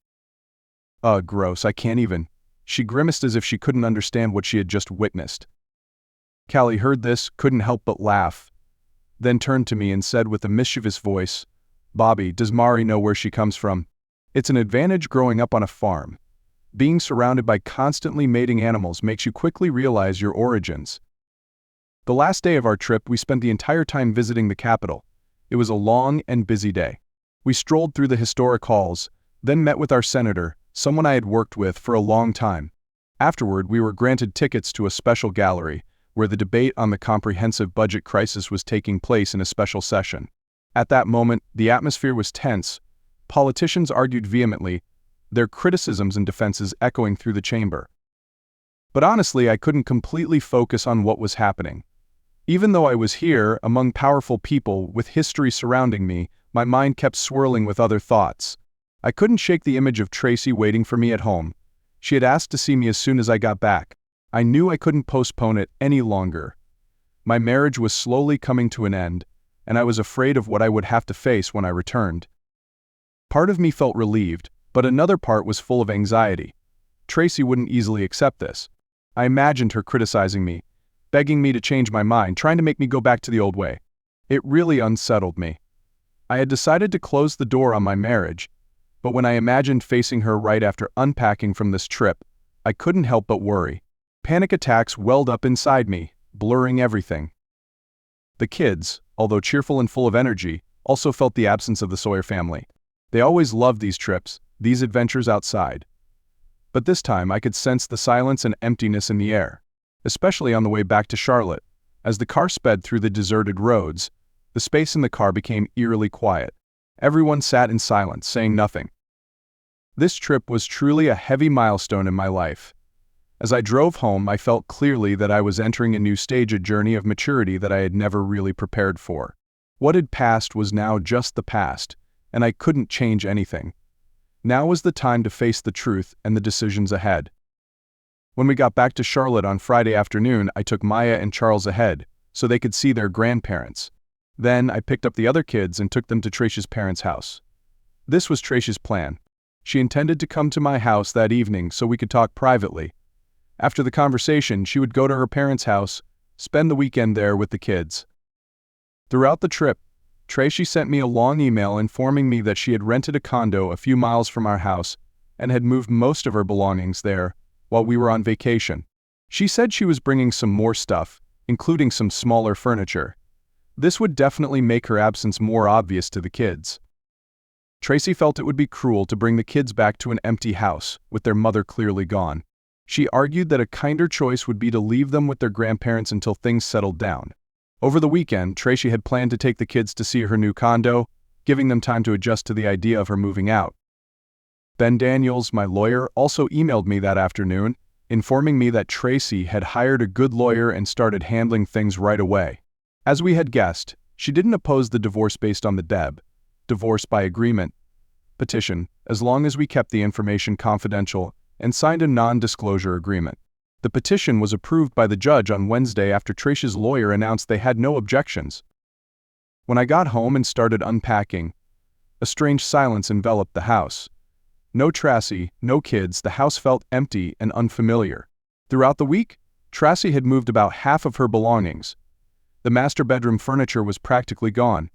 "Ugh, gross, I can't even." She grimaced as if she couldn't understand what she had just witnessed. Callie heard this, couldn't help but laugh, then turned to me and said with a mischievous voice, "Bobby, does Mari know where she comes from? It's an advantage growing up on a farm. Being surrounded by constantly mating animals makes you quickly realize your origins." The last day of our trip, we spent the entire time visiting the capital. It was a long and busy day. We strolled through the historic halls, then met with our senator, someone I had worked with for a long time. Afterward, we were granted tickets to a special gallery, where the debate on the comprehensive budget crisis was taking place in a special session. At that moment, the atmosphere was tense. Politicians argued vehemently, their criticisms and defenses echoing through the chamber. But honestly, I couldn't completely focus on what was happening. Even though I was here, among powerful people with history surrounding me, my mind kept swirling with other thoughts. I couldn't shake the image of Tracy waiting for me at home. She had asked to see me as soon as I got back. I knew I couldn't postpone it any longer. My marriage was slowly coming to an end, and I was afraid of what I would have to face when I returned. Part of me felt relieved, but another part was full of anxiety. Tracy wouldn't easily accept this. I imagined her criticizing me, begging me to change my mind, trying to make me go back to the old way. It really unsettled me. I had decided to close the door on my marriage, but when I imagined facing her right after unpacking from this trip, I couldn't help but worry. Panic attacks welled up inside me, blurring everything. The kids, although cheerful and full of energy, also felt the absence of the Sawyer family. They always loved these trips, these adventures outside. But this time I could sense the silence and emptiness in the air, especially on the way back to Charlotte. As the car sped through the deserted roads, the space in the car became eerily quiet. Everyone sat in silence, saying nothing. This trip was truly a heavy milestone in my life. As I drove home, I felt clearly that I was entering a new stage, a journey of maturity that I had never really prepared for. What had passed was now just the past, and I couldn't change anything. Now was the time to face the truth and the decisions ahead. When we got back to Charlotte on Friday afternoon, I took Maya and Charles ahead, so they could see their grandparents. Then I picked up the other kids and took them to Tracy's parents' house. This was Tracy's plan. She intended to come to my house that evening so we could talk privately. After the conversation, she would go to her parents' house, spend the weekend there with the kids. Throughout the trip, Tracy sent me a long email informing me that she had rented a condo a few miles from our house and had moved most of her belongings there while we were on vacation. She said she was bringing some more stuff, including some smaller furniture. This would definitely make her absence more obvious to the kids. Tracy felt it would be cruel to bring the kids back to an empty house, with their mother clearly gone. She argued that a kinder choice would be to leave them with their grandparents until things settled down. Over the weekend, Tracy had planned to take the kids to see her new condo, giving them time to adjust to the idea of her moving out. Ben Daniels, my lawyer, also emailed me that afternoon, informing me that Tracy had hired a good lawyer and started handling things right away. As we had guessed, she didn't oppose the divorce based on the divorce by agreement, petition, as long as we kept the information confidential and signed a non-disclosure agreement. The petition was approved by the judge on Wednesday after Tracy's lawyer announced they had no objections. When I got home and started unpacking, a strange silence enveloped the house. No Tracy, no kids, the house felt empty and unfamiliar. Throughout the week, Tracy had moved about half of her belongings. The master bedroom furniture was practically gone.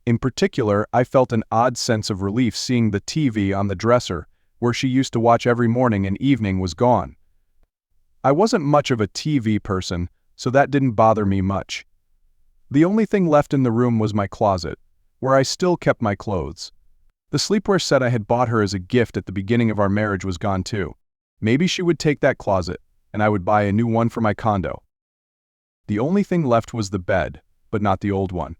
In particular, I felt an odd sense of relief seeing the TV on the dresser, where she used to watch every morning and evening, was gone. I wasn't much of a TV person, so that didn't bother me much. The only thing left in the room was my closet, where I still kept my clothes. The sleepwear set I had bought her as a gift at the beginning of our marriage was gone too. Maybe she would take that closet, and I would buy a new one for my condo. The only thing left was the bed, but not the old one.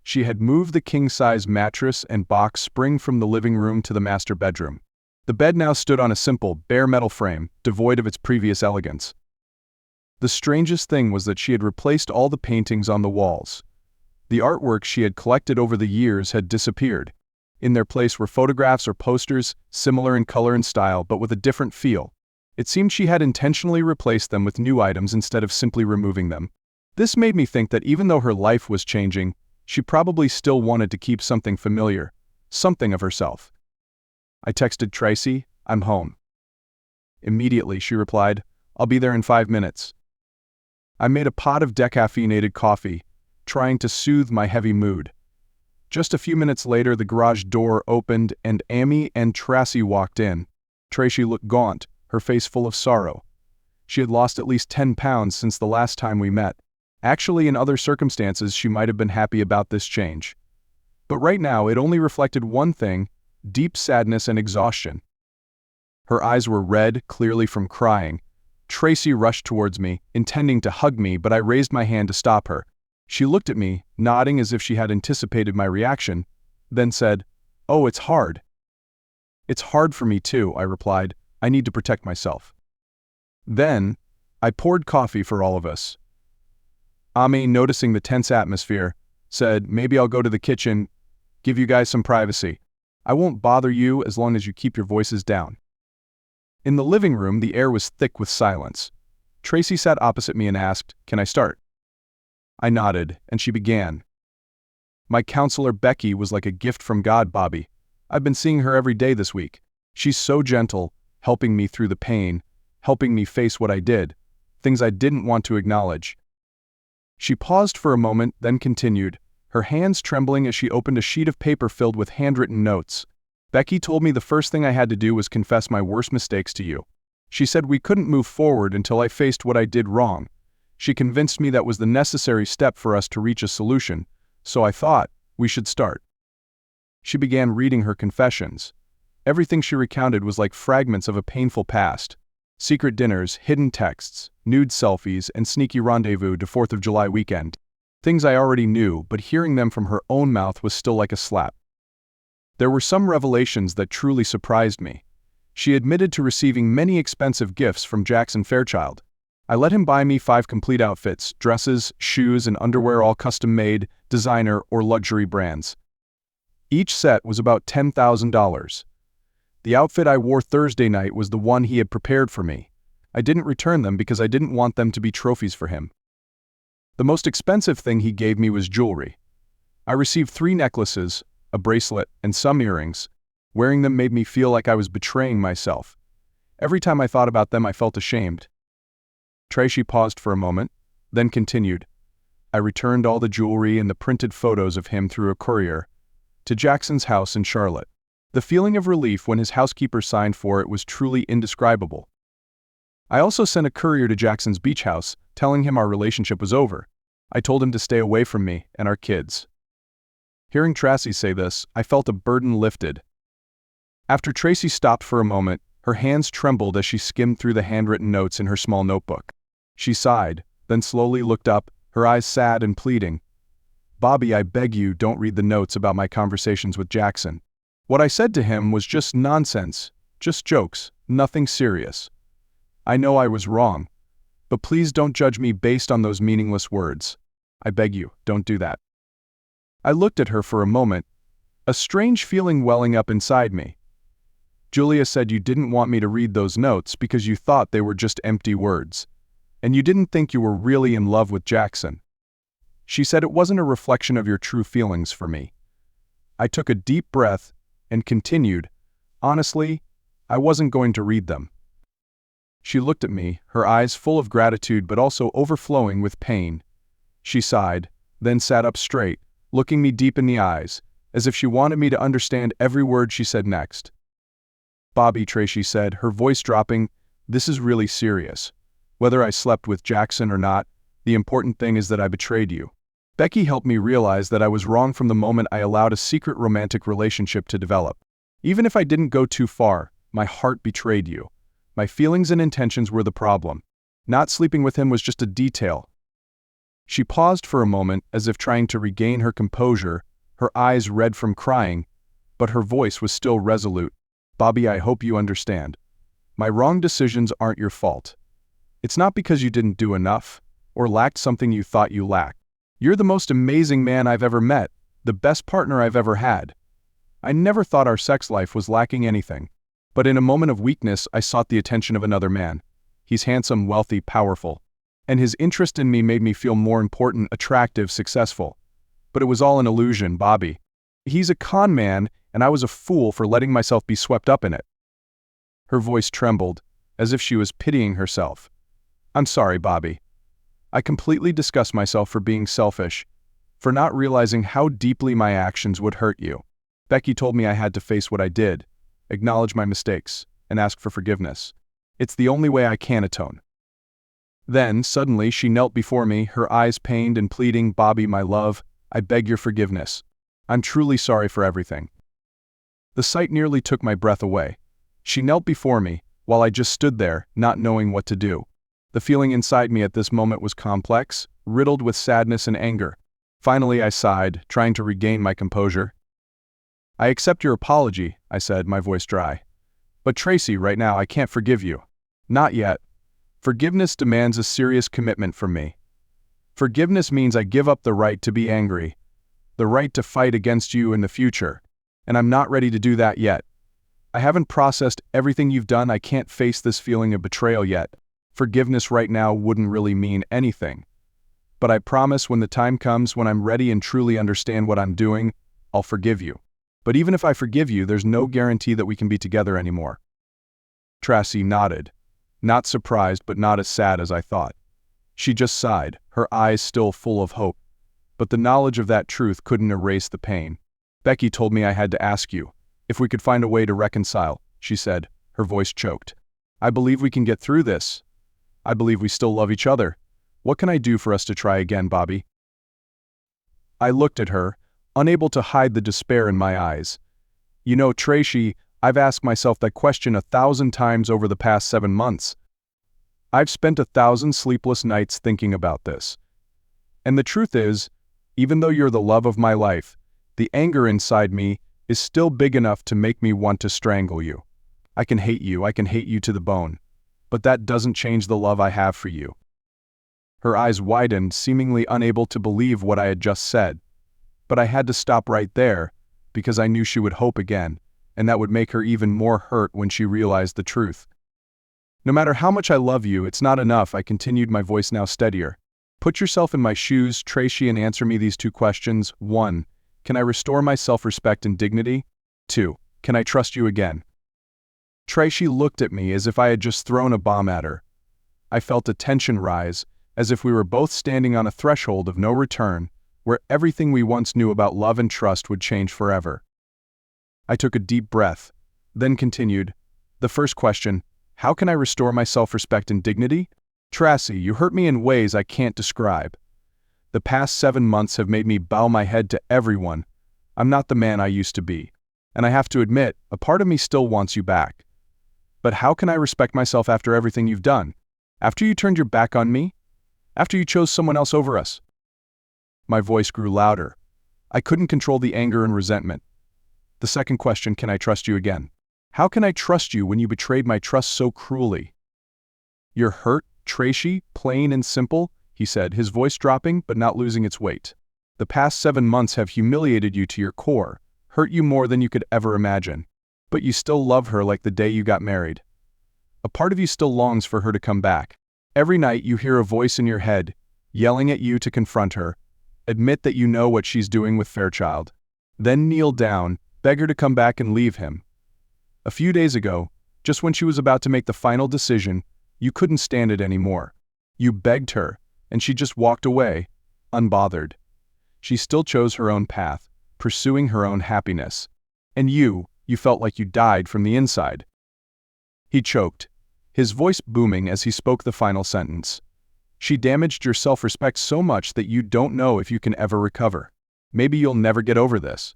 She had moved the king-size mattress and box spring from the living room to the master bedroom. The bed now stood on a simple, bare metal frame, devoid of its previous elegance. The strangest thing was that she had replaced all the paintings on the walls. The artwork she had collected over the years had disappeared. In their place were photographs or posters, similar in color and style but with a different feel. It seemed she had intentionally replaced them with new items instead of simply removing them. This made me think that even though her life was changing, she probably still wanted to keep something familiar, something of herself. I texted Tracy, "I'm home." Immediately, she replied, "I'll be there in 5 minutes." I made a pot of decaffeinated coffee, trying to soothe my heavy mood. Just a few minutes later, the garage door opened and Amy and Tracy walked in. Tracy looked gaunt, her face full of sorrow. She had lost at least 10 pounds since the last time we met. Actually, in other circumstances, she might have been happy about this change. But right now, it only reflected one thing: deep sadness and exhaustion. Her eyes were red, clearly from crying. Tracy rushed towards me, intending to hug me, but I raised my hand to stop her. She looked at me, nodding as if she had anticipated my reaction, then said, "Oh, it's hard." "It's hard for me too," I replied. "I need to protect myself." Then, I poured coffee for all of us. Amy, noticing the tense atmosphere, said, "Maybe I'll go to the kitchen, give you guys some privacy. I won't bother you as long as you keep your voices down." In the living room, the air was thick with silence. Tracy sat opposite me and asked, "Can I start?" I nodded, and she began. "My counselor Becky was like a gift from God, Bobby. I've been seeing her every day this week. She's so gentle, helping me through the pain, helping me face what I did, things I didn't want to acknowledge." She paused for a moment, then continued, her hands trembling as she opened a sheet of paper filled with handwritten notes. "Becky told me the first thing I had to do was confess my worst mistakes to you. She said we couldn't move forward until I faced what I did wrong. She convinced me that was the necessary step for us to reach a solution, so I thought we should start." She began reading her confessions. Everything she recounted was like fragments of a painful past. Secret dinners, hidden texts, nude selfies, and sneaky rendezvous to 4th of July weekend. Things I already knew, but hearing them from her own mouth was still like a slap. There were some revelations that truly surprised me. She admitted to receiving many expensive gifts from Jackson Fairchild. "I let him buy me 5 complete outfits, dresses, shoes, and underwear, all custom-made, designer, or luxury brands. Each set was about $10,000. The outfit I wore Thursday night was the one he had prepared for me. I didn't return them because I didn't want them to be trophies for him. The most expensive thing he gave me was jewelry. I received 3 necklaces, a bracelet, and some earrings. Wearing them made me feel like I was betraying myself. Every time I thought about them, I felt ashamed." Tracy paused for a moment, then continued, "I returned all the jewelry and the printed photos of him through a courier to Jackson's house in Charlotte. The feeling of relief when his housekeeper signed for it was truly indescribable. I also sent a courier to Jackson's beach house, telling him our relationship was over. I told him to stay away from me and our kids." Hearing Tracy say this, I felt a burden lifted. After Tracy stopped for a moment, her hands trembled as she skimmed through the handwritten notes in her small notebook. She sighed, then slowly looked up, her eyes sad and pleading. "Bobby, I beg you, don't read the notes about my conversations with Jackson. What I said to him was just nonsense, just jokes, nothing serious. I know I was wrong, but please don't judge me based on those meaningless words. I beg you, don't do that. I looked at her for a moment, a strange feeling welling up inside me. Julia said you didn't want me to read those notes because you thought they were just empty words, and you didn't think you were really in love with Jackson. She said it wasn't a reflection of your true feelings for me. I took a deep breath and continued, honestly, I wasn't going to read them. She looked at me, her eyes full of gratitude but also overflowing with pain. She sighed, then sat up straight, looking me deep in the eyes, as if she wanted me to understand every word she said next. Bobby, Tracy said, her voice dropping, this is really serious. Whether I slept with Jackson or not, the important thing is that I betrayed you. Becky helped me realize that I was wrong from the moment I allowed a secret romantic relationship to develop. Even if I didn't go too far, my heart betrayed you. My feelings and intentions were the problem. Not sleeping with him was just a detail. She paused for a moment as if trying to regain her composure, her eyes red from crying, but her voice was still resolute. Bobby, I hope you understand. My wrong decisions aren't your fault. It's not because you didn't do enough, or lacked something you thought you lacked. You're the most amazing man I've ever met, the best partner I've ever had. I never thought our sex life was lacking anything. But in a moment of weakness, I sought the attention of another man. He's handsome, wealthy, powerful. And his interest in me made me feel more important, attractive, successful. But it was all an illusion, Bobby. He's a con man, and I was a fool for letting myself be swept up in it. Her voice trembled, as if she was pitying herself. I'm sorry, Bobby. I completely disgust myself for being selfish, for not realizing how deeply my actions would hurt you. Becky told me I had to face what I did, acknowledge my mistakes, and ask for forgiveness. It's the only way I can atone. Then, suddenly, she knelt before me, her eyes pained and pleading, Bobby, my love, I beg your forgiveness. I'm truly sorry for everything. The sight nearly took my breath away. She knelt before me, while I just stood there, not knowing what to do. The feeling inside me at this moment was complex, riddled with sadness and anger. Finally, I sighed, trying to regain my composure. I accept your apology, I said, my voice dry. But Tracy, right now I can't forgive you. Not yet. Forgiveness demands a serious commitment from me. Forgiveness means I give up the right to be angry, the right to fight against you in the future, and I'm not ready to do that yet. I haven't processed everything you've done. I can't face this feeling of betrayal yet. Forgiveness right now wouldn't really mean anything. But I promise when the time comes, when I'm ready and truly understand what I'm doing, I'll forgive you. But even if I forgive you, there's no guarantee that we can be together anymore. Tracy nodded, not surprised but not as sad as I thought. She just sighed, her eyes still full of hope. But the knowledge of that truth couldn't erase the pain. Becky told me I had to ask you if we could find a way to reconcile, she said, her voice choked. I believe we can get through this. I believe we still love each other. What can I do for us to try again, Bobby? I looked at her, unable to hide the despair in my eyes. You know, Tracy, I've asked myself that question 1,000 times over the past 7 months. I've spent 1,000 sleepless nights thinking about this. And the truth is, even though you're the love of my life, the anger inside me is still big enough to make me want to strangle you. I can hate you to the bone. But that doesn't change the love I have for you. Her eyes widened, seemingly unable to believe what I had just said. But I had to stop right there, because I knew she would hope again, and that would make her even more hurt when she realized the truth. No matter how much I love you, it's not enough, I continued, my voice now steadier. Put yourself in my shoes, Tracy, and answer me these 2 questions. 1. Can I restore my self-respect and dignity? 2. Can I trust you again? Tracy looked at me as if I had just thrown a bomb at her. I felt a tension rise, as if we were both standing on a threshold of no return, where everything we once knew about love and trust would change forever. I took a deep breath, then continued. The first question, how can I restore my self-respect and dignity? Tracy, you hurt me in ways I can't describe. The past 7 months have made me bow my head to everyone. I'm not the man I used to be. And I have to admit, a part of me still wants you back. But how can I respect myself after everything you've done? After you turned your back on me? After you chose someone else over us? My voice grew louder. I couldn't control the anger and resentment. The second question, can I trust you again? How can I trust you when you betrayed my trust so cruelly? You're hurt, Tracy, plain and simple, he said, his voice dropping but not losing its weight. The past 7 months have humiliated you to your core, hurt you more than you could ever imagine. But you still love her like the day you got married. A part of you still longs for her to come back. Every night you hear a voice in your head, yelling at you to confront her. Admit that you know what she's doing with Fairchild. Then kneel down, beg her to come back and leave him. A few days ago, just when she was about to make the final decision, you couldn't stand it anymore. You begged her, and she just walked away, unbothered. She still chose her own path, pursuing her own happiness. And you felt like you died from the inside. He choked, his voice booming as he spoke the final sentence. She damaged your self-respect so much that you don't know if you can ever recover. Maybe you'll never get over this.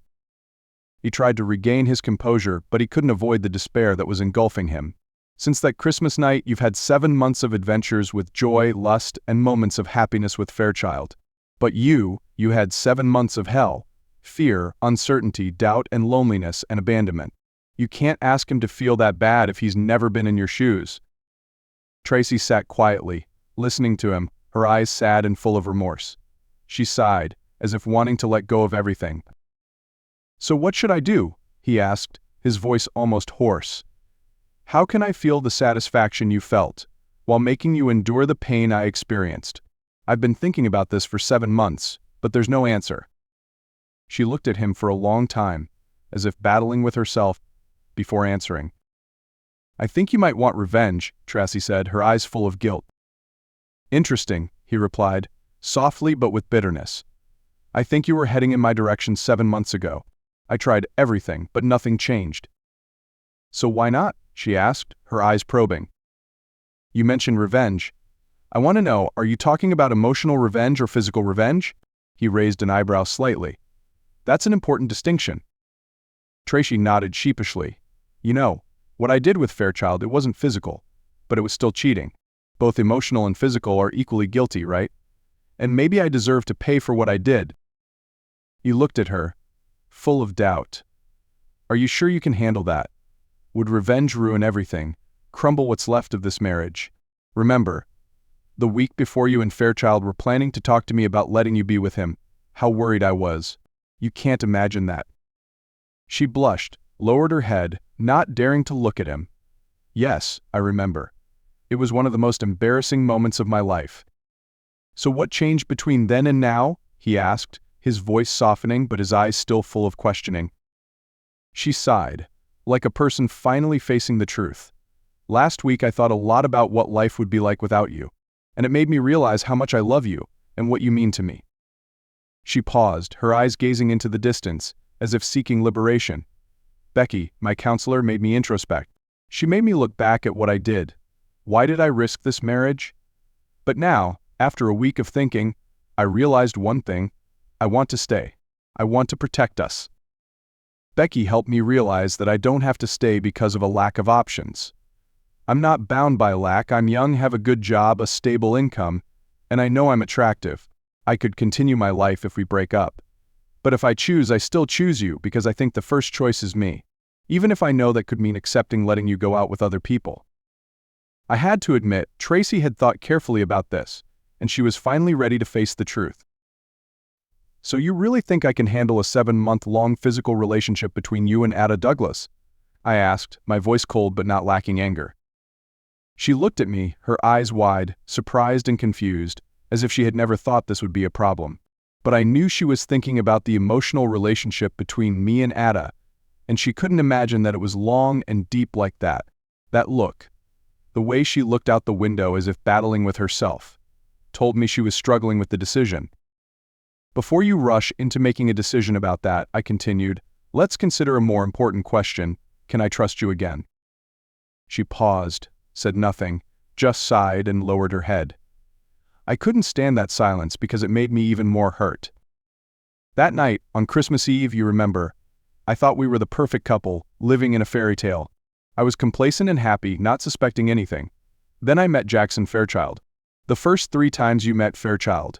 He tried to regain his composure, but he couldn't avoid the despair that was engulfing him. Since that Christmas night, you've had 7 months of adventures with joy, lust, and moments of happiness with Fairchild. But you had 7 months of hell, fear, uncertainty, doubt, and loneliness and abandonment. You can't ask him to feel that bad if he's never been in your shoes. Tracy sat quietly, listening to him, her eyes sad and full of remorse. She sighed, as if wanting to let go of everything. So what should I do? He asked, his voice almost hoarse. How can I feel the satisfaction you felt, while making you endure the pain I experienced? I've been thinking about this for 7 months, but there's no answer. She looked at him for a long time, as if battling with herself, before answering. I think you might want revenge, Tracy said, her eyes full of guilt. Interesting, he replied, softly but with bitterness. I think you were heading in my direction 7 months ago. I tried everything, but nothing changed. So why not? She asked, her eyes probing. You mentioned revenge. I want to know, are you talking about emotional revenge or physical revenge? He raised an eyebrow slightly. That's an important distinction. Tracy nodded sheepishly. You know, what I did with Fairchild, it wasn't physical, but it was still cheating. Both emotional and physical are equally guilty, right? And maybe I deserve to pay for what I did. He looked at her, full of doubt. Are you sure you can handle that? Would revenge ruin everything, crumble what's left of this marriage? Remember, the week before you and Fairchild were planning to talk to me about letting you be with him, how worried I was. You can't imagine that. She blushed, lowered her head, not daring to look at him. Yes, I remember. It was one of the most embarrassing moments of my life. So what changed between then and now? He asked, his voice softening but his eyes still full of questioning. She sighed, like a person finally facing the truth. Last week I thought a lot about what life would be like without you, and it made me realize how much I love you and what you mean to me. She paused, her eyes gazing into the distance, as if seeking liberation. Becky, my counselor, made me introspect. She made me look back at what I did. Why did I risk this marriage? But now, after a week of thinking, I realized one thing. I want to stay. I want to protect us. Becky helped me realize that I don't have to stay because of a lack of options. I'm not bound by lack. I'm young, have a good job, a stable income, and I know I'm attractive. I could continue my life if we break up. But if I choose, I still choose you because I think the first choice is me, even if I know that could mean accepting letting you go out with other people. I had to admit, Tracy had thought carefully about this, and she was finally ready to face the truth. So you really think I can handle a 7-month-long physical relationship between you and Ada Douglas? I asked, my voice cold but not lacking anger. She looked at me, her eyes wide, surprised and confused, as if she had never thought this would be a problem. But I knew she was thinking about the emotional relationship between me and Ada, and she couldn't imagine that it was long and deep like that. That look, the way she looked out the window as if battling with herself, told me she was struggling with the decision. Before you rush into making a decision about that, I continued, let's consider a more important question. Can I trust you again? She paused, said nothing, just sighed and lowered her head. I couldn't stand that silence because it made me even more hurt. That night, on Christmas Eve, you remember, I thought we were the perfect couple, living in a fairy tale. I was complacent and happy, not suspecting anything. Then I met Jackson Fairchild. The first 3 times you met Fairchild.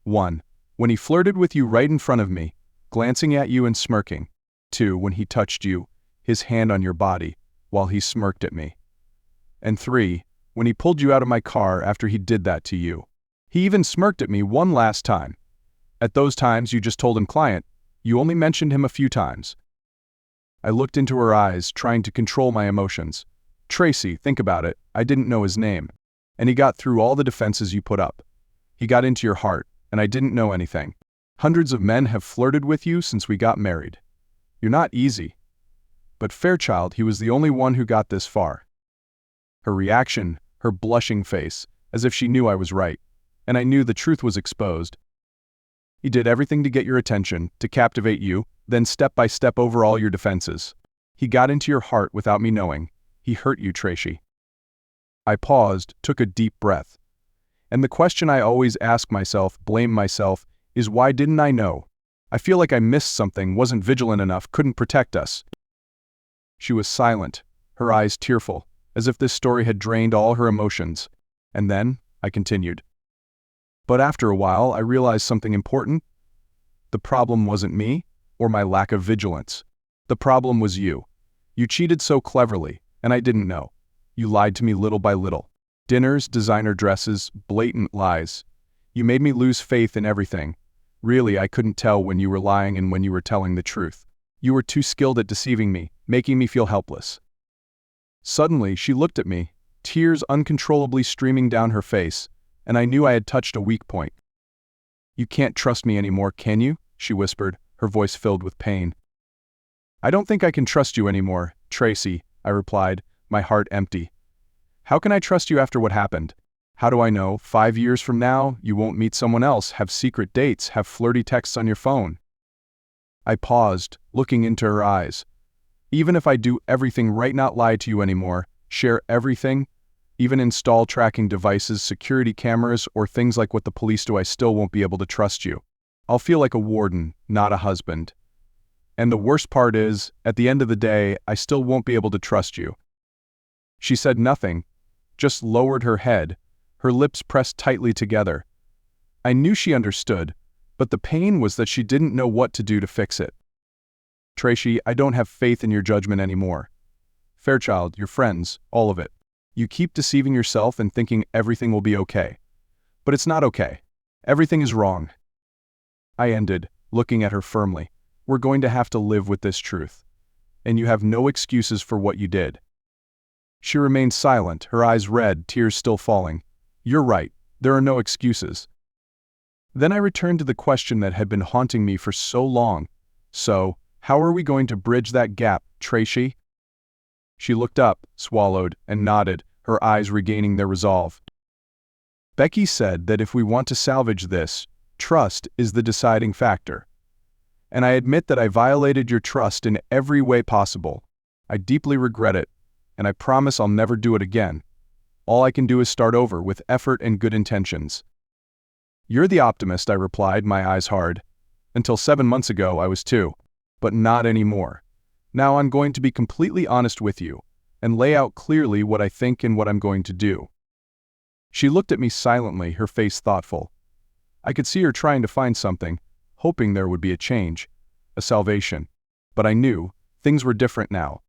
1. When he flirted with you right in front of me, glancing at you and smirking. 2, when he touched you, his hand on your body, while he smirked at me. And 3, when he pulled you out of my car after he did that to you. He even smirked at me one last time. At those times you just told him client, you only mentioned him a few times. I looked into her eyes, trying to control my emotions. Tracy, think about it, I didn't know his name. And he got through all the defenses you put up. He got into your heart, and I didn't know anything. Hundreds of men have flirted with you since we got married. You're not easy. But Fairchild, he was the only one who got this far. Her reaction, her blushing face, as if she knew I was right, and I knew the truth was exposed. He did everything to get your attention, to captivate you, then step by step over all your defenses. He got into your heart without me knowing. He hurt you, Tracy. I paused, took a deep breath. And the question I always ask myself, blame myself, is why didn't I know? I feel like I missed something, wasn't vigilant enough, couldn't protect us. She was silent, her eyes tearful, as if this story had drained all her emotions. And then, I continued. But after a while, I realized something important. The problem wasn't me, or my lack of vigilance. The problem was you. You cheated so cleverly, and I didn't know. You lied to me little by little. Dinners, designer dresses, blatant lies. You made me lose faith in everything. Really, I couldn't tell when you were lying and when you were telling the truth. You were too skilled at deceiving me, making me feel helpless. Suddenly, she looked at me, tears uncontrollably streaming down her face, and I knew I had touched a weak point. You can't trust me anymore, can you? She whispered, her voice filled with pain. I don't think I can trust you anymore, Tracy, I replied, my heart empty. How can I trust you after what happened? How do I know, 5 years from now, you won't meet someone else, have secret dates, have flirty texts on your phone? I paused, looking into her eyes. Even if I do everything right, not lie to you anymore, share everything, even install tracking devices, security cameras, or things like what the police do, I still won't be able to trust you. I'll feel like a warden, not a husband. And the worst part is, at the end of the day, I still won't be able to trust you. She said nothing, just lowered her head, her lips pressed tightly together. I knew she understood, but the pain was that she didn't know what to do to fix it. Tracy, I don't have faith in your judgment anymore. Fairchild, your friends, all of it. You keep deceiving yourself and thinking everything will be okay. But it's not okay. Everything is wrong. I ended, looking at her firmly. We're going to have to live with this truth. And you have no excuses for what you did. She remained silent, her eyes red, tears still falling. You're right, there are no excuses. Then I returned to the question that had been haunting me for so long. So, how are we going to bridge that gap, Tracy? She looked up, swallowed, and nodded, her eyes regaining their resolve. Becky said that if we want to salvage this, trust is the deciding factor. And I admit that I violated your trust in every way possible. I deeply regret it, and I promise I'll never do it again. All I can do is start over with effort and good intentions. You're the optimist, I replied, my eyes hard. Until 7 months ago, I was too. But not anymore. Now I'm going to be completely honest with you, and lay out clearly what I think and what I'm going to do. She looked at me silently, her face thoughtful. I could see her trying to find something, hoping there would be a change, a salvation. But I knew, things were different now.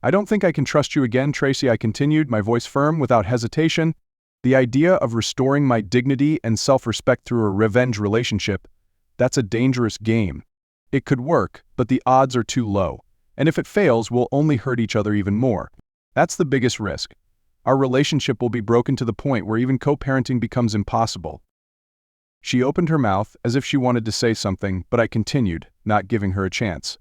I don't think I can trust you again, Tracy, I continued, my voice firm, without hesitation. The idea of restoring my dignity and self-respect through a revenge relationship, that's a dangerous game. It could work, but the odds are too low. And if it fails, we'll only hurt each other even more. That's the biggest risk. Our relationship will be broken to the point where even co-parenting becomes impossible. She opened her mouth as if she wanted to say something, but I continued, not giving her a chance.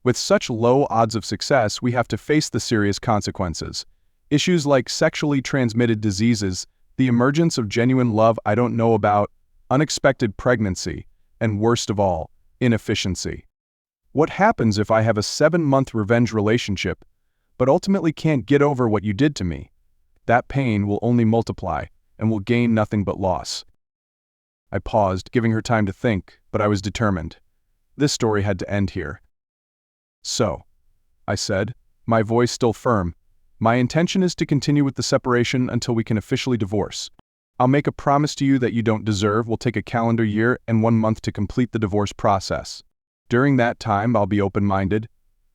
With such low odds of success, we have to face the serious consequences. Issues like sexually transmitted diseases, the emergence of genuine love I don't know about, unexpected pregnancy, and worst of all, inefficiency. What happens if I have a 7-month revenge relationship, but ultimately can't get over what you did to me? That pain will only multiply, and will gain nothing but loss. I paused, giving her time to think, but I was determined. This story had to end here. So, I said, my voice still firm, my intention is to continue with the separation until we can officially divorce. I'll make a promise to you that you don't deserve. Will take a calendar year and 1 month to complete the divorce process. During that time, I'll be open-minded.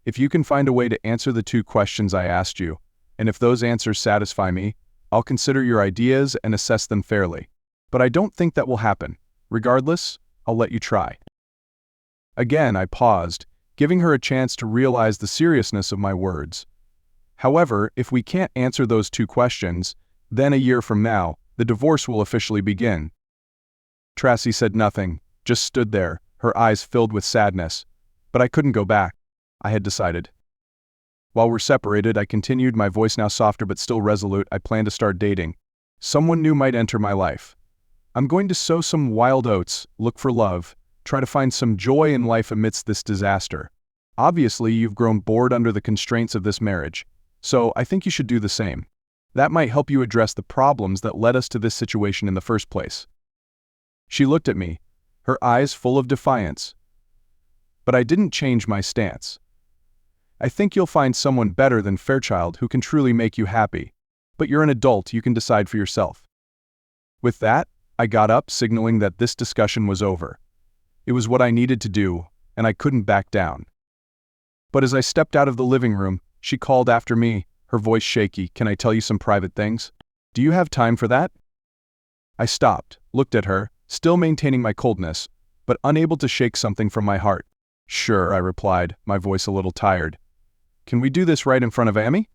If you can find a way to answer the 2 questions I asked you, and if those answers satisfy me, I'll consider your ideas and assess them fairly. But I don't think that will happen. Regardless, I'll let you try." Again, I paused, giving her a chance to realize the seriousness of my words. "However, if we can't answer those 2 questions, then a year from now, the divorce will officially begin." Tracy said nothing, just stood there, her eyes filled with sadness. But I couldn't go back. I had decided. While we're separated, I continued, my voice now softer but still resolute. "I plan to start dating. Someone new might enter my life. I'm going to sow some wild oats, look for love, try to find some joy in life amidst this disaster. Obviously, you've grown bored under the constraints of this marriage, so I think you should do the same. That might help you address the problems that led us to this situation in the first place." She looked at me, her eyes full of defiance. But I didn't change my stance. "I think you'll find someone better than Fairchild who can truly make you happy. But you're an adult, you can decide for yourself." With that, I got up, signaling that this discussion was over. It was what I needed to do, and I couldn't back down. But as I stepped out of the living room, she called after me, her voice shaky, "Can I tell you some private things? Do you have time for that?" I stopped, looked at her, still maintaining my coldness, but unable to shake something from my heart. "Sure," I replied, my voice a little tired. "Can we do this right in front of Amy?"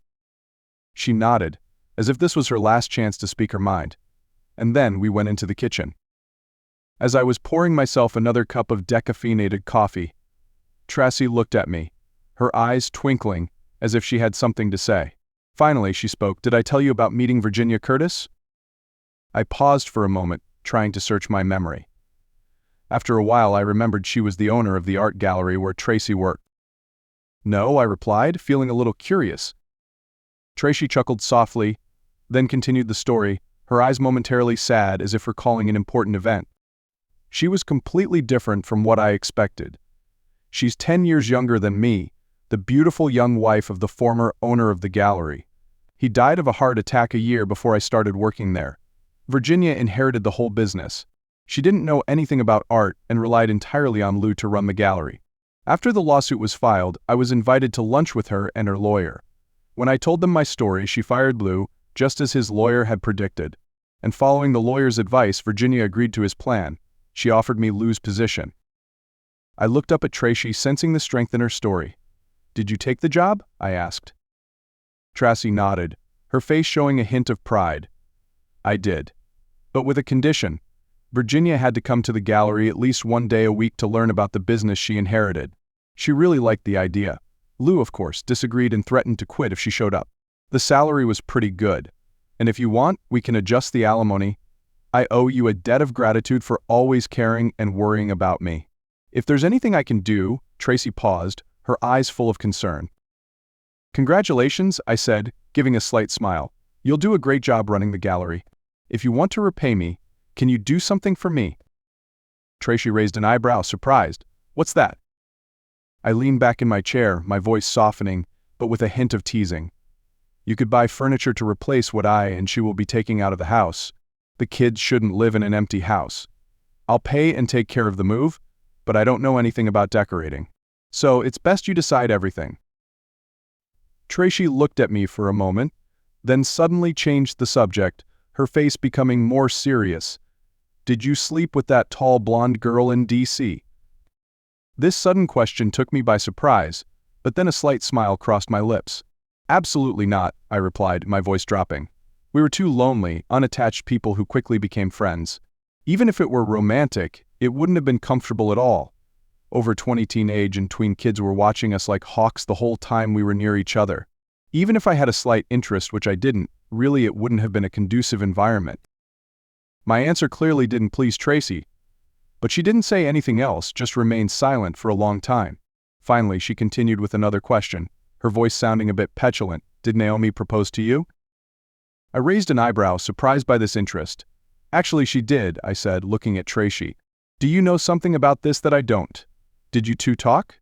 She nodded, as if this was her last chance to speak her mind. And then we went into the kitchen. As I was pouring myself another cup of decaffeinated coffee, Tracy looked at me, her eyes twinkling, as if she had something to say. Finally, she spoke. "Did I tell you about meeting Virginia Curtis?" I paused for a moment, trying to search my memory. After a while, I remembered she was the owner of the art gallery where Tracy worked. "No," I replied, feeling a little curious. Tracy chuckled softly, then continued the story, her eyes momentarily sad as if recalling an important event. "She was completely different from what I expected. She's 10 years younger than me, the beautiful young wife of the former owner of the gallery. He died of a heart attack a year before I started working there. Virginia inherited the whole business. She didn't know anything about art and relied entirely on Lou to run the gallery. After the lawsuit was filed, I was invited to lunch with her and her lawyer. When I told them my story, she fired Lou, just as his lawyer had predicted. And following the lawyer's advice, Virginia agreed to his plan. She offered me Lou's position." I looked up at Tracy, sensing the strength in her story. "Did you take the job?" I asked. Tracy nodded, her face showing a hint of pride. "I did. But with a condition. Virginia had to come to the gallery at least 1 day a week to learn about the business she inherited. She really liked the idea. Lou, of course, disagreed and threatened to quit if she showed up. The salary was pretty good. And if you want, we can adjust the alimony. I owe you a debt of gratitude for always caring and worrying about me. If there's anything I can do," Tracy paused, her eyes full of concern. "Congratulations," I said, giving a slight smile. "You'll do a great job running the gallery. If you want to repay me, can you do something for me?" Tracy raised an eyebrow, surprised. "What's that?" I leaned back in my chair, my voice softening, but with a hint of teasing. "You could buy furniture to replace what I and she will be taking out of the house. The kids shouldn't live in an empty house. I'll pay and take care of the move, but I don't know anything about decorating. So it's best you decide everything." Tracy looked at me for a moment, then suddenly changed the subject, her face becoming more serious. "Did you sleep with that tall blonde girl in D.C.?" This sudden question took me by surprise, but then a slight smile crossed my lips. "Absolutely not," I replied, my voice dropping. "We were two lonely, unattached people who quickly became friends. Even if it were romantic, it wouldn't have been comfortable at all. Over 20 teenage and tween kids were watching us like hawks the whole time we were near each other. Even if I had a slight interest, which I didn't, really it wouldn't have been a conducive environment." My answer clearly didn't please Tracy, but she didn't say anything else, just remained silent for a long time. Finally, she continued with another question, her voice sounding a bit petulant. "Did Naomi propose to you?" I raised an eyebrow, surprised by this interest. "Actually, she did," I said, looking at Tracy. "Do you know something about this that I don't? Did you two talk?"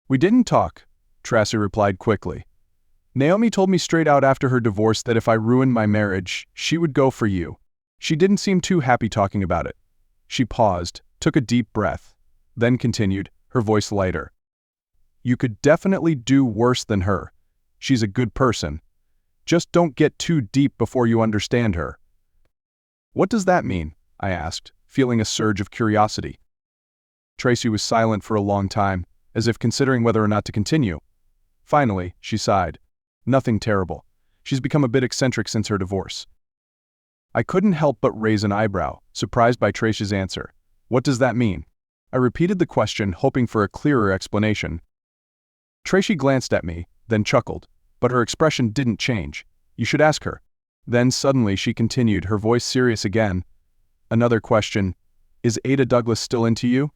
"We didn't talk," Tracy replied quickly. "Naomi told me straight out after her divorce that if I ruined my marriage, she would go for you. She didn't seem too happy talking about it." She paused, took a deep breath, then continued, her voice lighter. "You could definitely do worse than her. She's a good person. Just don't get too deep before you understand her." "What does that mean?" I asked, feeling a surge of curiosity. Tracy was silent for a long time, as if considering whether or not to continue. Finally, she sighed. "Nothing terrible. She's become a bit eccentric since her divorce." I couldn't help but raise an eyebrow, surprised by Tracy's answer. "What does that mean?" I repeated the question, hoping for a clearer explanation. Tracy glanced at me, then chuckled, but her expression didn't change. "You should ask her." Then suddenly she continued, her voice serious again. "Another question. Is Ada Douglas still into you?"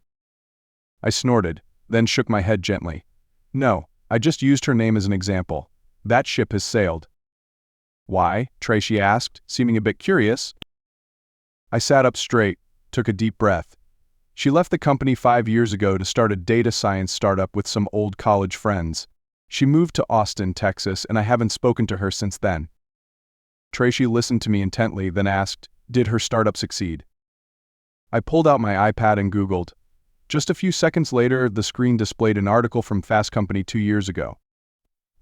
I snorted, then shook my head gently. "No, I just used her name as an example. That ship has sailed." "Why?" Tracy asked, seeming a bit curious. I sat up straight, took a deep breath. She left the company 5 years ago to start a data science startup with some old college friends. She moved to Austin, Texas, and I haven't spoken to her since then. Tracy listened to me intently, then asked, "Did her startup succeed?" I pulled out my iPad and Googled. Just a few seconds later, the screen displayed an article from Fast Company 2 years ago.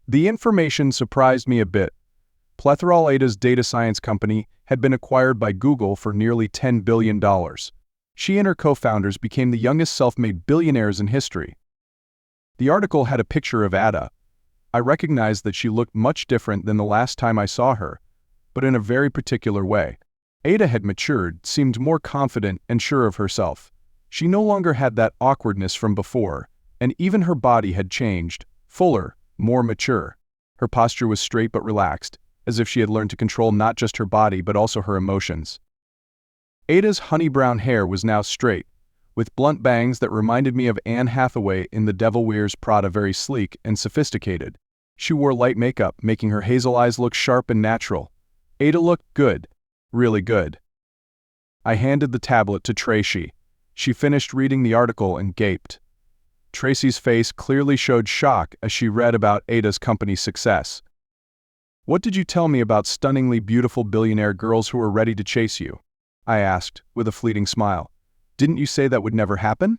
The information surprised me a bit. Plethorol, Ada's data science company, had been acquired by Google for nearly $10 billion. She and her co-founders became the youngest self-made billionaires in history. The article had a picture of Ada. I recognized that she looked much different than the last time I saw her, but in a very particular way. Ada had matured, seemed more confident and sure of herself. She no longer had that awkwardness from before, and even her body had changed, fuller, more mature. Her posture was straight but relaxed, as if she had learned to control not just her body but also her emotions. Ada's honey-brown hair was now straight, with blunt bangs that reminded me of Anne Hathaway in The Devil Wears Prada, very sleek and sophisticated. She wore light makeup, making her hazel eyes look sharp and natural. Ada looked good, really good. I handed the tablet to Tracy. She finished reading the article and gaped. Tracy's face clearly showed shock as she read about Ada's company's success. "What did you tell me about stunningly beautiful billionaire girls who were ready to chase you?" I asked, with a fleeting smile. "Didn't you say that would never happen?"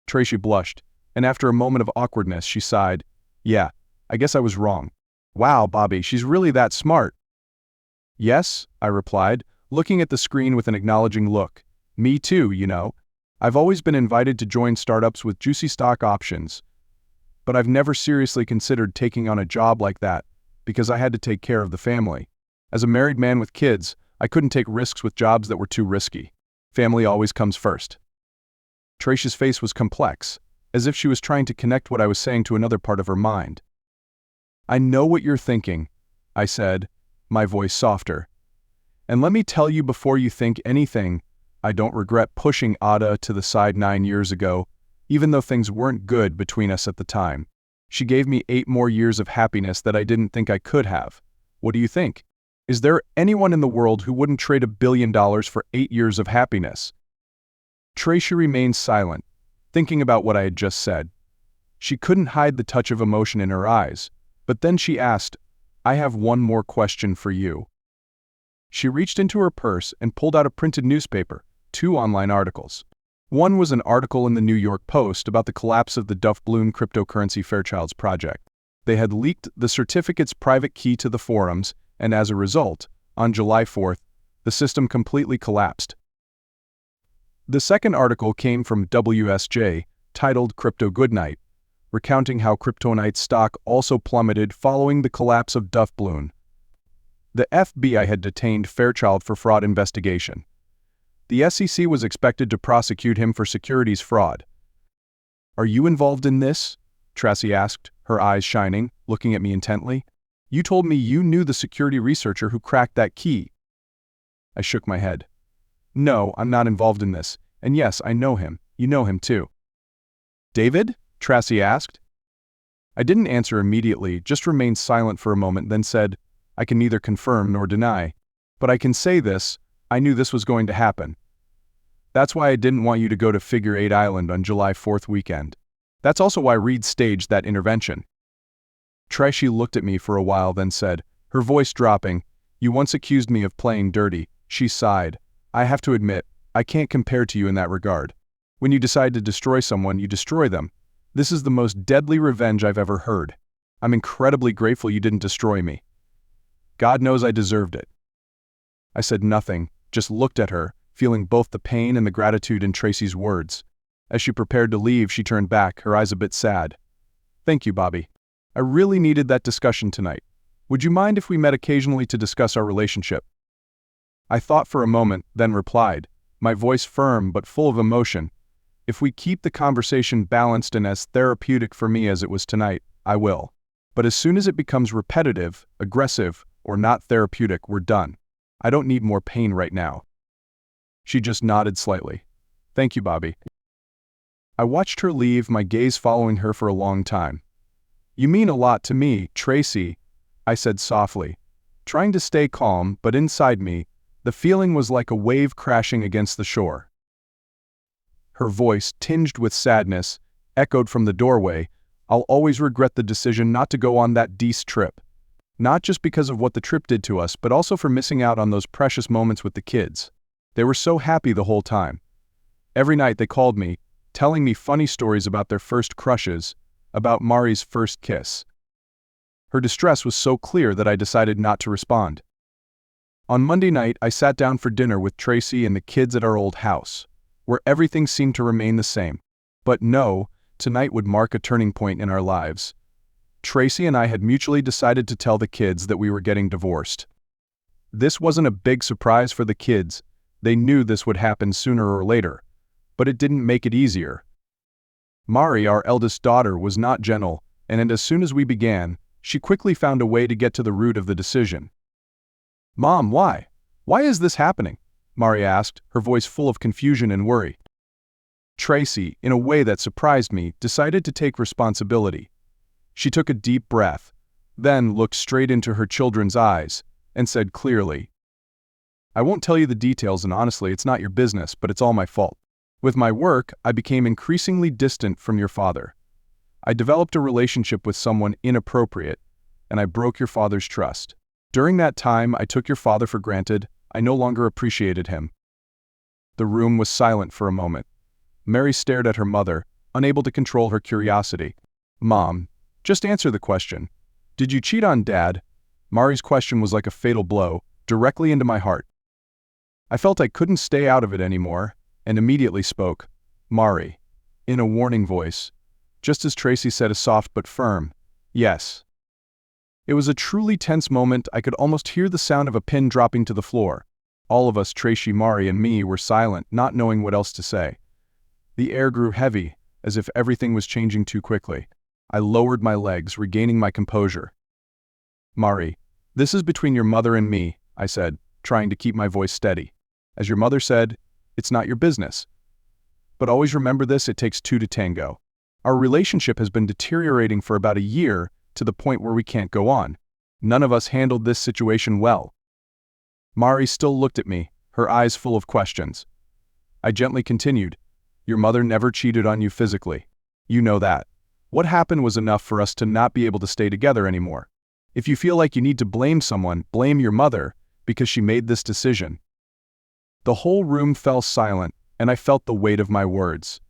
Tracy blushed, and after a moment of awkwardness, she sighed. "Yeah, I guess I was wrong. Wow, Bobby, she's really that smart." "Yes," I replied, looking at the screen with an acknowledging look. "Me too, you know. I've always been invited to join startups with juicy stock options, but I've never seriously considered taking on a job like that, because I had to take care of the family. As a married man with kids, I couldn't take risks with jobs that were too risky. Family always comes first." Tracy's face was complex, as if she was trying to connect what I was saying to another part of her mind. "I know what you're thinking," I said, my voice softer. "And let me tell you before you think anything, I don't regret pushing Ada to the side 9 years ago, even though things weren't good between us at the time. She gave me 8 more years of happiness that I didn't think I could have. What do you think? Is there anyone in the world who wouldn't trade $1 billion for 8 years of happiness?" Tracy remained silent, thinking about what I had just said. She couldn't hide the touch of emotion in her eyes, but then she asked, "I have one more question for you." She reached into her purse and pulled out a printed newspaper, 2 online articles. One was an article in the New York Post about the collapse of the Duff Balloon cryptocurrency Fairchild's project. They had leaked the certificate's private key to the forums, and as a result, on July 4th, the system completely collapsed. The second article came from WSJ, titled "Crypto Goodnight," recounting how Kryptonite stock also plummeted following the collapse of Duff Balloon. The FBI had detained Fairchild for fraud investigation. The SEC was expected to prosecute him for securities fraud. "Are you involved in this?" Tracy asked, her eyes shining, looking at me intently. "You told me you knew the security researcher who cracked that key." I shook my head. "No, I'm not involved in this, and yes, I know him. You know him too." "David?" Tracy asked. I didn't answer immediately, just remained silent for a moment, then said, "I can neither confirm nor deny. But I can say this, I knew this was going to happen. That's why I didn't want you to go to Figure 8 Island on July 4th weekend. That's also why Reed staged that intervention." Tracy looked at me for a while, then said, her voice dropping, "You once accused me of playing dirty." She sighed. "I have to admit, I can't compare to you in that regard. When you decide to destroy someone, you destroy them. This is the most deadly revenge I've ever heard. I'm incredibly grateful you didn't destroy me. God knows I deserved it." I said nothing, just looked at her, feeling both the pain and the gratitude in Tracy's words. As she prepared to leave, she turned back, her eyes a bit sad. "Thank you, Bobby. I really needed that discussion tonight. Would you mind if we met occasionally to discuss our relationship?" I thought for a moment, then replied, my voice firm but full of emotion. "If we keep the conversation balanced and as therapeutic for me as it was tonight, I will. But as soon as it becomes repetitive, aggressive, or not therapeutic, we're done. I don't need more pain right now." She just nodded slightly. "Thank you, Bobby." I watched her leave, my gaze following her for a long time. "You mean a lot to me, Tracy," I said softly, trying to stay calm, but inside me, the feeling was like a wave crashing against the shore. Her voice, tinged with sadness, echoed from the doorway. "I'll always regret the decision not to go on that trip. Not just because of what the trip did to us, but also for missing out on those precious moments with the kids. They were so happy the whole time. Every night they called me, telling me funny stories about their first crushes, about Mari's first kiss." Her distress was so clear that I decided not to respond. On Monday night, I sat down for dinner with Tracy and the kids at our old house, where everything seemed to remain the same. But no, tonight would mark a turning point in our lives. Tracy and I had mutually decided to tell the kids that we were getting divorced. This wasn't a big surprise for the kids. They knew this would happen sooner or later, but it didn't make it easier. Mari, our eldest daughter, was not gentle, and as soon as we began, she quickly found a way to get to the root of the decision. "Mom, why? Why is this happening?" Mari asked, her voice full of confusion and worry. Tracy, in a way that surprised me, decided to take responsibility. She took a deep breath, then looked straight into her children's eyes, and said clearly, "I won't tell you the details, and honestly, it's not your business, but it's all my fault. With my work, I became increasingly distant from your father. I developed a relationship with someone inappropriate, and I broke your father's trust. During that time, I took your father for granted. I no longer appreciated him." The room was silent for a moment. Mary stared at her mother, unable to control her curiosity. "Mom, just answer the question. Did you cheat on Dad?" Mari's question was like a fatal blow, directly into my heart. I felt I couldn't stay out of it anymore, and immediately spoke, "Mari," in a warning voice, just as Tracy said a soft but firm, "Yes." It was a truly tense moment. I could almost hear the sound of a pin dropping to the floor. All of us, Tracy, Mari, and me, were silent, not knowing what else to say. The air grew heavy, as if everything was changing too quickly. I lowered my legs, regaining my composure. "Mari, this is between your mother and me," I said, trying to keep my voice steady. "As your mother said, it's not your business. But always remember this, it takes two to tango. Our relationship has been deteriorating for about a year, to the point where we can't go on. None of us handled this situation well." Mari still looked at me, her eyes full of questions. I gently continued, "Your mother never cheated on you physically. You know that. What happened was enough for us to not be able to stay together anymore. If you feel like you need to blame someone, blame your mother, because she made this decision." The whole room fell silent, and I felt the weight of my words.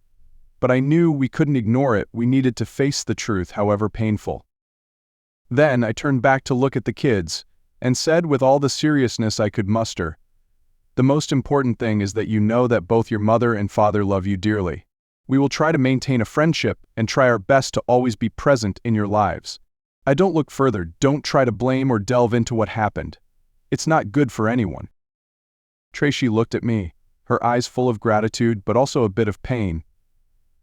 But I knew we couldn't ignore it. We needed to face the truth, however painful. Then I turned back to look at the kids, and said with all the seriousness I could muster, "The most important thing is that you know that both your mother and father love you dearly. We will try to maintain a friendship and try our best to always be present in your lives. I don't look further. Don't try to blame or delve into what happened. It's not good for anyone." Tracy looked at me, her eyes full of gratitude but also a bit of pain.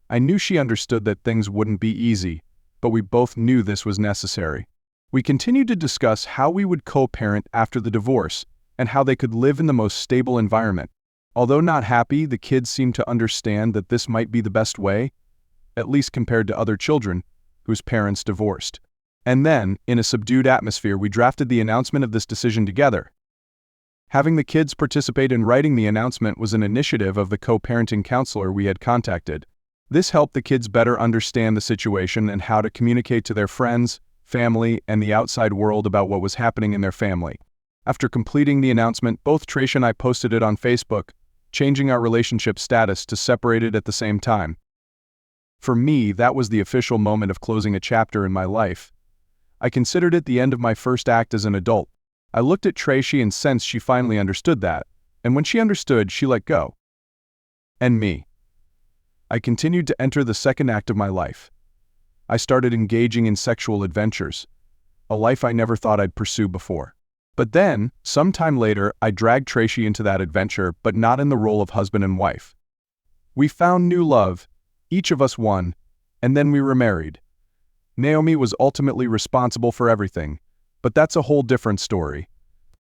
I knew she understood that things wouldn't be easy, but we both knew this was necessary. We continued to discuss how we would co-parent after the divorce and how they could live in the most stable environment. Although not happy, the kids seemed to understand that this might be the best way, at least compared to other children whose parents divorced. And then, in a subdued atmosphere, we drafted the announcement of this decision together. Having the kids participate in writing the announcement was an initiative of the co-parenting counselor we had contacted. This helped the kids better understand the situation and how to communicate to their friends, family, and the outside world about what was happening in their family. After completing the announcement, both Tracy and I posted it on Facebook, changing our relationship status to separated at the same time. For me, that was the official moment of closing a chapter in my life. I considered it the end of my first act as an adult. I looked at Tracy and sensed she finally understood that, and when she understood, she let go. And me. I continued to enter the second act of my life. I started engaging in sexual adventures, a life I never thought I'd pursue before. But then, sometime later, I dragged Tracy into that adventure, but not in the role of husband and wife. We found new love, each of us one, and then we remarried. Naomi was ultimately responsible for everything, but that's a whole different story.